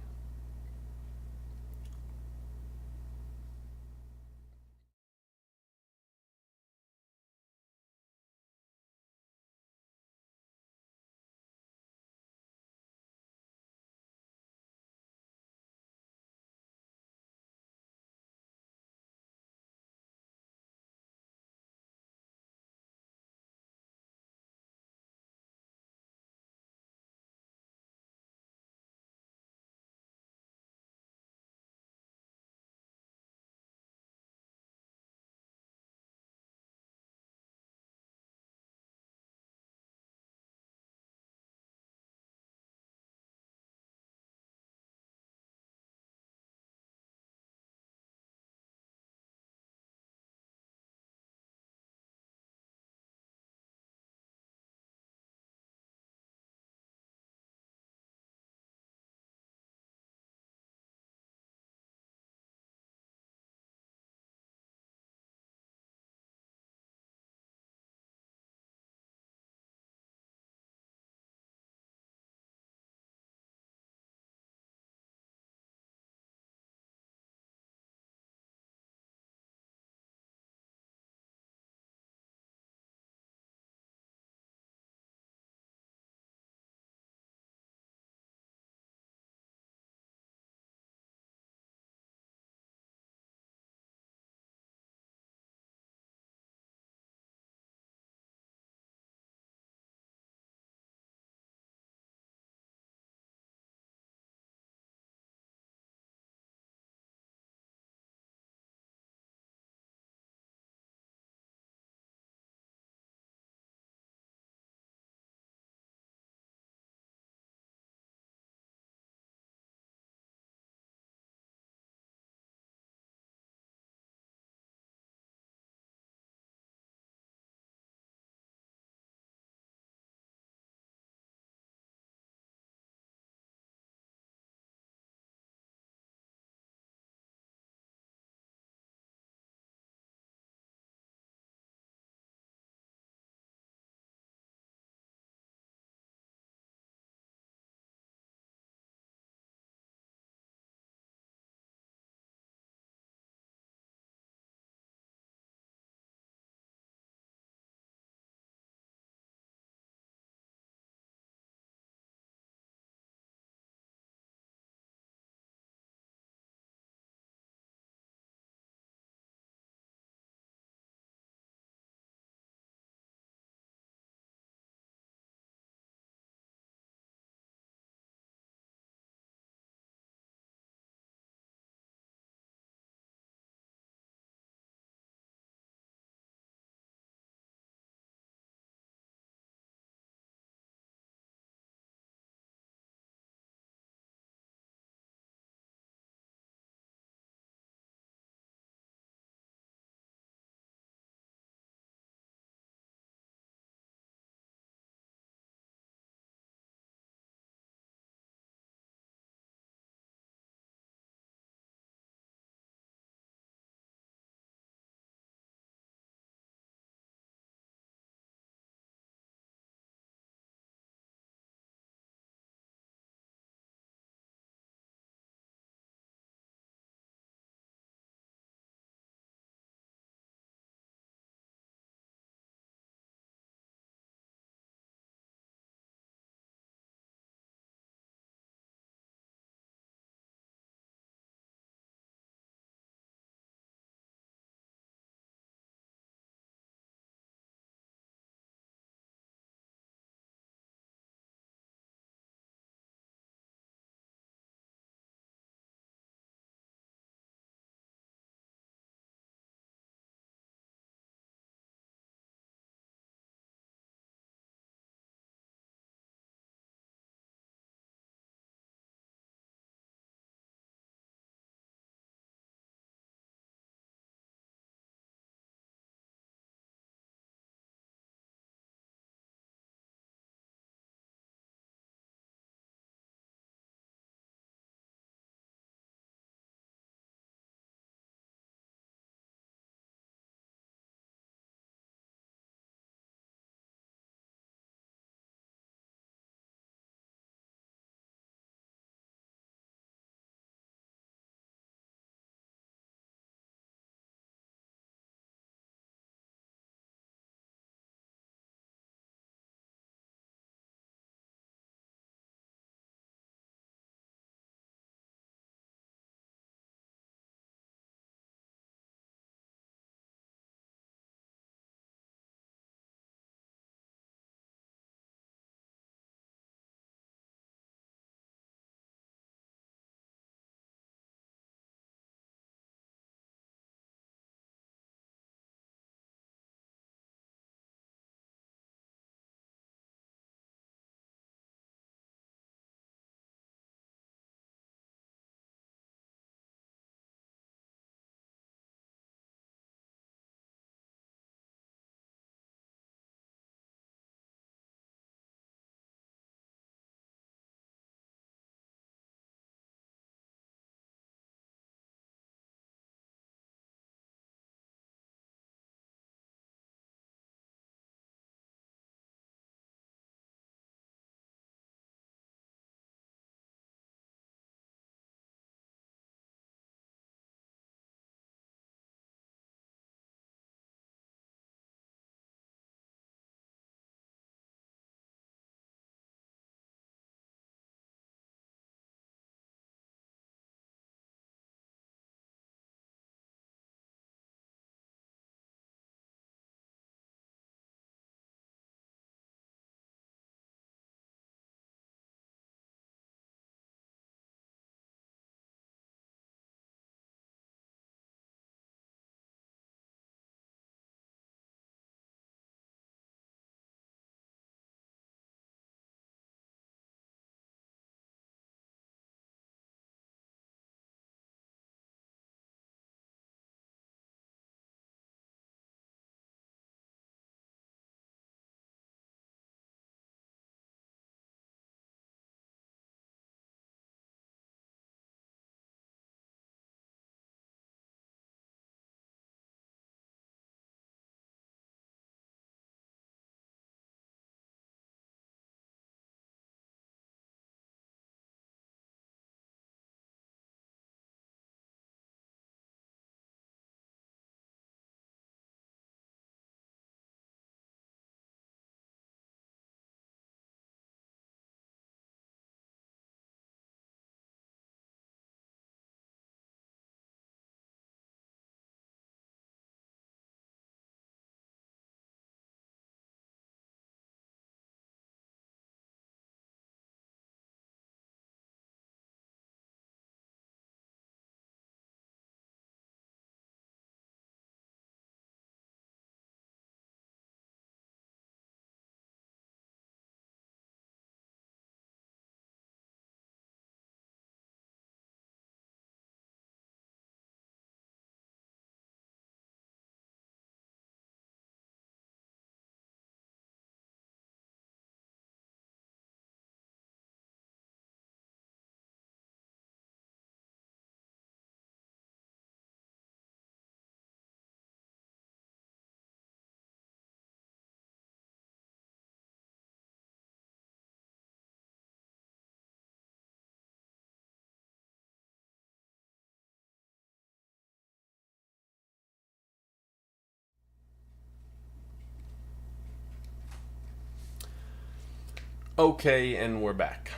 Okay, and we're back.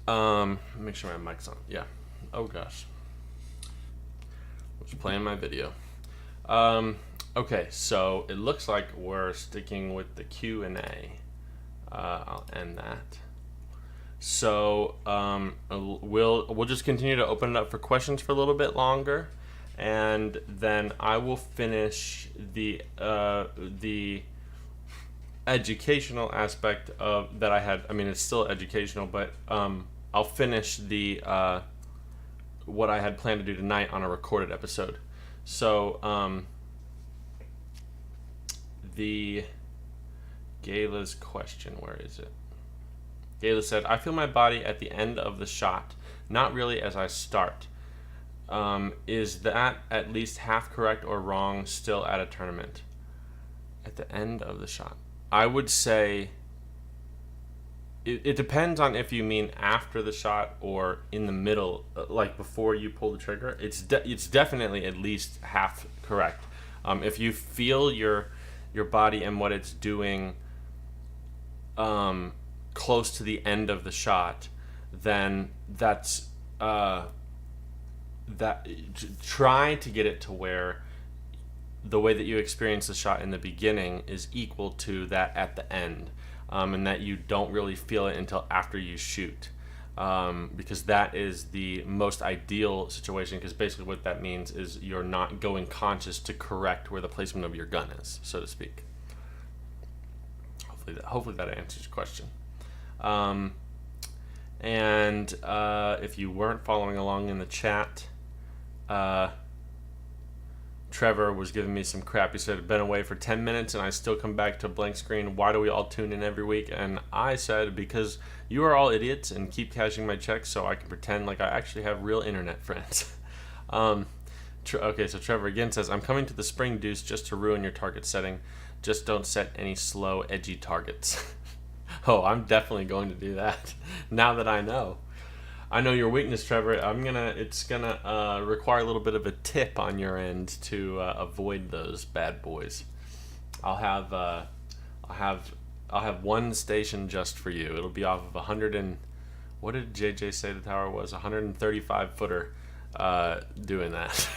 Make sure my mic's on. Yeah. Oh gosh. I was playing my video. Okay, so it looks like we're sticking with the Q&A. I'll end that. So we'll just continue to open it up for questions for a little bit longer, and then I will finish the educational aspect of that I had. I mean, it's still educational, but I'll finish the what I had planned to do tonight on a recorded episode. So the Gayla's question, where is it? Gayla said, I feel my body at the end of the shot, not really as I start. Is that at least half correct or wrong still at a tournament? At the end of the shot. I would say it depends on if you mean after the shot or in the middle, like before you pull the trigger. It's definitely at least half correct. If you feel your body and what it's doing close to the end of the shot, then that's try to get it to where the way that you experience the shot in the beginning is equal to that at the end, and that you don't really feel it until after you shoot, because that is the most ideal situation, because basically what that means is you're not going conscious to correct where the placement of your gun is, so to speak. Hopefully that answers your question. And if you weren't following along in the chat, Trevor was giving me some crap. He said, I've been away for 10 minutes and I still come back to a blank screen. Why do we all tune in every week? And I said, because you are all idiots and keep cashing my checks so I can pretend like I actually have real internet friends. Okay, so Trevor again says, I'm coming to the spring deuce just to ruin your target setting. Just don't set any slow, edgy targets. Oh, I'm definitely going to do that now that I know. I know your weakness, Trevor. It's gonna require a little bit of a tip on your end to avoid those bad boys. I'll have one station just for you. It'll be off of 100 and what did JJ say the tower was? 135 footer. Doing that.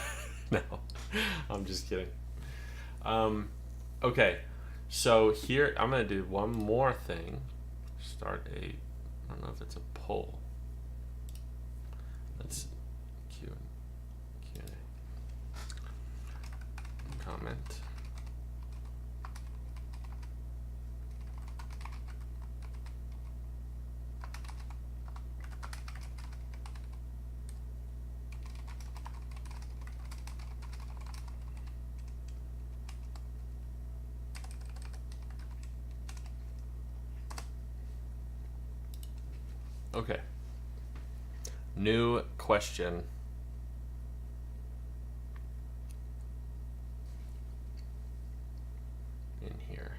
No, I'm just kidding. Okay, so here I'm gonna do one more thing. I don't know if it's a poll. Let's Q&A. Comment. Okay. New question. In here.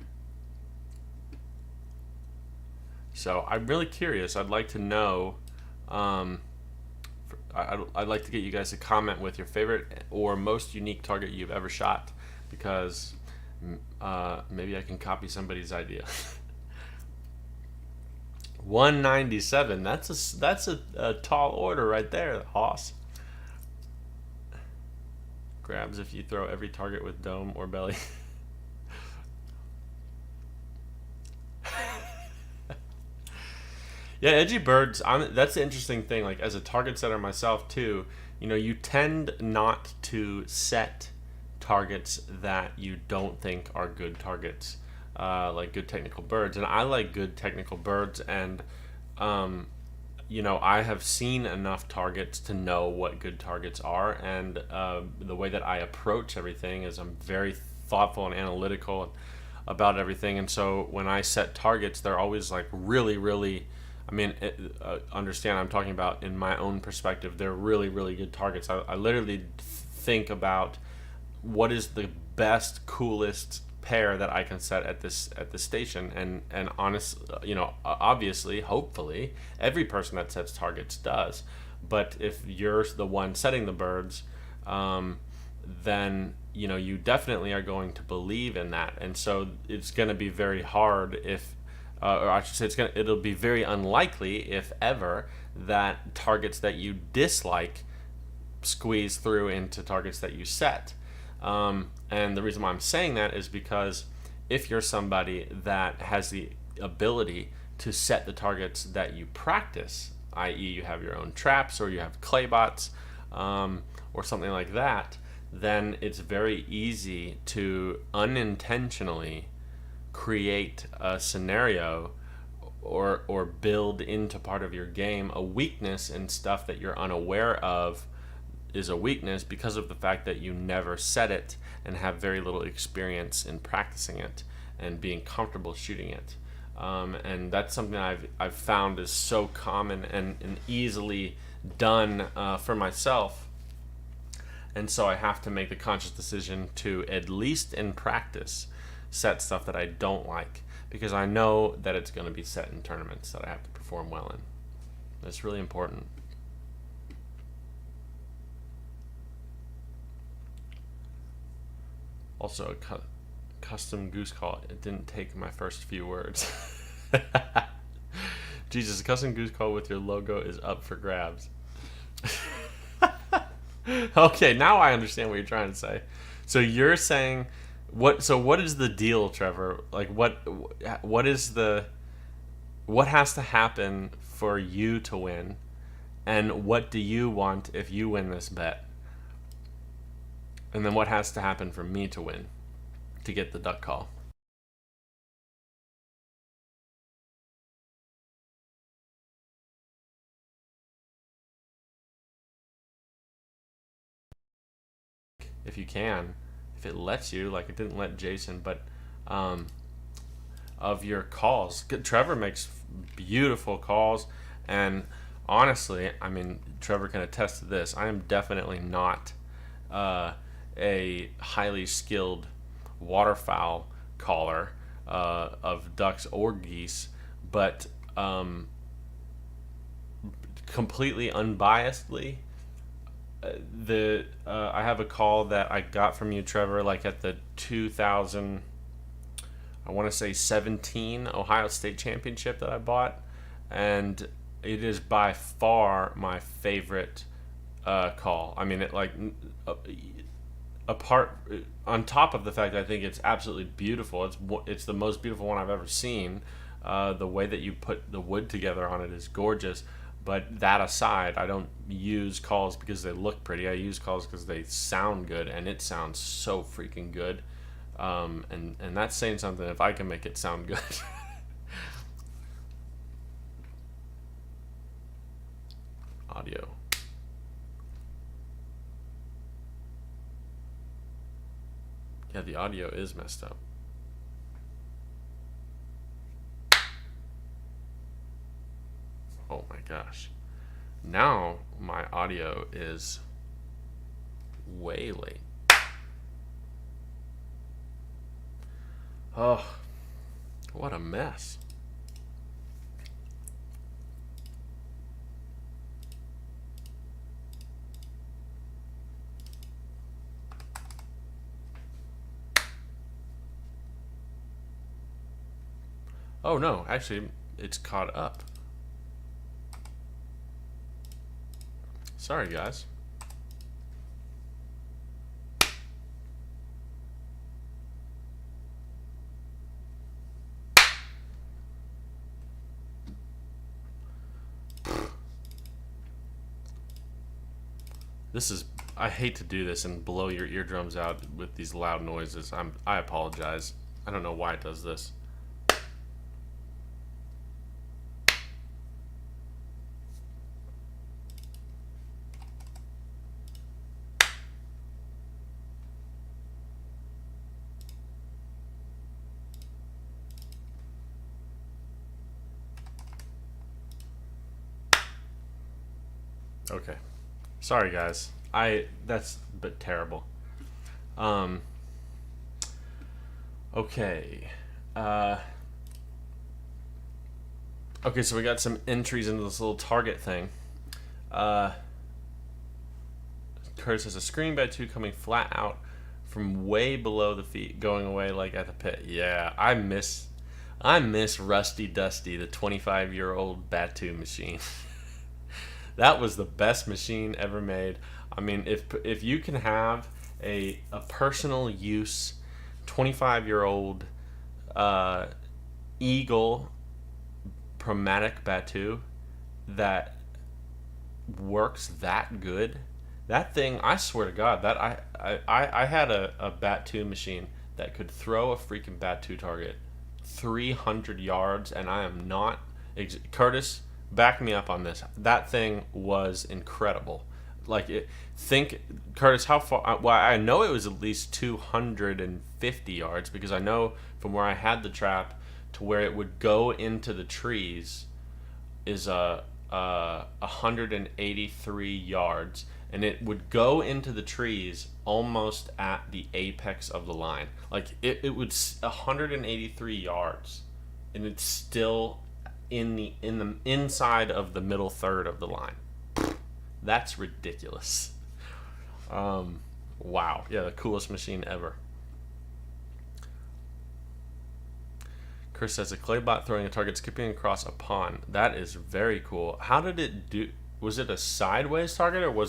So I'm really curious. I'd like to know. I'd like to get you guys to comment with your favorite or most unique target you've ever shot, because maybe I can copy somebody's idea. 197. That's a tall order right there, Hoss. Grabs if you throw every target with dome or belly. Yeah, edgy birds. That's the interesting thing. Like, as a target setter myself too, you tend not to set targets that you don't think are good targets. Like good technical birds, and I like good technical birds, and I have seen enough targets to know what good targets are, and the way that I approach everything is I'm very thoughtful and analytical about everything, and so when I set targets, they're always like really, really, understand I'm talking about in my own perspective, they're really, really good targets. I literally think about what is the best, coolest pair that I can set at this station, and obviously, hopefully every person that sets targets does, but if you're the one setting the birds, then you definitely are going to believe in that, and so it's going to be very hard if or I should say it'll be very unlikely, if ever, that targets that you dislike squeeze through into targets that you set. And the reason why I'm saying that is because if you're somebody that has the ability to set the targets that you practice, i.e., you have your own traps or you have clay bots or something like that, then it's very easy to unintentionally create a scenario or build into part of your game a weakness and stuff that you're unaware of is a weakness because of the fact that you never set it and have very little experience in practicing it and being comfortable shooting it. And that's something I've found is so common and easily done for myself. And so I have to make the conscious decision to, at least in practice, set stuff that I don't like, because I know that it's going to be set in tournaments that I have to perform well in. That's really important. Also, a custom goose call. It didn't take my first few words. Jesus, a custom goose call with your logo is up for grabs. Okay, now I understand what you're trying to say. So you're saying what? So what is the deal, Trevor? Like what has to happen for you to win, and what do you want if you win this bet? And then what has to happen for me to win to get the duck call? If you can, if it lets you, like it didn't let Jason, but of your calls. Trevor makes beautiful calls, and honestly, I mean, Trevor can attest to this. I am definitely not a highly skilled waterfowl caller of ducks or geese, but completely unbiasedly, I have a call that I got from you, Trevor, like at the 2000, I want to say 17 Ohio State Championship that I bought, and it is by far my favorite call. I mean, it like apart on top of the fact that I think it's absolutely beautiful. It's the most beautiful one I've ever seen. The way that you put the wood together on it is gorgeous. But that aside, I don't use calls because they look pretty. I use calls because they sound good, and it sounds so freaking good. And that's saying something if I can make it sound good. Audio. Yeah, the audio is messed up. Oh my gosh. Now my audio is way late. Oh, what a mess. Oh no, actually, it's caught up. Sorry, guys. This is, I hate to do this and blow your eardrums out with these loud noises. I apologize. I don't know why it does this. Okay. Sorry, guys. That's a bit terrible. Okay. Okay, so we got some entries into this little target thing. Curtis has a screen bed 2 coming flat out from way below the feet, going away like at the pit. Yeah, I miss. I miss Rusty Dusty, the 25-year-old Batu machine. That was the best machine ever made. I mean, if you can have a personal use 25-year-old Eagle Chromatic Batu that works that good, that thing, I swear to God, that I had a Batu machine that could throw a freaking Batu target 300 yards, and I am not Curtis, back me up on this. That thing was incredible. Think, Curtis, how far? Well, I know it was at least 250 yards, because I know from where I had the trap to where it would go into the trees is 183 yards, and it would go into the trees almost at the apex of the line. It would 183 yards, and it's still in the inside of the middle third of the line. That's ridiculous. Wow. Yeah, the coolest machine ever. Chris says a claybot throwing a target skipping across a pond. That is very cool. How did it do? Was it a sideways target, or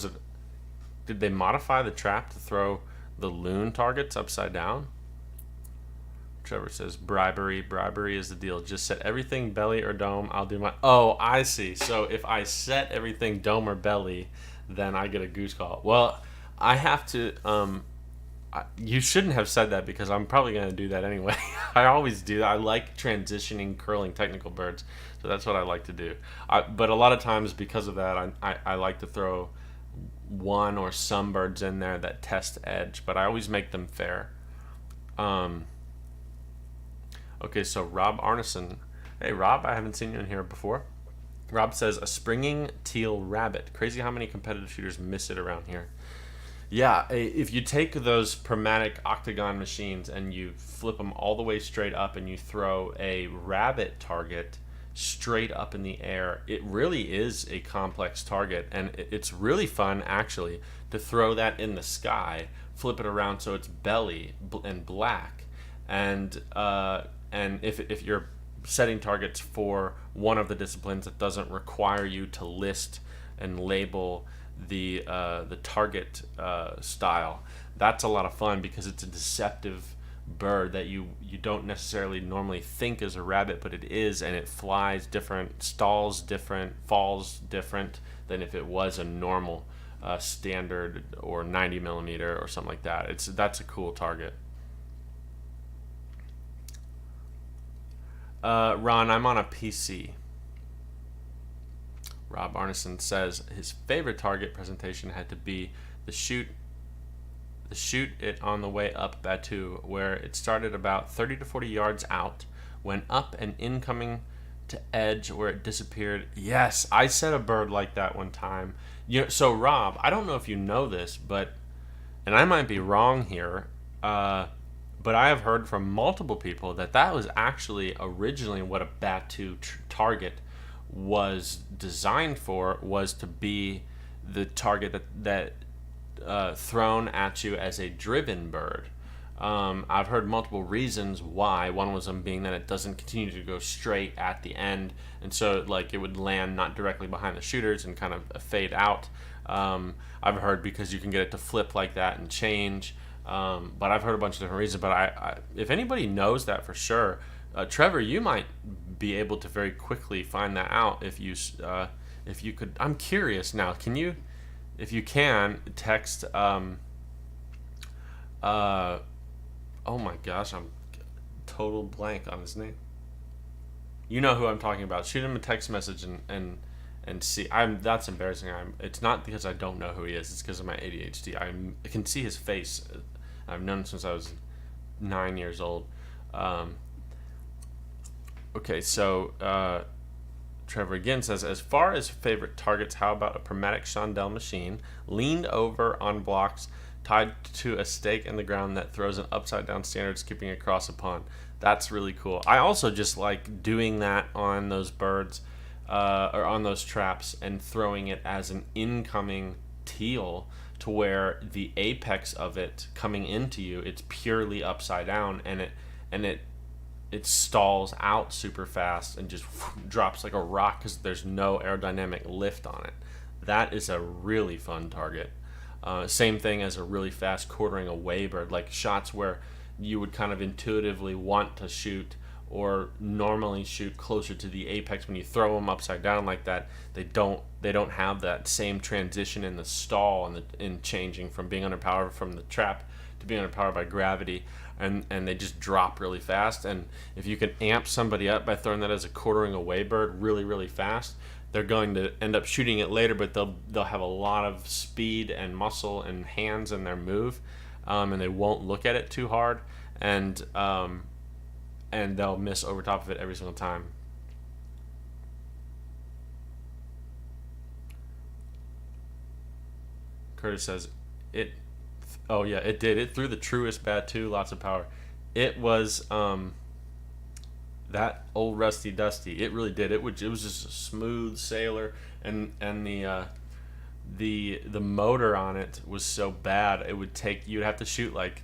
did they modify the trap to throw the loon targets upside down? Trevor says bribery is the deal. Just set everything belly or dome. I'll do my... Oh, I see. So if I set everything dome or belly, then I get a goose call. Well, I have to... you shouldn't have said that, because I'm probably going to do that anyway. I always do that. I like transitioning, curling technical birds. So that's what I like to do. But a lot of times, because of that, I like to throw one or some birds in there that test edge. But I always make them fair. Okay, so Rob Arneson. Hey, Rob, I haven't seen you in here before. Rob says, a springing teal rabbit. Crazy how many competitive shooters miss it around here. Yeah, if you take those Chromatic octagon machines and you flip them all the way straight up and you throw a rabbit target straight up in the air, it really is a complex target. And it's really fun, actually, to throw that in the sky, flip it around so it's belly and black. And if you're setting targets for one of the disciplines that doesn't require you to list and label the target style, that's a lot of fun, because it's a deceptive bird that you don't necessarily normally think is a rabbit, but it is, and it flies different, stalls different, falls different than if it was a normal standard or 90 millimeter or something like that. That's a cool target. Ron, I'm on a PC. Rob Arneson says his favorite target presentation had to be the shoot it on the way up Batu, where it started about 30 to 40 yards out, went up and incoming to edge where it disappeared. Yes, I set a bird like that one time. So Rob, I don't know if you know this, and I might be wrong here, but I have heard from multiple people that was actually originally what a Batu target was designed for, was to be the target that thrown at you as a driven bird. I've heard multiple reasons why. One was them being that it doesn't continue to go straight at the end, and so it would land not directly behind the shooters and kind of fade out. I've heard because you can get it to flip like that and change. But I've heard a bunch of different reasons. But I if anybody knows that for sure, Trevor, you might be able to very quickly find that out if you could. I'm curious now. Can you, if you can, text? Oh my gosh, I'm total blank on his name. You know who I'm talking about. Shoot him a text message and see. That's embarrassing. It's not because I don't know who he is. It's because of my ADHD. I can see his face. I've known him since I was 9 years old. Okay, so Trevor again says, as far as favorite targets, how about a Chromatic Chandelle machine leaned over on blocks tied to a stake in the ground that throws an upside down standard skipping across a pond? That's really cool. I also just like doing that on those birds or on those traps and throwing it as an incoming teal to where the apex of it coming into you, it's purely upside down, and it stalls out super fast and just drops like a rock because there's no aerodynamic lift on it. That is a really fun target. Same thing as a really fast quartering away bird, like shots where you would kind of intuitively want to shoot or normally shoot closer to the apex. When you throw them upside down like that, they don't have that same transition in the stall and in changing from being underpowered from the trap to being underpowered by gravity, and they just drop really fast. And if you can amp somebody up by throwing that as a quartering away bird really, really fast, they're going to end up shooting it later, but they'll have a lot of speed and muscle and hands in their move, and they won't look at it too hard, and they'll miss over top of it every single time. Curtis says, it did. It threw the truest bat too, lots of power. It was that old Rusty Dusty. It really did. It was just a smooth sailor, and the motor on it was so bad you'd have to shoot like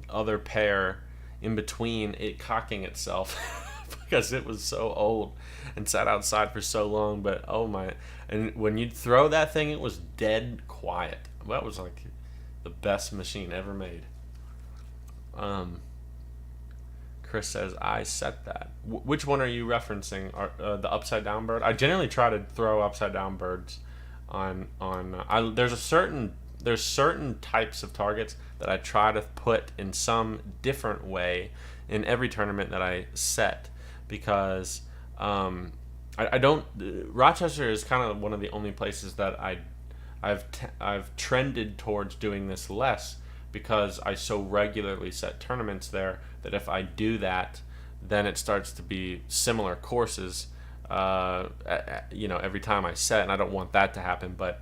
other pair in between it cocking itself because it was so old and sat outside for so long. But oh my, and when you'd throw that thing, it was dead quiet. That was like the best machine ever made. Chris says, I set that. Which one are you referencing? The upside down bird? I generally try to throw upside down birds on there's certain types of targets that I try to put in some different way in every tournament that I set, because I don't. Rochester is kind of one of the only places that I've trended towards doing this less, because I so regularly set tournaments there that if I do that, then it starts to be similar courses, every time I set, and I don't want that to happen. But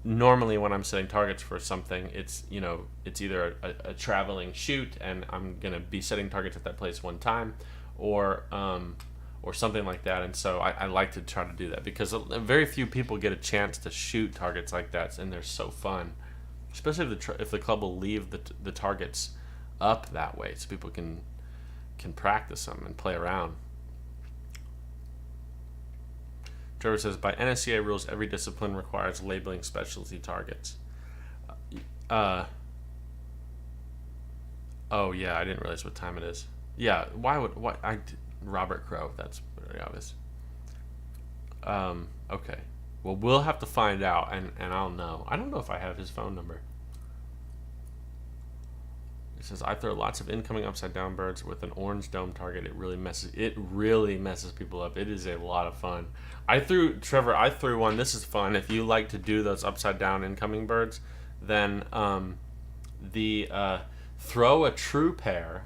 normally when I'm setting targets for something, it's either a traveling shoot and I'm gonna be setting targets at that place one time, or something like that. And so I like to try to do that, because very few people get a chance to shoot targets like that, and they're so fun, especially if the club will leave the targets up that way so people can practice them and play around. Trevor says, by NSCA rules, every discipline requires labeling specialty targets. Oh yeah, I didn't realize what time it is. Yeah, Robert Crow, that's very obvious. Okay. Well, we'll have to find out, and I'll know. I don't know if I have his phone number. It says, I throw lots of incoming upside down birds with an orange dome target. It really messes people up. It is a lot of fun. I threw one. This is fun. If you like to do those upside down incoming birds, then throw a true pair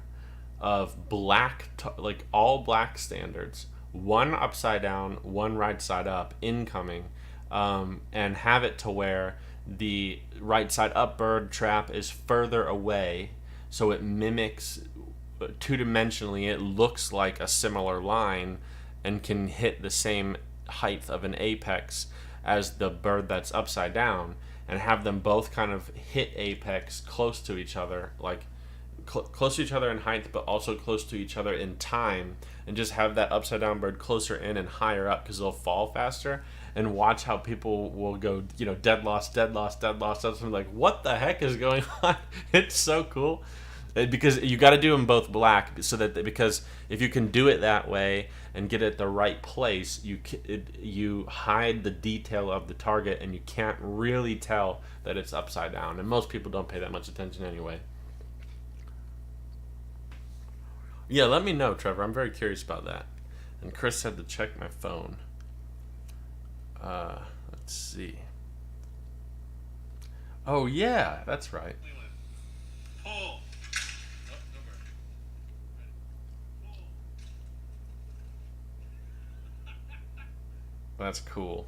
of black, like all black standards, one upside down, one right side up incoming, and have it to where the right side up bird trap is further away, so it mimics two-dimensionally, it looks like a similar line and can hit the same height of an apex as the bird that's upside down, and have them both kind of hit apex close to each other, like close to each other in height, but also close to each other in time, and just have that upside down bird closer in and higher up because they'll fall faster. And watch how people will go, dead loss. I'm like, what the heck is going on? It's so cool, because you got to do them both black, because if you can do it that way and get it at the right place, you hide the detail of the target, and you can't really tell that it's upside down. And most people don't pay that much attention anyway. Yeah, let me know, Trevor. I'm very curious about that. And Chris said to check my phone. Let's see. Oh yeah, that's right. That's cool.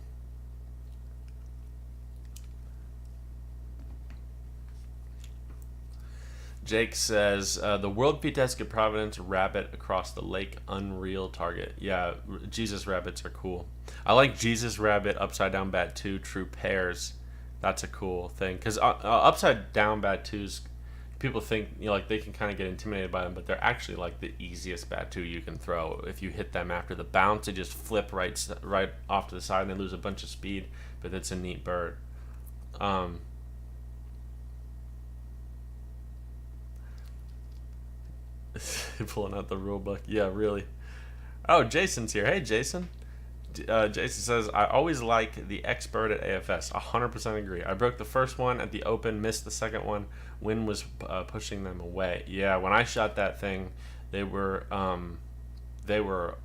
Jake says, the World Pieteska Providence rabbit across the lake, unreal target. Yeah, Jesus rabbits are cool. I like Jesus rabbit, upside down bat 2, true pairs. That's a cool thing, because upside down bat 2s people think, you know, like they can kind of get intimidated by them, but they're actually like the easiest Batu you can throw. If you hit them after the bounce, they just flip right off to the side and they lose a bunch of speed, but it's a neat bird. Pulling out the rule book. Yeah, really. Oh, Jason's here. Hey, Jason. Jason says, I always like the expert at AFS. 100% agree. I broke the first one at the Open, missed the second one. Wind was pushing them away. Yeah, when I shot that thing, they were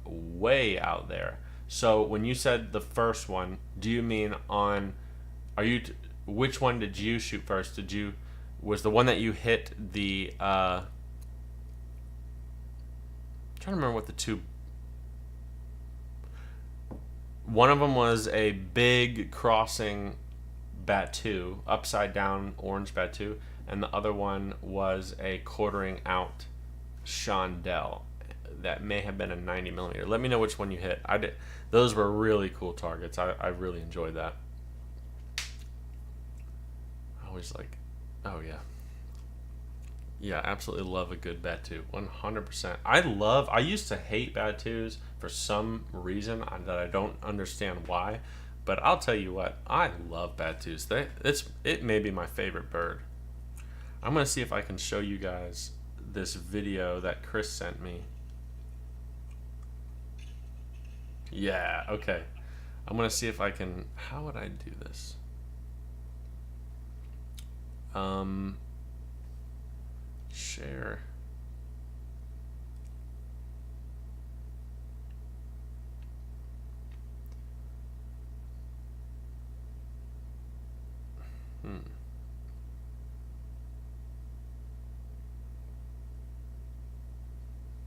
way out there. So when you said the first one, do you mean on? Which one did you shoot first? Was the one that you hit the? I'm trying to remember what the two. One of them was a big crossing Batu, upside down orange Batu, and the other one was a quartering out Chandelle. That may have been a 90 millimeter. Let me know which one you hit. I did. Those were really cool targets. I really enjoyed that. I always like, oh yeah. Yeah, absolutely love a good Batu. 100%. I used to hate Batus for some reason that I don't understand why. But I'll tell you what, I love Batus. It may be my favorite bird. I'm going to see if I can show you guys this video that Chris sent me. Yeah, okay. I'm going to see if I can, how would I do this? Share.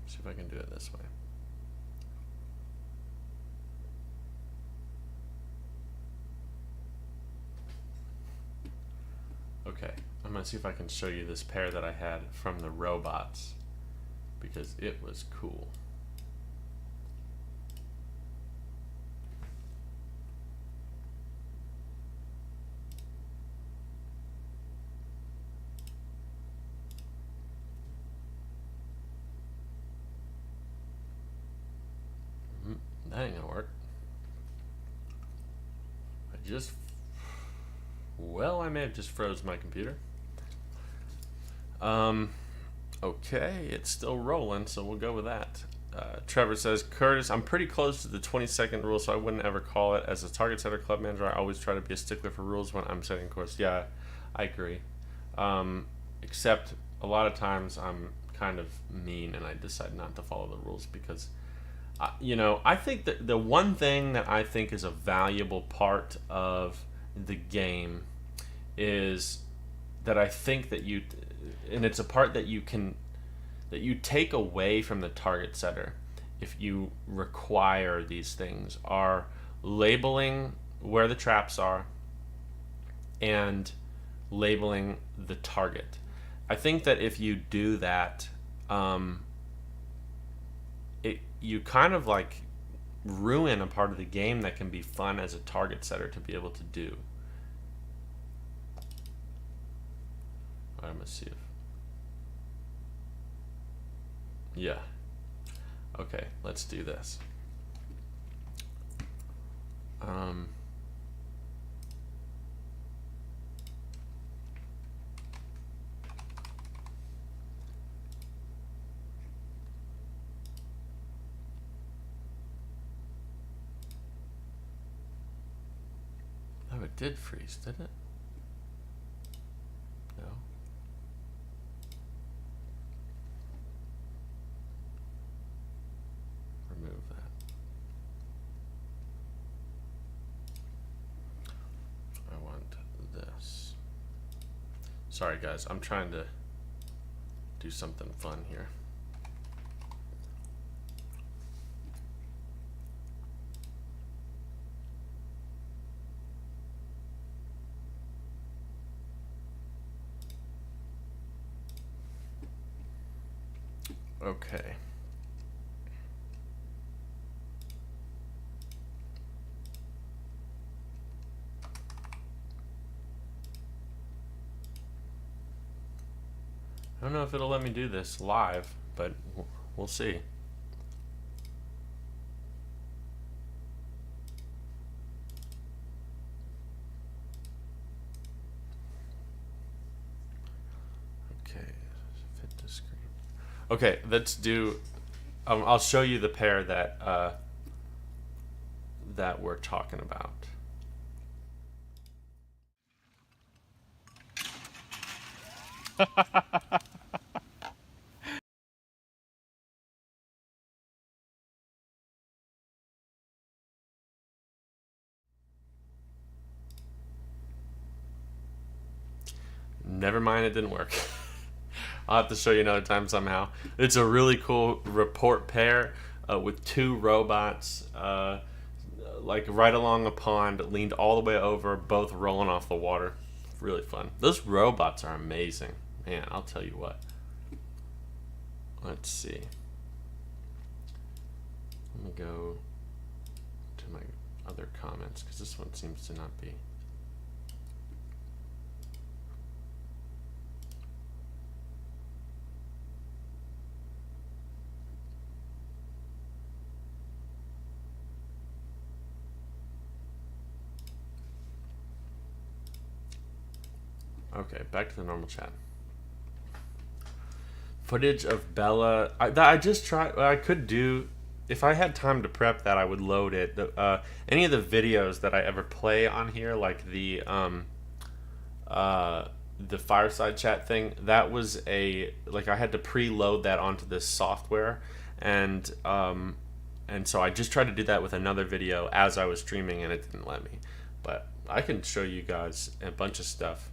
See if I can do it this way. Okay, I'm going to see if I can show you this pair that I had from the robots, because it was cool. That ain't gonna work. I may have just froze my computer. Okay, it's still rolling, so we'll go with that. Trevor says, Curtis, I'm pretty close to the 20-second rule, so I wouldn't ever call it. As a target setter club manager, I always try to be a stickler for rules when I'm setting course. Yeah, I agree. Except a lot of times I'm kind of mean and I decide not to follow the rules because, I think that the one thing that I think is a valuable part of the game is that I think that and it's a part that you take away from the target setter if you require these things, are labeling where the traps are and labeling the target. I think that if you do that, you kind of like ruin a part of the game that can be fun as a target setter to be able to do. I'm gonna see if, yeah, okay, let's do this. Oh, it did freeze, didn't it? No. Remove that. I want this. Sorry guys, I'm trying to do something fun here. Okay. I don't know if it'll let me do this live, but we'll see. Okay, fit the screen. Okay, let's do. I'll show you the pair that that we're talking about. Never mind, it didn't work. I'll have to show you another time somehow. It's a really cool report pair with two robots, like right along a pond, leaned all the way over, both rolling off the water. Really fun. Those robots are amazing. Man, I'll tell you what. Let's see. Let me go to my other comments, because this one seems to not be. Okay, back to the normal chat. Footage of Bella. I just tried. I could do. If I had time to prep that, I would load it. Any of the videos that I ever play on here, like the fireside chat thing, that was I had to preload that onto this software, and so I just tried to do that with another video as I was streaming, and it didn't let me. But I can show you guys a bunch of stuff,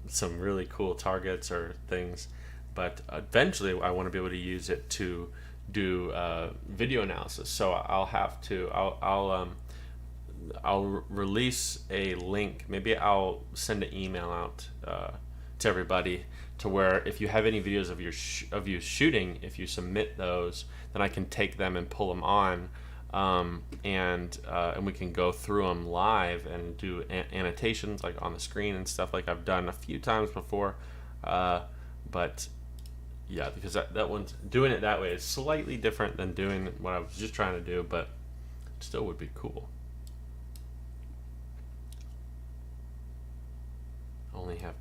some really cool targets or things. But eventually, I want to be able to use it to do video analysis. So I'll release a link. Maybe I'll send an email out to everybody, to where if you have any videos of you shooting, if you submit those, then I can take them and pull them on, and we can go through them live and do annotations like on the screen and stuff, like I've done a few times before. But yeah, because that one's doing it that way is slightly different than doing what I was just trying to do, but it still would be cool. Only have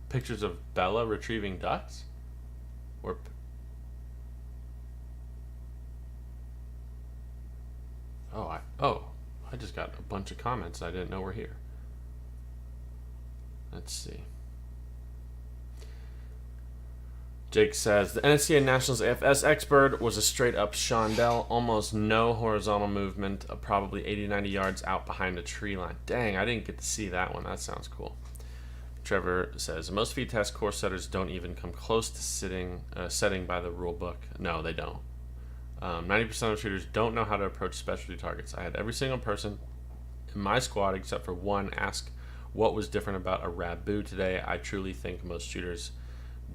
pictures of Bella retrieving ducks, or I just got a bunch of comments I didn't know were here. Let's see. Jake says, the NSCA Nationals AFS expert was a straight-up Shondell, almost no horizontal movement, probably 80-90 yards out behind a tree line. Dang, I didn't get to see that one. That sounds cool. Trevor says, most feed test course setters don't even come close to setting by the rule book. No, they don't. 90% of shooters don't know how to approach specialty targets. I had every single person in my squad, except for one, ask what was different about a Rabu today. I truly think most shooters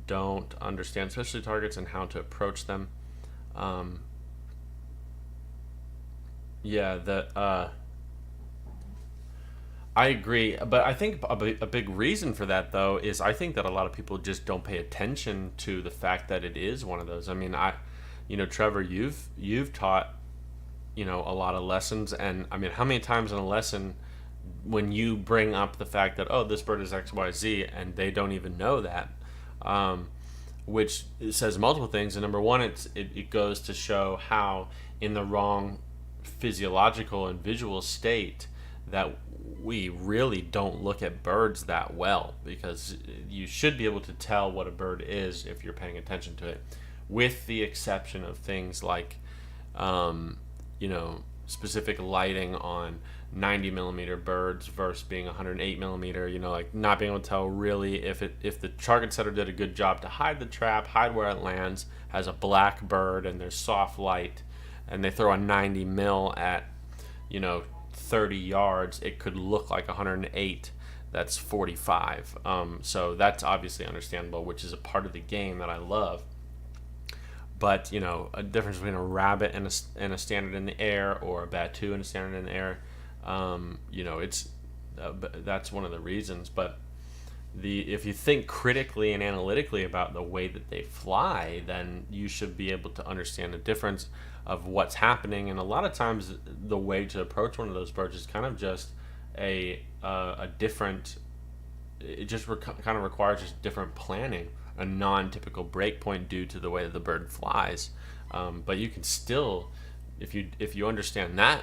don't understand specialty targets and how to approach them. I agree, but I think a big reason for that, though, is I think that a lot of people just don't pay attention to the fact that it is one of those. I mean, Trevor, you've taught, a lot of lessons, and I mean, how many times in a lesson when you bring up the fact that, oh, this bird is XYZ, and they don't even know that, which says multiple things. And number one, it goes to show how in the wrong physiological and visual state that we really don't look at birds that well, because you should be able to tell what a bird is if you're paying attention to it, with the exception of things like specific lighting on 90 millimeter birds versus being 108 millimeter, like not being able to tell really if the target setter did a good job to hide the trap, hide where it lands, has a black bird and there's soft light, and they throw a 90 mil at 30 yards, it could look like 108 that's 45. So that's obviously understandable, which is a part of the game that I love. But a difference between a rabbit and a standard in the air, or a Batu and a standard in the air, it's that's one of the reasons. But if you think critically and analytically about the way that they fly, then you should be able to understand the difference of what's happening. And a lot of times, the way to approach one of those birds is kind of just a different. It just kind of requires just different planning, a non-typical breakpoint due to the way that the bird flies. But you can still, if you understand that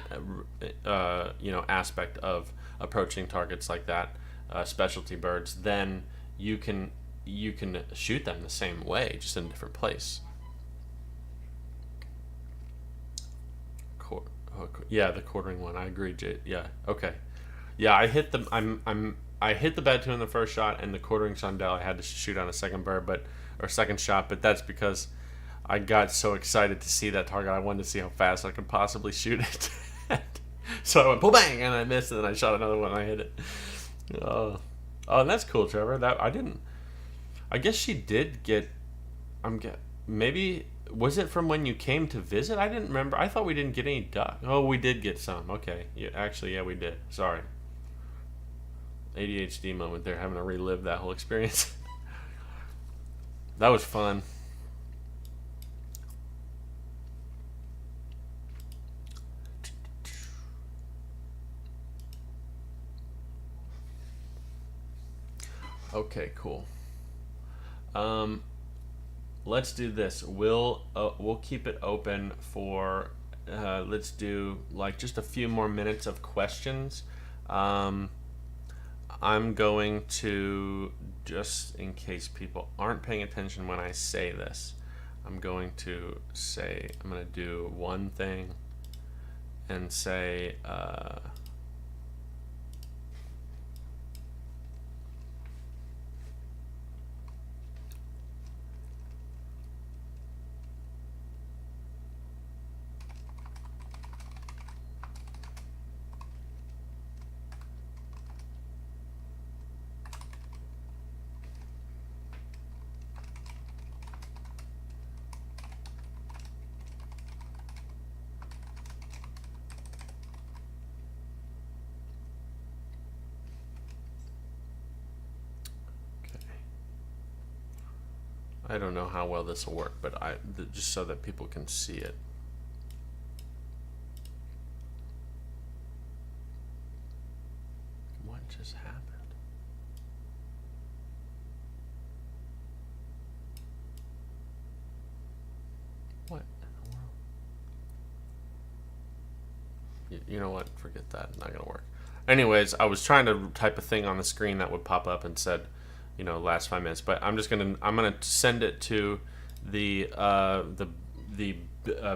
aspect of approaching targets like that, specialty birds, then you can shoot them the same way, just in a different place. Yeah, the quartering one. I agree, Jay. Yeah. Okay. Yeah, I hit the I hit the bed two in the first shot, and the quartering chandelle I had to shoot on a second bird, or second shot. But that's because I got so excited to see that target. I wanted to see how fast I could possibly shoot it. So I went pull bang, and I missed, and then I shot another one, and I hit it. Oh, and that's cool, Trevor. That I didn't. I guess she did get. Maybe. Was it from when you came to visit? I didn't remember. I thought we didn't get any duck. Oh, we did get some. Okay. Yeah, actually, yeah, we did. Sorry. ADHD moment there, having to relive that whole experience. That was fun. Okay, cool. Let's do this. We'll keep it open for let's do like just a few more minutes of questions. I'm going to, just in case people aren't paying attention when I say this, I'm going to do one thing and say I don't know how well this will work, but just so that people can see it. What just happened? What in the world? You know what? Forget that. Not gonna work. Anyways, I was trying to type a thing on the screen that would pop up and said, last 5 minutes, but I'm gonna send it to the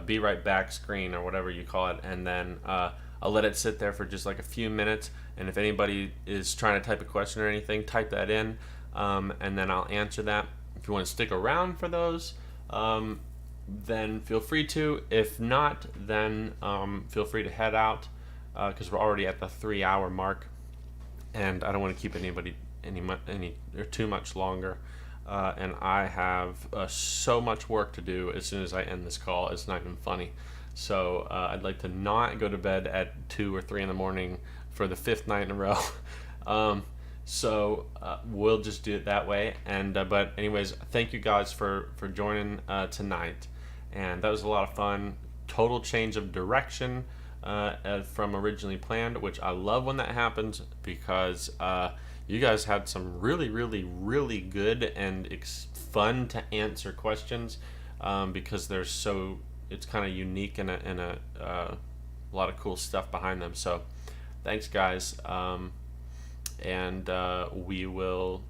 be right back screen or whatever you call it, and then I'll let it sit there for just like a few minutes, and if anybody is trying to type a question or anything, type that in, and then I'll answer that. If you want to stick around for those, then feel free to. If not, then feel free to head out, because we're already at the 3-hour mark, and I don't want to keep anybody any or too much longer, and I have so much work to do as soon as I end this call. It's not even funny. So I'd like to not go to bed at 2 or 3 in the morning for the 5th night in a row. So we'll just do it that way. And but anyways, thank you guys for joining tonight, and that was a lot of fun. Total change of direction from originally planned, which I love when that happens, because you guys had some really, really, really good and fun to answer questions, because it's kind of unique and a lot of cool stuff behind them. So thanks, guys. And we will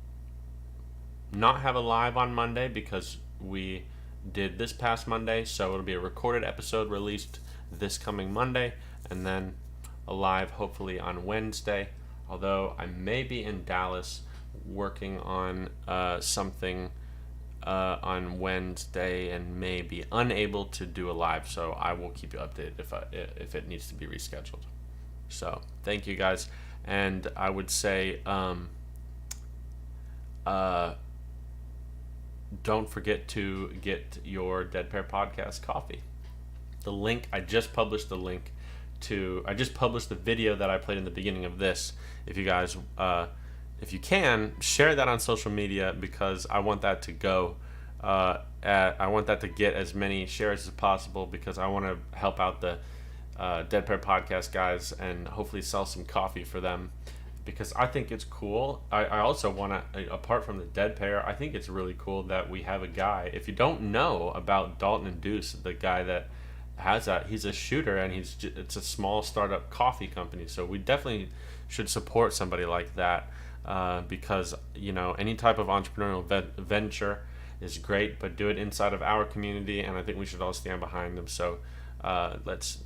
not have a live on Monday because we did this past Monday. So it'll be a recorded episode released this coming Monday, and then a live hopefully on Wednesday. Although I may be in Dallas working on something on Wednesday and may be unable to do a live, so I will keep you updated if it needs to be rescheduled. So thank you guys, and I would say don't forget to get your Dead Pair Podcast coffee. The link, I just published the link to, I just published the video that I played in the beginning of this. If you guys, if you can, share that on social media, because I want that to go. I want that to get as many shares as possible, because I want to help out the Dead Pair Podcast guys and hopefully sell some coffee for them, because I think it's cool. I also want to, apart from the Dead Pair, I think it's really cool that we have a guy. If you don't know about Dalton and Deuce, the guy that has that, he's a shooter, and it's a small startup coffee company. So we definitely should support somebody like that, because any type of entrepreneurial venture is great, but do it inside of our community, and I think we should all stand behind them. So let's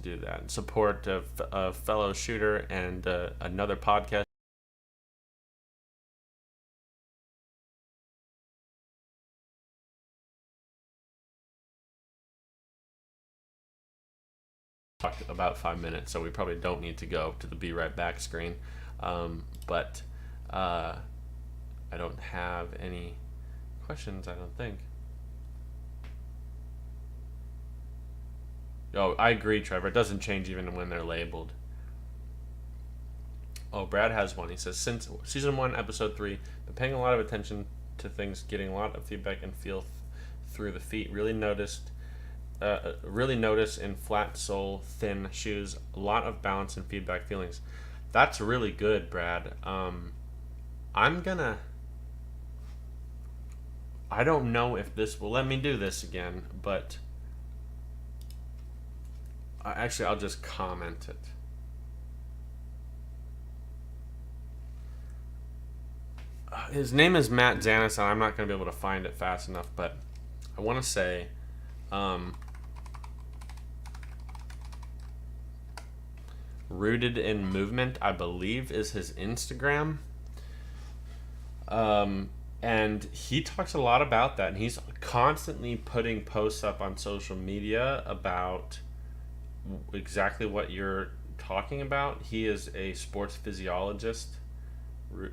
do that. Support a fellow shooter and another podcast. Talked about 5 minutes, so we probably don't need to go to the be right back screen. But I don't have any questions, I don't think. Oh, I agree, Trevor. It doesn't change even when they're labeled. Oh, Brad has one. He says, since season 1, episode 3, been paying a lot of attention to things, getting a lot of feedback and feel through the feet. Really notice in flat sole, thin shoes, a lot of balance and feedback feelings. That's really good, Brad. I don't know if this will let me do this again, but actually I'll just comment it. His name is Matt Zanis, and I'm not going to be able to find it fast enough, but I want to say Rooted in Movement, I believe, is his Instagram. And he talks a lot about that, and he's constantly putting posts up on social media about exactly what you're talking about. He is a sports physiologist.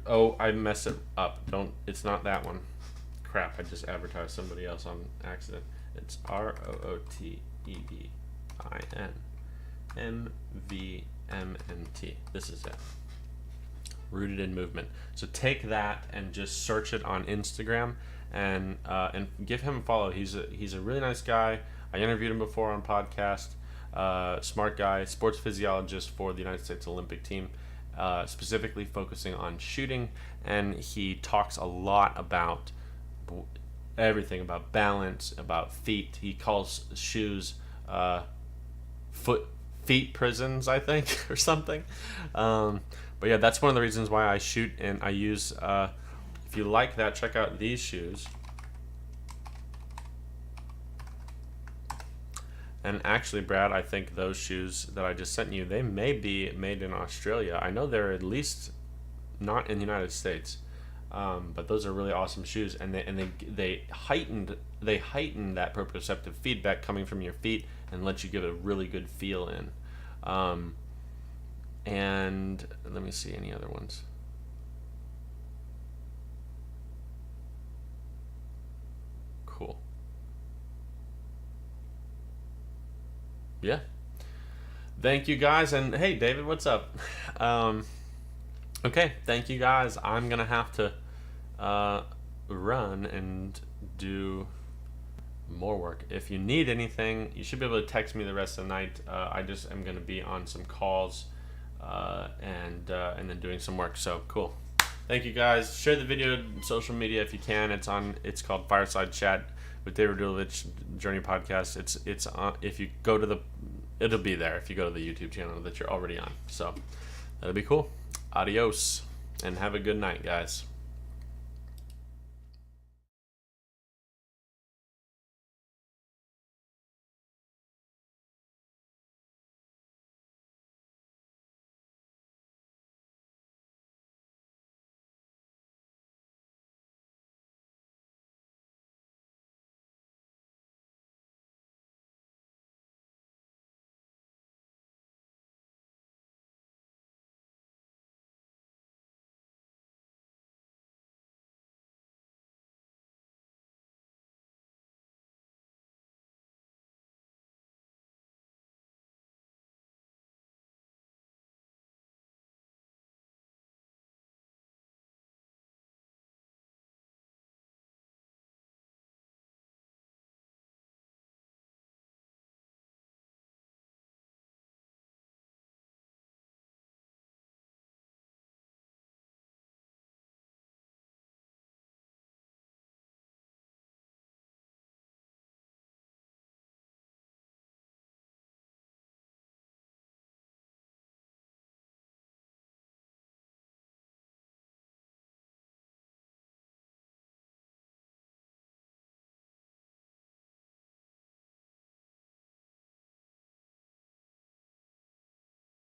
Oh, I messed it up. It's not that one. Crap, I just advertised somebody else on accident. It's ROOTEDINMVMNT. This is it. Rooted in Movement. So take that and just search it on Instagram, and give him a follow. He's a really nice guy. I interviewed him before on podcast. Smart guy, sports physiologist for the United States Olympic team, specifically focusing on shooting, and he talks a lot about everything, about balance, about feet. He calls shoes feet prisons, I think, or something. But yeah, that's one of the reasons why I shoot and I use, if you like that, check out these shoes. And actually, Brad, I think those shoes that I just sent you, they may be made in Australia. I know they're at least not in the United States, but those are really awesome shoes, and they heighten that proprioceptive feedback coming from your feet and let you get a really good feel in. And let me see any other ones. Cool. Yeah. Thank you guys, and hey, David, what's up? Okay, thank you guys. I'm gonna have to run and do more work. If you need anything, you should be able to text me the rest of the night. I just am gonna be on some calls and then doing some work. So cool. Thank you guys. Share the video on social media if you can. It's called Fireside Chat with David Dulovich Journey Podcast. It's on, if you go to it'll be there if you go to the YouTube channel that you're already on. So that'll be cool. Adios and have a good night, guys.